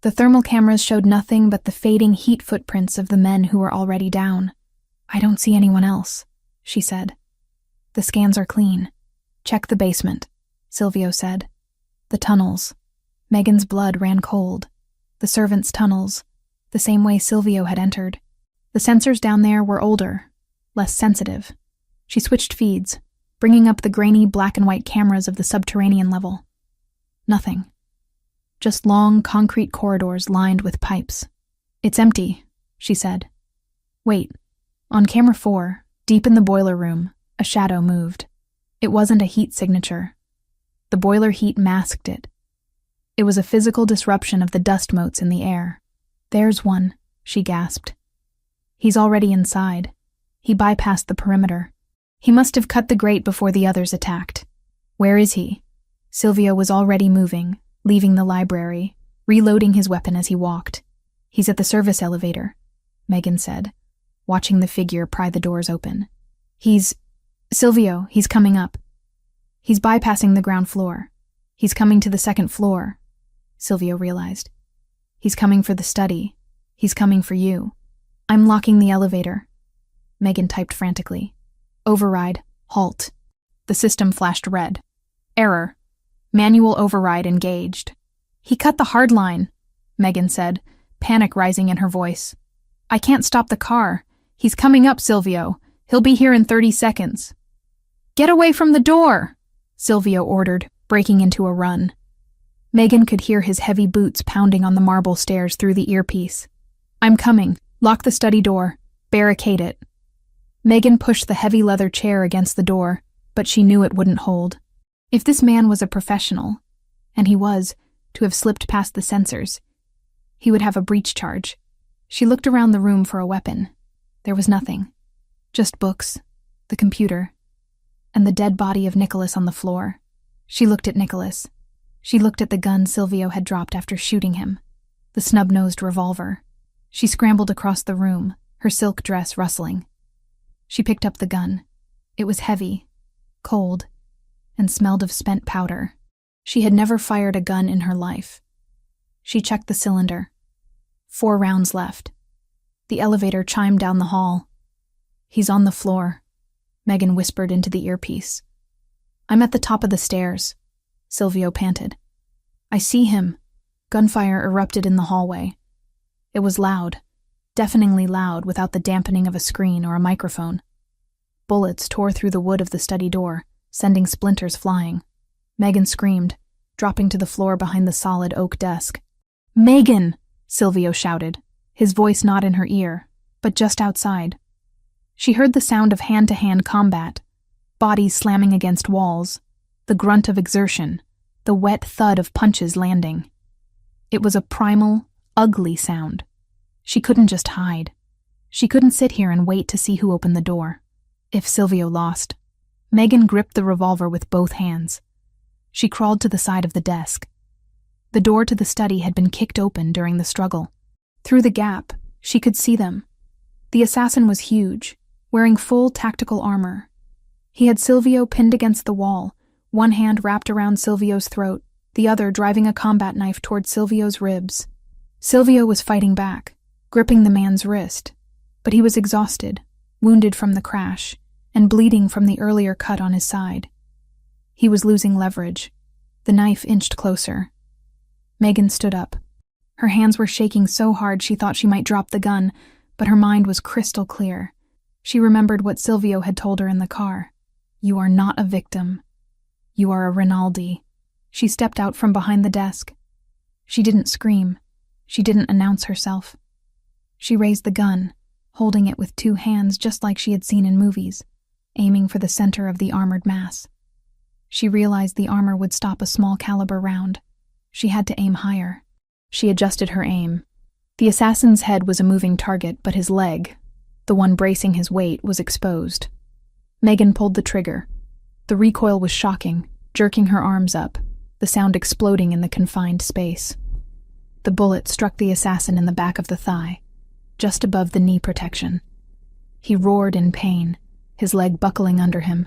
The thermal cameras showed nothing but the fading heat footprints of the men who were already down. "I don't see anyone else," she said. "The scans are clean. Check the basement," Silvio said. The tunnels. Megan's blood ran cold. The servants' tunnels, the same way Silvio had entered. The sensors down there were older, less sensitive. She switched feeds, bringing up the grainy black and white cameras of the subterranean level. Nothing. Just long concrete corridors lined with pipes. "It's empty," she said. "Wait." On camera 4, deep in the boiler room, a shadow moved. It wasn't a heat signature. The boiler heat masked it. It was a physical disruption of the dust motes in the air. "There's one," she gasped. "He's already inside. He bypassed the perimeter. He must have cut the grate before the others attacked." "Where is he?" Silvio was already moving, leaving the library, reloading his weapon as he walked. "He's at the service elevator," Megan said, watching the figure pry the doors open. Silvio, he's coming up. He's bypassing the ground floor. He's coming to the second floor," Silvio realized. "He's coming for the study. He's coming for you." "I'm locking the elevator," Megan typed frantically. "Override. Halt." The system flashed red. "Error. Manual override engaged." "He cut the hard line," Megan said, panic rising in her voice. "I can't stop the car. He's coming up, Silvio. He'll be here in 30 seconds. "Get away from the door," Silvio ordered, breaking into a run. Megan could hear his heavy boots pounding on the marble stairs through the earpiece. "I'm coming. Lock the study door. Barricade it." Megan pushed the heavy leather chair against the door, but she knew it wouldn't hold. If this man was a professional, and he was, to have slipped past the sensors, he would have a breach charge. She looked around the room for a weapon. There was nothing. Just books, the computer, and the dead body of Nicholas on the floor. She looked at Nicholas. She looked at the gun Silvio had dropped after shooting him, the snub-nosed revolver. She scrambled across the room, her silk dress rustling. She picked up the gun. It was heavy, cold, and smelled of spent powder. She had never fired a gun in her life. She checked the cylinder. 4 rounds left. The elevator chimed down the hall. "He's on the floor," Megan whispered into the earpiece. "I'm at the top of the stairs," Silvio panted. "I see him." Gunfire erupted in the hallway. It was loud, deafeningly loud without the dampening of a screen or a microphone. Bullets tore through the wood of the study door, sending splinters flying. Megan screamed, dropping to the floor behind the solid oak desk. "Megan!" Silvio shouted, his voice not in her ear, but just outside. She heard the sound of hand-to-hand combat, bodies slamming against walls, the grunt of exertion, the wet thud of punches landing. It was a primal, ugly sound. She couldn't just hide. She couldn't sit here and wait to see who opened the door. If Silvio lost. Megan gripped the revolver with both hands. She crawled to the side of the desk. The door to the study had been kicked open during the struggle. Through the gap, she could see them. The assassin was huge, wearing full tactical armor. He had Silvio pinned against the wall, one hand wrapped around Silvio's throat, the other driving a combat knife toward Silvio's ribs. Silvio was fighting back, gripping the man's wrist, but he was exhausted, wounded from the crash, and bleeding from the earlier cut on his side. He was losing leverage. The knife inched closer. Megan stood up. Her hands were shaking so hard she thought she might drop the gun, but her mind was crystal clear. She remembered what Silvio had told her in the car. "You are not a victim. You are a Rinaldi." She stepped out from behind the desk. She didn't scream. She didn't announce herself. She raised the gun, holding it with 2 hands just like she had seen in movies, aiming for the center of the armored mass. She realized the armor would stop a small caliber round. She had to aim higher. She adjusted her aim. The assassin's head was a moving target, but his leg, the one bracing his weight, was exposed. Megan pulled the trigger. The recoil was shocking, jerking her arms up, the sound exploding in the confined space. The bullet struck the assassin in the back of the thigh, just above the knee protection. He roared in pain, his leg buckling under him.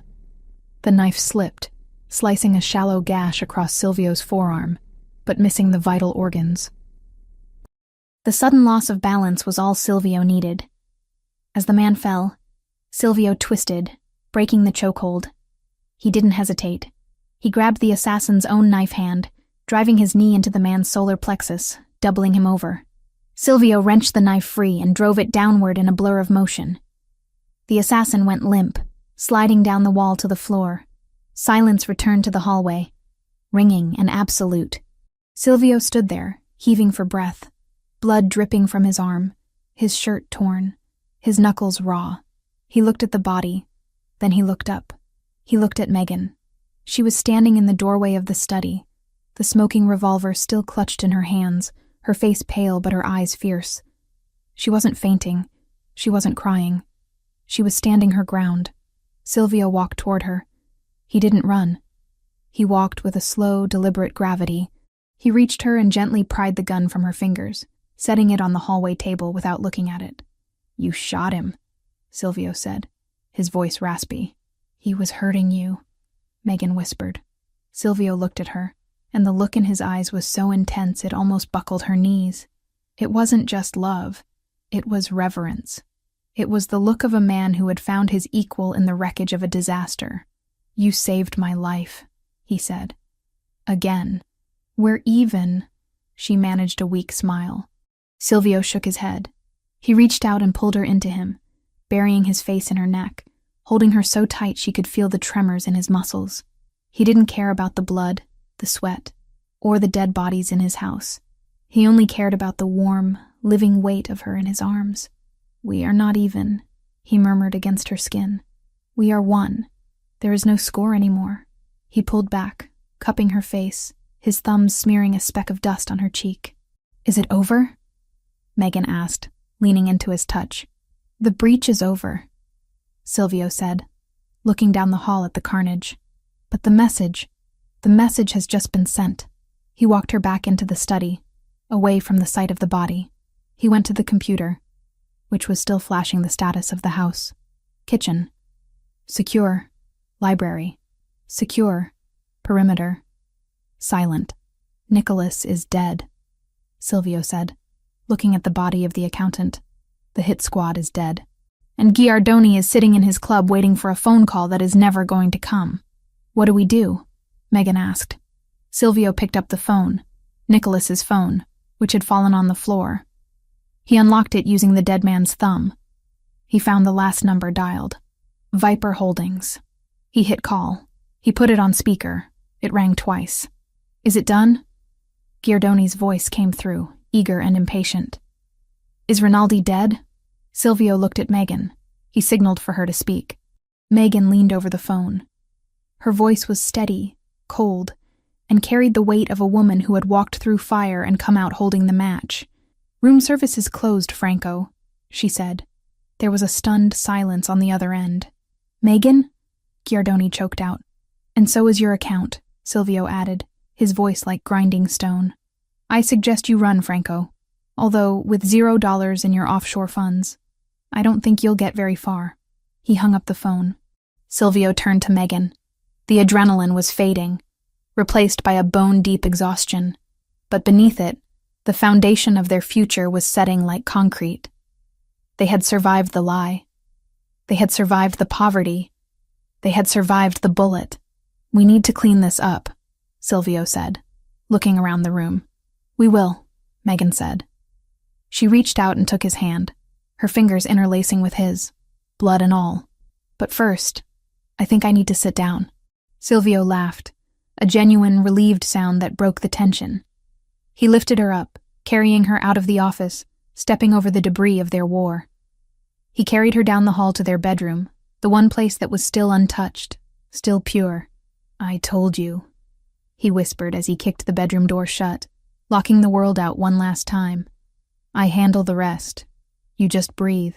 The knife slipped, slicing a shallow gash across Silvio's forearm, but missing the vital organs. The sudden loss of balance was all Silvio needed. As the man fell, Silvio twisted, breaking the chokehold. He didn't hesitate. He grabbed the assassin's own knife hand, driving his knee into the man's solar plexus, doubling him over. Silvio wrenched the knife free and drove it downward in a blur of motion. The assassin went limp, sliding down the wall to the floor. Silence returned to the hallway, ringing and absolute. Silvio stood there, heaving for breath, blood dripping from his arm, his shirt torn, his knuckles raw. He looked at the body, then he looked up. He looked at Megan. She was standing in the doorway of the study, the smoking revolver still clutched in her hands, her face pale but her eyes fierce. She wasn't fainting. She wasn't crying. She was standing her ground. Silvio walked toward her. He didn't run. He walked with a slow, deliberate gravity. He reached her and gently pried the gun from her fingers, setting it on the hallway table without looking at it. "You shot him," Silvio said, his voice raspy. "He was hurting you," Megan whispered. Silvio looked at her, and the look in his eyes was so intense it almost buckled her knees. It wasn't just love. It was reverence. It was the look of a man who had found his equal in the wreckage of a disaster. "You saved my life," he said. "Again. We're even." She managed a weak smile. Silvio shook his head. He reached out and pulled her into him, burying his face in her neck, holding her so tight she could feel the tremors in his muscles. He didn't care about the blood, the sweat, or the dead bodies in his house. He only cared about the warm, living weight of her in his arms. "We are not even," he murmured against her skin. "We are one. There is no score anymore." He pulled back, cupping her face, his thumbs smearing a speck of dust on her cheek. "Is it over?" Megan asked, leaning into his touch. "The breach is over," Silvio said, looking down the hall at the carnage. "But the message has just been sent." He walked her back into the study, away from the sight of the body. He went to the computer, which was still flashing the status of the house. Kitchen. Secure. Library. Secure. Perimeter. Silent. "Nicholas is dead," Silvio said, looking at the body of the accountant. "The hit squad is dead. And Giardoni is sitting in his club waiting for a phone call that is never going to come." "What do we do?" Megan asked. Silvio picked up the phone, Nicholas's phone, which had fallen on the floor. He unlocked it using the dead man's thumb. He found the last number dialed. Viper Holdings. He hit call. He put it on speaker. It rang twice. "Is it done?" Giardoni's voice came through, eager and impatient. "Is Rinaldi dead?" Silvio looked at Megan. He signaled for her to speak. Megan leaned over the phone. Her voice was steady, cold, and carried the weight of a woman who had walked through fire and come out holding the match. "Room service is closed, Franco," she said. There was a stunned silence on the other end. "Megan?" Giardoni choked out. "And so is your account," Silvio added, his voice like grinding stone. "I suggest you run, Franco. Although, with $0 in your offshore funds, I don't think you'll get very far." He hung up the phone. Silvio turned to Megan. The adrenaline was fading, replaced by a bone-deep exhaustion. But beneath it, the foundation of their future was setting like concrete. They had survived the lie. They had survived the poverty. They had survived the bullet. "We need to clean this up," Silvio said, looking around the room. "We will," Megan said. She reached out and took his hand, her fingers interlacing with his, blood and all. "But first, I think I need to sit down." Silvio laughed, a genuine, relieved sound that broke the tension. He lifted her up, carrying her out of the office, stepping over the debris of their war. He carried her down the hall to their bedroom, the one place that was still untouched, still pure. "I told you," he whispered as he kicked the bedroom door shut, locking the world out one last time. "I handle the rest. You just breathe."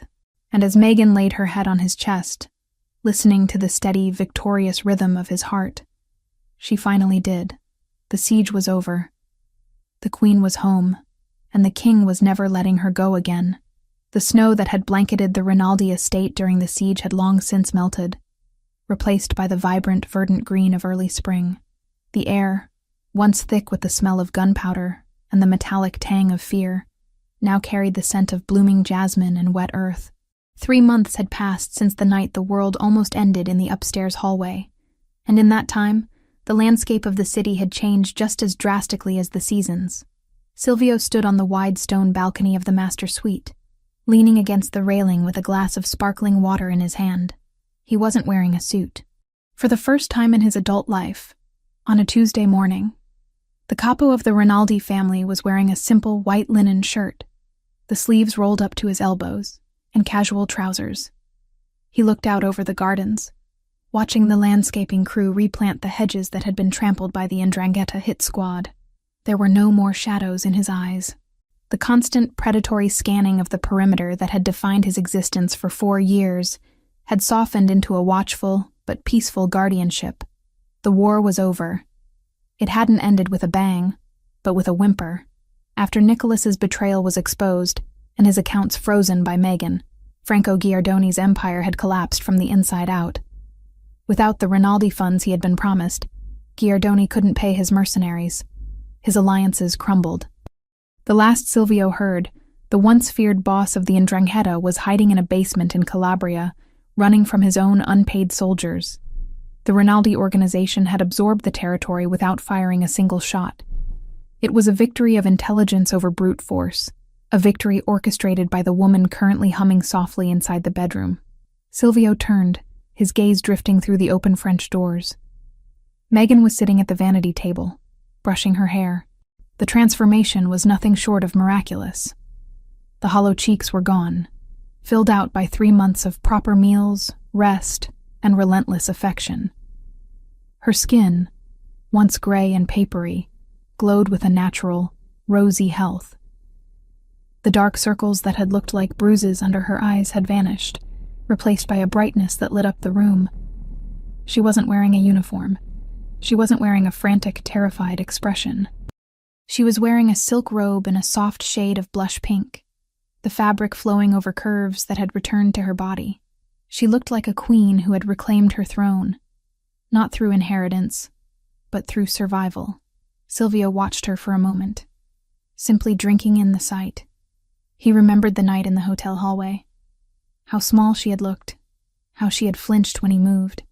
And as Megan laid her head on his chest, listening to the steady, victorious rhythm of his heart, she finally did. The siege was over. The queen was home, and the king was never letting her go again. The snow that had blanketed the Rinaldi estate during the siege had long since melted, replaced by the vibrant, verdant green of early spring. The air, once thick with the smell of gunpowder and the metallic tang of fear, now carried the scent of blooming jasmine and wet earth. 3 months had passed since the night the world almost ended in the upstairs hallway, and in that time, the landscape of the city had changed just as drastically as the seasons. Silvio stood on the wide stone balcony of the master suite, leaning against the railing with a glass of sparkling water in his hand. He wasn't wearing a suit. For the first time in his adult life, on a Tuesday morning, the capo of the Rinaldi family was wearing a simple white linen shirt, the sleeves rolled up to his elbows, and casual trousers. He looked out over the gardens, watching the landscaping crew replant the hedges that had been trampled by the 'Ndrangheta hit squad. There were no more shadows in his eyes. The constant predatory scanning of the perimeter that had defined his existence for 4 years had softened into a watchful but peaceful guardianship. The war was over. It hadn't ended with a bang, but with a whimper, after Nicholas's betrayal was exposed and his accounts frozen by Megan. Franco Giardoni's empire had collapsed from the inside out. Without the Rinaldi funds he had been promised, Giardoni couldn't pay his mercenaries. His alliances crumbled. The last Silvio heard, the once feared boss of the 'Ndrangheta was hiding in a basement in Calabria, running from his own unpaid soldiers. The Rinaldi organization had absorbed the territory without firing a single shot. It was a victory of intelligence over brute force, a victory orchestrated by the woman currently humming softly inside the bedroom. Silvio turned, his gaze drifting through the open French doors. Megan was sitting at the vanity table, brushing her hair. The transformation was nothing short of miraculous. The hollow cheeks were gone, filled out by 3 months of proper meals, rest, and relentless affection. Her skin, once gray and papery, glowed with a natural, rosy health. The dark circles that had looked like bruises under her eyes had vanished, replaced by a brightness that lit up the room. She wasn't wearing a uniform. She wasn't wearing a frantic, terrified expression. She was wearing a silk robe in a soft shade of blush pink, the fabric flowing over curves that had returned to her body. She looked like a queen who had reclaimed her throne, not through inheritance, but through survival. Silvio watched her for a moment, simply drinking in the sight. He remembered the night in the hotel hallway, how small she had looked, how she had flinched when he moved.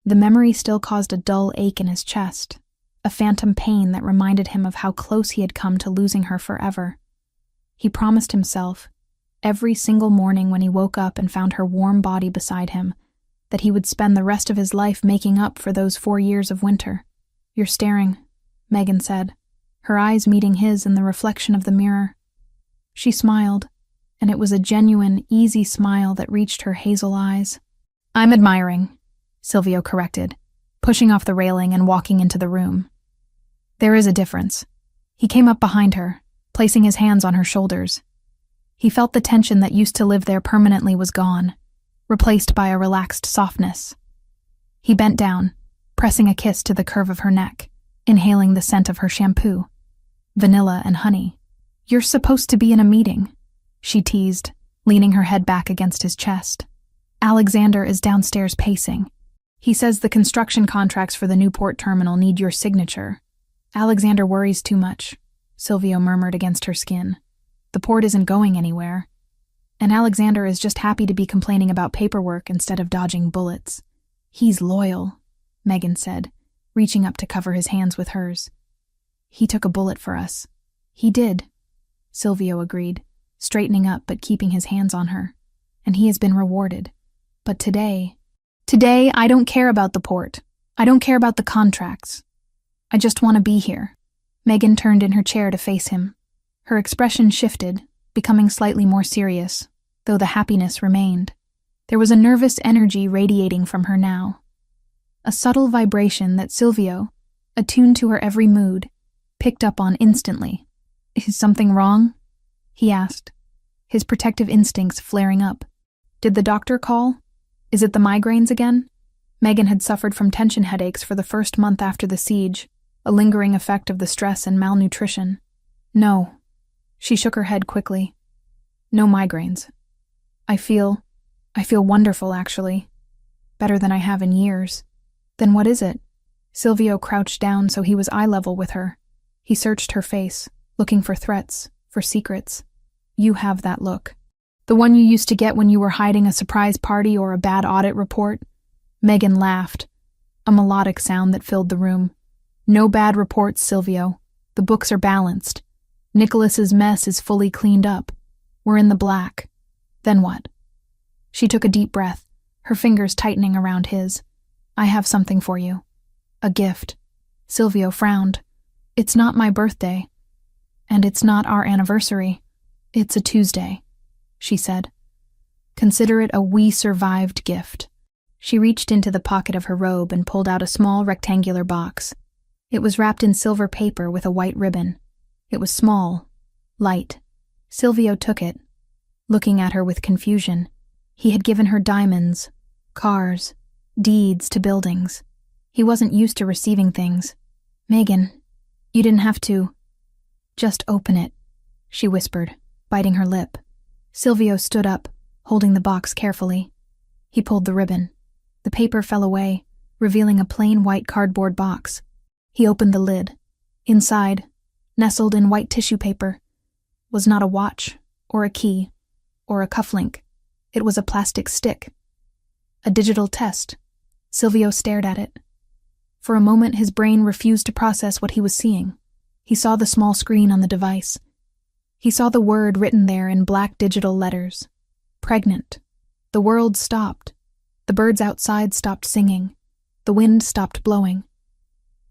The memory still caused a dull ache in his chest, a phantom pain that reminded him of how close he had come to losing her forever. He promised himself, every single morning when he woke up and found her warm body beside him, that he would spend the rest of his life making up for those 4 years of winter. "You're staring," Megan said, her eyes meeting his in the reflection of the mirror. She smiled, and it was a genuine, easy smile that reached her hazel eyes. "I'm admiring," Silvio corrected, pushing off the railing and walking into the room. "There is a difference." He came up behind her, placing his hands on her shoulders. He felt the tension that used to live there permanently was gone, replaced by a relaxed softness. He bent down, pressing a kiss to the curve of her neck, inhaling the scent of her shampoo, vanilla and honey. "You're supposed to be in a meeting," she teased, leaning her head back against his chest. "Alexander is downstairs pacing. He says the construction contracts for the Newport terminal need your signature." "Alexander worries too much," Silvio murmured against her skin. "The port isn't going anywhere. And Alexander is just happy to be complaining about paperwork instead of dodging bullets." "He's loyal," Megan said, reaching up to cover his hands with hers. "He took a bullet for us." "He did," Silvio agreed, straightening up but keeping his hands on her. "And he has been rewarded. But today, I don't care about the port. I don't care about the contracts. I just want to be here." Megan turned in her chair to face him. Her expression shifted, becoming slightly more serious, though the happiness remained. There was a nervous energy radiating from her now. A subtle vibration that Silvio, attuned to her every mood, picked up on instantly. "Is something wrong?" he asked, his protective instincts flaring up. "Did the doctor call? Is it the migraines again?" Megan had suffered from tension headaches for the first month after the siege, a lingering effect of the stress and malnutrition. "No." She shook her head quickly. "No migraines. I feel wonderful, actually. Better than I have in years." "Then what is it?" Silvio crouched down so he was eye level with her. He searched her face, looking for threats, for secrets. "You have that look. The one you used to get when you were hiding a surprise party or a bad audit report." Megan laughed, a melodic sound that filled the room. "No bad reports, Silvio. The books are balanced. Nicholas's mess is fully cleaned up. We're in the black. Then what? She took a deep breath, her fingers tightening around his. I have something for you. A gift. Silvio frowned. It's not my birthday. And it's not our anniversary. It's a Tuesday, she said. Consider it a we survived gift. She reached into the pocket of her robe and pulled out a small rectangular box. It was wrapped in silver paper with a white ribbon. It was small, light. Silvio took it, looking at her with confusion. He had given her diamonds, cars, deeds to buildings. He wasn't used to receiving things. Megan, you didn't have to. Just open it, she whispered, biting her lip. Silvio stood up, holding the box carefully. He pulled the ribbon. The paper fell away, revealing a plain white cardboard box. He opened the lid. Inside, nestled in white tissue paper, was not a watch, or a key, or a cufflink. It was a plastic stick. A digital test. Silvio stared at it. For a moment, his brain refused to process what he was seeing. He saw the small screen on the device. He saw the word written there in black digital letters. Pregnant. The world stopped. The birds outside stopped singing. The wind stopped blowing.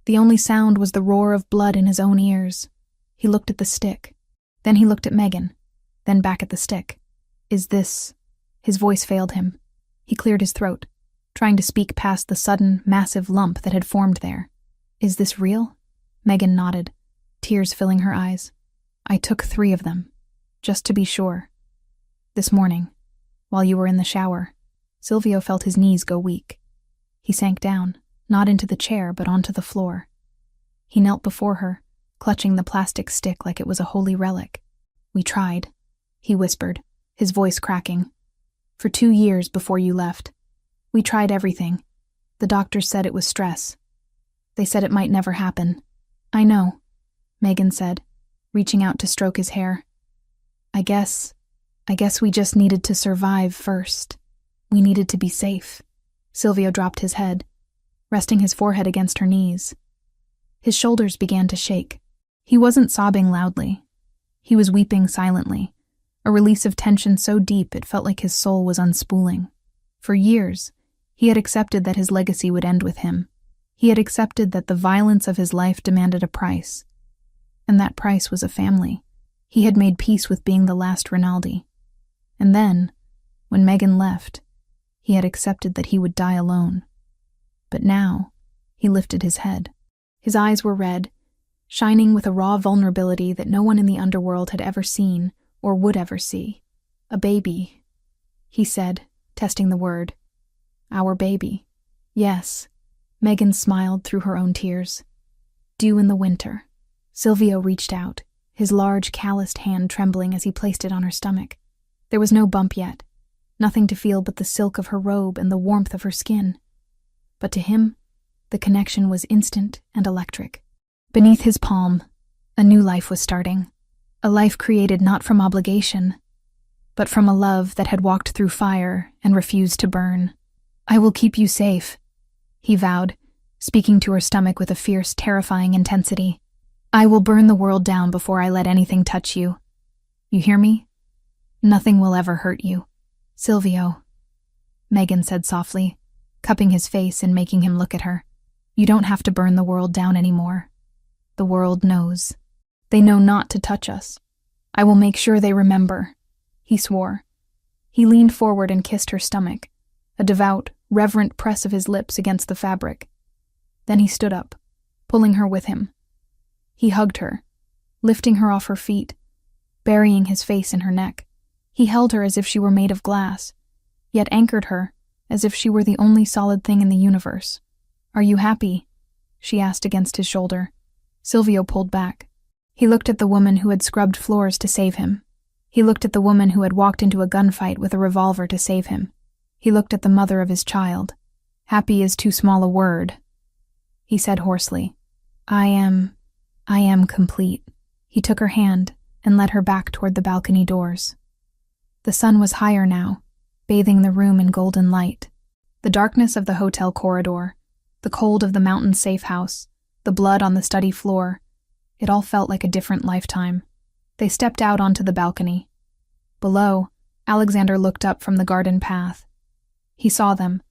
The only sound was the roar of blood in his own ears. He looked at the stick. Then he looked at Megan. Then back at the stick. Is this... His voice failed him. He cleared his throat, trying to speak past the sudden, massive lump that had formed there. Is this real? Megan nodded, tears filling her eyes. I took 3 of them, just to be sure. This morning, while you were in the shower. Silvio felt his knees go weak. He sank down, not into the chair but onto the floor. He knelt before her, clutching the plastic stick like it was a holy relic. We tried, he whispered, his voice cracking. For 2 years before you left. We tried everything. The doctors said it was stress. They said it might never happen. I know, Megan said, reaching out to stroke his hair. I guess we just needed to survive first. We needed to be safe. Silvio dropped his head, resting his forehead against her knees. His shoulders began to shake. He wasn't sobbing loudly. He was weeping silently, a release of tension so deep it felt like his soul was unspooling. For years, he had accepted that his legacy would end with him. He had accepted that the violence of his life demanded a price. And that price was a family. He had made peace with being the last Rinaldi. And then, when Megan left, he had accepted that he would die alone. But now, he lifted his head. His eyes were red, shining with a raw vulnerability that no one in the underworld had ever seen or would ever see. A baby, he said, testing the word. Our baby. Yes. Megan smiled through her own tears. Due in the winter. Silvio reached out, his large, calloused hand trembling as he placed it on her stomach. There was no bump yet, nothing to feel but the silk of her robe and the warmth of her skin. But to him, the connection was instant and electric. Beneath his palm, a new life was starting. A life created not from obligation, but from a love that had walked through fire and refused to burn. I will keep you safe, he vowed, speaking to her stomach with a fierce, terrifying intensity. I will burn the world down before I let anything touch you. You hear me? Nothing will ever hurt you. Silvio, Megan said softly, cupping his face and making him look at her. You don't have to burn the world down anymore. The world knows. They know not to touch us. I will make sure they remember, he swore. He leaned forward and kissed her stomach, a devout, reverent press of his lips against the fabric. Then he stood up, pulling her with him. He hugged her, lifting her off her feet, burying his face in her neck. He held her as if she were made of glass, yet anchored her as if she were the only solid thing in the universe. Are you happy? She asked against his shoulder. Silvio pulled back. He looked at the woman who had scrubbed floors to save him. He looked at the woman who had walked into a gunfight with a revolver to save him. He looked at the mother of his child. Happy is too small a word, he said hoarsely. I am complete. He took her hand and led her back toward the balcony doors. The sun was higher now, bathing the room in golden light. The darkness of the hotel corridor, the cold of the mountain safe house, the blood on the study floor, it all felt like a different lifetime. They stepped out onto the balcony. Below, Alexander looked up from the garden path. He saw them.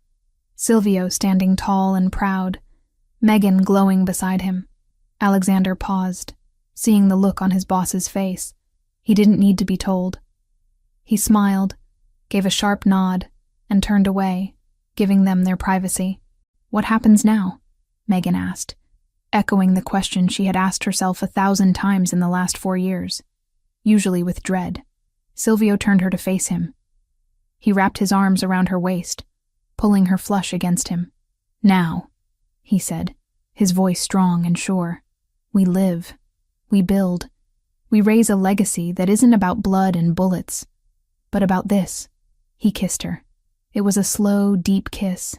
Silvio standing tall and proud, Megan glowing beside him. Alexander paused, seeing the look on his boss's face. He didn't need to be told. He smiled, gave a sharp nod, and turned away, giving them their privacy. "What happens now?" Megan asked, echoing the question she had asked herself 1,000 times in the last 4 years, usually with dread. Silvio turned her to face him. He wrapped his arms around her waist, pulling her flush against him. "Now," he said, his voice strong and sure. "We live. We build. We raise a legacy that isn't about blood and bullets, but about this." He kissed her. It was a slow, deep kiss,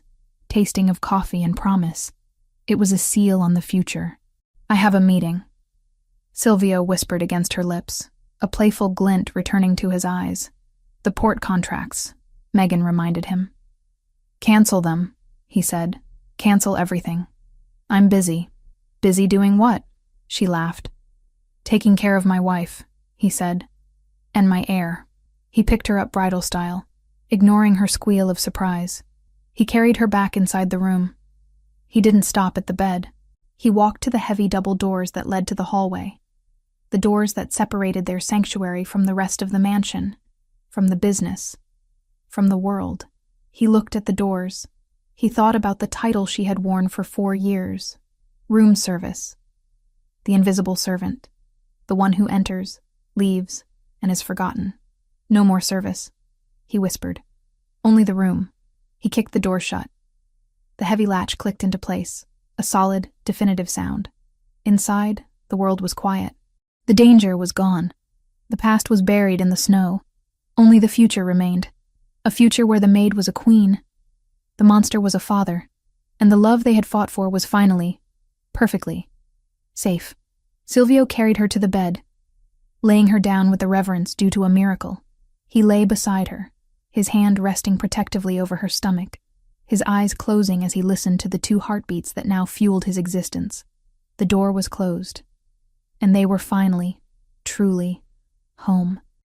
tasting of coffee and promise. It was a seal on the future. "I have a meeting," Silvio whispered against her lips, a playful glint returning to his eyes. "The port contracts," Megan reminded him. "Cancel them," he said. "Cancel everything. I'm busy." "Busy doing what?" She laughed. "Taking care of my wife," he said. "And my heir." He picked her up bridal style, ignoring her squeal of surprise. He carried her back inside the room. He didn't stop at the bed. He walked to the heavy double doors that led to the hallway, the doors that separated their sanctuary from the rest of the mansion, from the business, from the world. He looked at the doors. He thought about the title she had worn for 4 years. Room service. The invisible servant. The one who enters, leaves, and is forgotten. "No more service," he whispered. "Only the room." He kicked the door shut. The heavy latch clicked into place, a solid, definitive sound. Inside, the world was quiet. The danger was gone. The past was buried in the snow. Only the future remained. A future where the maid was a queen, the monster was a father, and the love they had fought for was finally, perfectly, safe. Silvio carried her to the bed, laying her down with the reverence due to a miracle. He lay beside her, his hand resting protectively over her stomach, his eyes closing as he listened to the 2 heartbeats that now fueled his existence. The door was closed, and they were finally, truly, home.